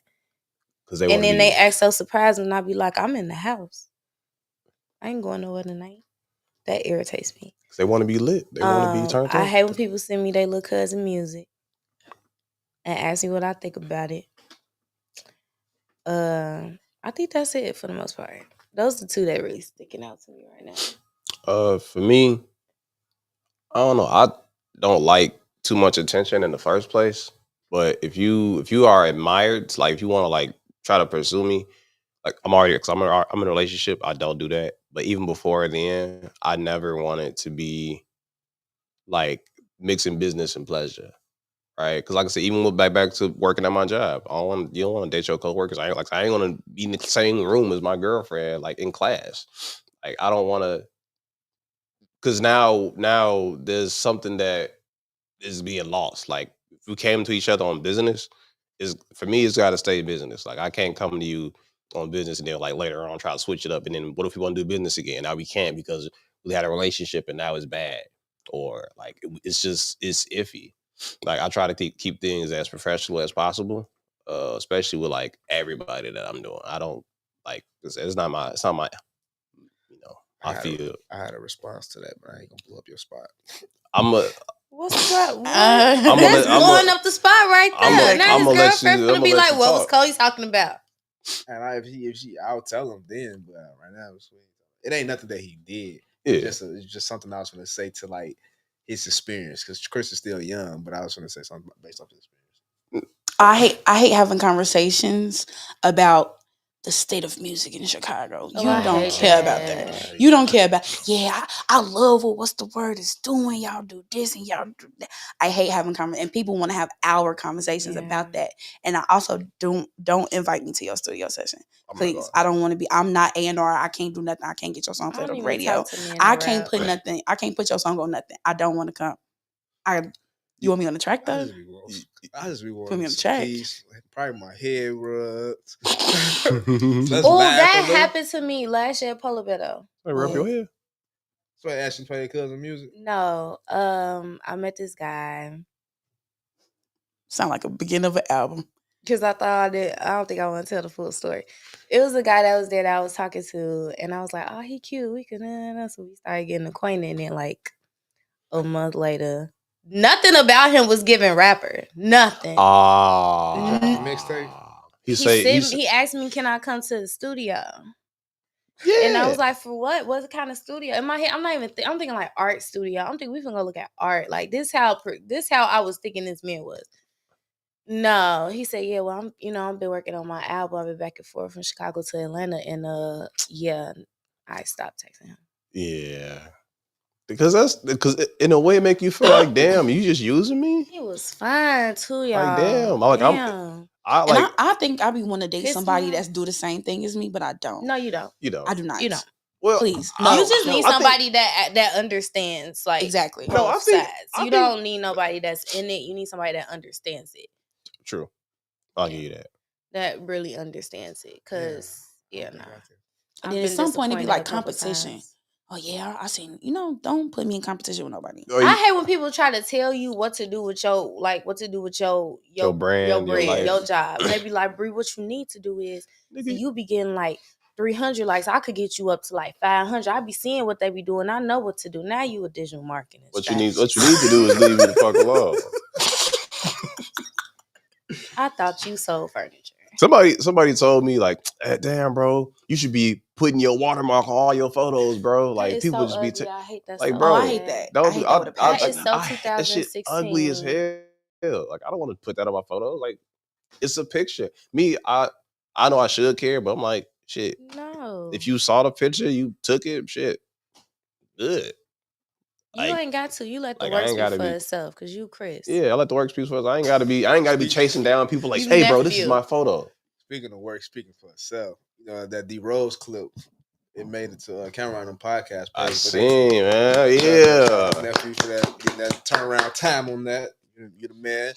And then they act so surprised when I be like, "I'm in the house. I ain't going nowhere tonight." That irritates me. They want to be lit. They want to be turned on. I hate when people send me their little cousin music and ask me what I think about it. I think that's it for the most part. Those are the two that really sticking out to me right now. For me, I don't know. I don't like too much attention in the first place. But if you are admired, like if you want to like try to pursue me, like I'm already, because I'm in a relationship. I don't do that. But even before then, I never wanted to be like mixing business and pleasure, right? Because like I said, even with back to working at my job, you don't want to date your coworkers. I ain't want to be in the same room as my girlfriend, like in class. Like I don't want to, because now there's something that is being lost. Like if we came to each other on business, is for me it's got to stay business. Like I can't come to you on business and then like later on try to switch it up. And then what if we want to do business again? Now we can't because we had a relationship and now it's bad, or like it's iffy. Like I try to keep things as professional as possible, especially with like everybody that I'm doing. I don't like it's not my you know. I had a response to that, but I ain't gonna pull up your spot. What's the problem? That's blowing up the spot right there. Now his girlfriend gonna be like, "What was Cody talking about?" And if she, I'll tell him then. But right now, it ain't nothing that he did. Yeah. It's just something I was gonna say to like his experience, because Chris is still young. But I was gonna say something based off his experience. I hate having conversations about the state of music in Chicago. You don't care about that. You don't care about, I love what's the word is doing. Y'all do this and y'all do that. I hate having conversations, and people want to have hour conversations about that. And I also don't invite me to your studio session. Please. I don't want to be, I'm not A&R. I can't do nothing. I can't get your song played on the radio. I can't put nothing. I can't put your song on nothing. I don't want to come. You want me on the track though? I just be put me on the track. Probably my head rubbed. Oh, that happened to me last year at Polar Bear though. Rub your head. So I asked you to play your cousin music? No. I met this guy. Sound like a beginning of an album. Because I don't think I want to tell the full story. It was a guy that was there that I was talking to, and I was like, "Oh, he cute. We could." So we started getting acquainted, and then like a month later, nothing about him was giving rapper. Nothing. Mixtape. He asked me, "Can I come to the studio?" Yeah. And I was like, "For what? What kind of studio?" In my head, I'm not even. I'm thinking like art studio. I'm thinking we can go look at art. Like this how I was thinking this man was. No, he said, "Yeah, well, I've been working on my album. I've been back and forth from Chicago to Atlanta, and I stopped texting him." Yeah. Because in a way it make you feel like, damn, you just using me? He was fine too, y'all. Like damn. Damn. I think I be want to date somebody that's do the same thing as me, but I don't. No, you don't. You don't. I do not. You don't. Well, please. No, you just need somebody that understands like exactly both sides. You don't need nobody that's in it. You need somebody that understands it. True. I'll give you that. That really understands it. Cause And then at some point, it'd be like competition. Oh yeah, I seen. Don't put me in competition with nobody. I hate when people try to tell you what to do with your your brand, your job. They be like, Bree, what you need to do is you be getting like 300 likes. I could get you up to like 500. I be seeing what they be doing. I know what to do. Now you a digital marketing. What you need to do is leave me the fuck alone. I thought you sold furniture. Somebody told me like, damn, bro, you should be putting your watermark on all your photos, bro. Like people so just ugly. be I hate that. like, so bro, I hate that. I hate that. That is so 2016. That shit ugly as hell. Like I don't want to put that on my photos. Like it's a picture. Me, I know I should care, but I'm like, shit. No. If you saw the picture, you took it. Shit, good. You ain't got to. You let the work speak for itself, cause you Chris. Yeah, I let the work speak for itself. I ain't gotta be chasing down people like, hey, bro, this is my photo. Speaking of work speaking for itself, that D Rose clip, it made it to Cameron on podcast. I seen, man. Yeah. Nephew for that, getting that turnaround time on that. You're the man.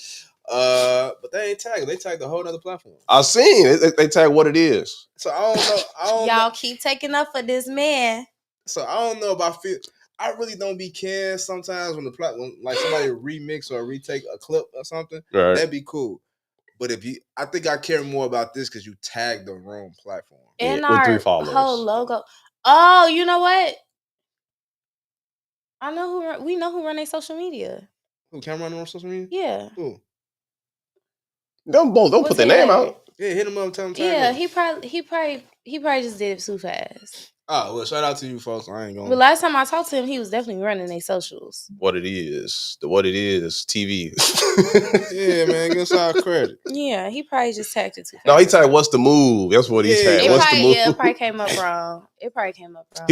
But they ain't tagged. They tagged a whole other platform. I seen they tag what it is. So I don't know. Y'all keep taking up for this man. So I don't know about feel. I really don't be caring sometimes when like somebody remix or retake a clip or something. Right. That'd be cool. But I think I care more about this because you tagged the wrong platform. And our 3 followers. Whole logo. Oh, you know what? We know who run their social media. Who Cameron on social media? Yeah. Who? Don't put their name out. Yeah, hit him up, tell him. Yeah, he probably just did it too fast. Oh, well, shout out to you folks. I ain't going. But last time I talked to him, he was definitely running their socials. What it is, TV. Yeah, man, give us our credit. Yeah, he probably just tagged it too fast. No, he typed, "What's the move?" That's what he tagged. What's the move? Yeah, it probably came up wrong. He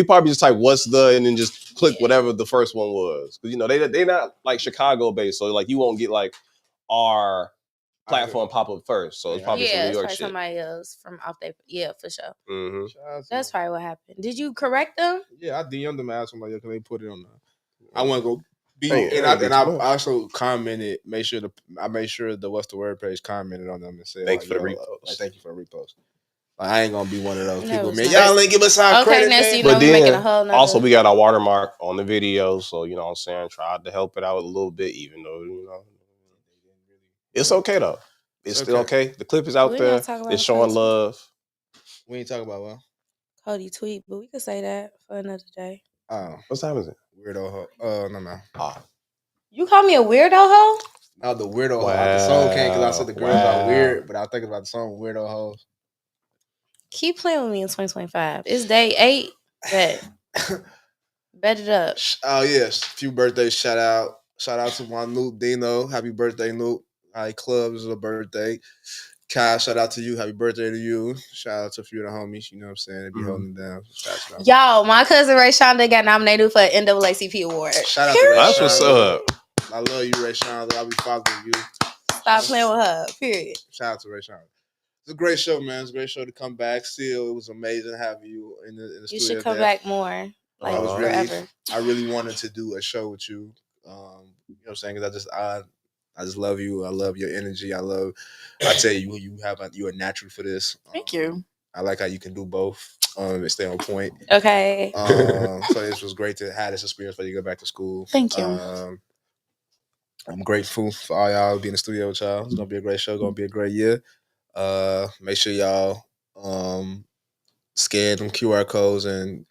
probably just typed "What's the" and then just click whatever the first one was. Because they not like Chicago based, so like you won't get like our platform pop up first. So it's probably some New York shit. Somebody else from off there. Yeah, for sure. Mm-hmm. That's probably what happened. Did you correct them? Yeah, I DM'd them, asked them like, can they put it on the? I want to go. I also commented. I made sure the What's the Word page commented on them and said, "Thanks for the repost." Thank you for the repost. Like, I ain't gonna be one of those people, man. Y'all ain't give us our credit. Next, but then also we got our watermark on the video, so you know what I'm saying, tried to help it out a little bit, even though it's okay though. It's still okay. The clip is out there. It's showing love. We ain't talking about what? Cody tweet, but we could say that for another day. Oh, what time is it? Weirdo hoe. No. You call me a weirdo hoe? No, the weirdo hoe. The song came because I said the girls are weird, but I was thinking about the song Weirdo Hoes. Keep playing with me in 2025. It's day 8. Bet it up. Oh yes, a few birthdays. Shout out to my Nuke Dino. Happy birthday, Nuke. Clubs is a birthday. Kai, shout out to you. Happy birthday to you. Shout out to a few of the homies. You know what I'm saying? They be holding it down. Yo, my cousin Ray Shonda got nominated for an NAACP award. Shout out to Ray That's what's up. I love you, Ray Shonda. I'll be following you. Stop playing with her. Period. Shout out to Ray Shonda. It's a great show, man. It's a great show to come back. Still, it was amazing having you in the studio. You should come back more. Like forever. I really wanted to do a show with you. You know what I'm saying? Because I just love you. I love your energy. I tell you, you're a natural for this. Thank you. I like how you can do both and stay on point. Okay. So this was great to have this experience for you to go back to school. Thank you. I'm grateful for all y'all being in the studio with y'all. It's gonna be a great show. Gonna be a great year. Make sure y'all scan them QR codes and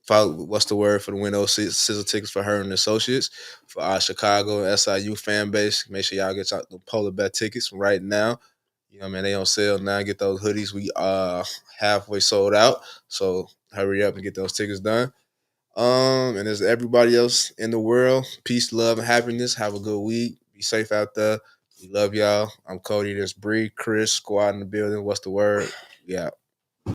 follow What's the Word for the win those sizzle tickets for her and the associates. For our Chicago and SIU fan base, make sure y'all get the Polar Bear tickets right now. You know what I mean? They on sale now. Get those hoodies. We are halfway sold out. So hurry up and get those tickets done. And as everybody else in the world, peace, love, and happiness. Have a good week. Be safe out there. We love y'all. I'm Cody. There's Bree, Chris, squad in the building. What's the Word? Yeah.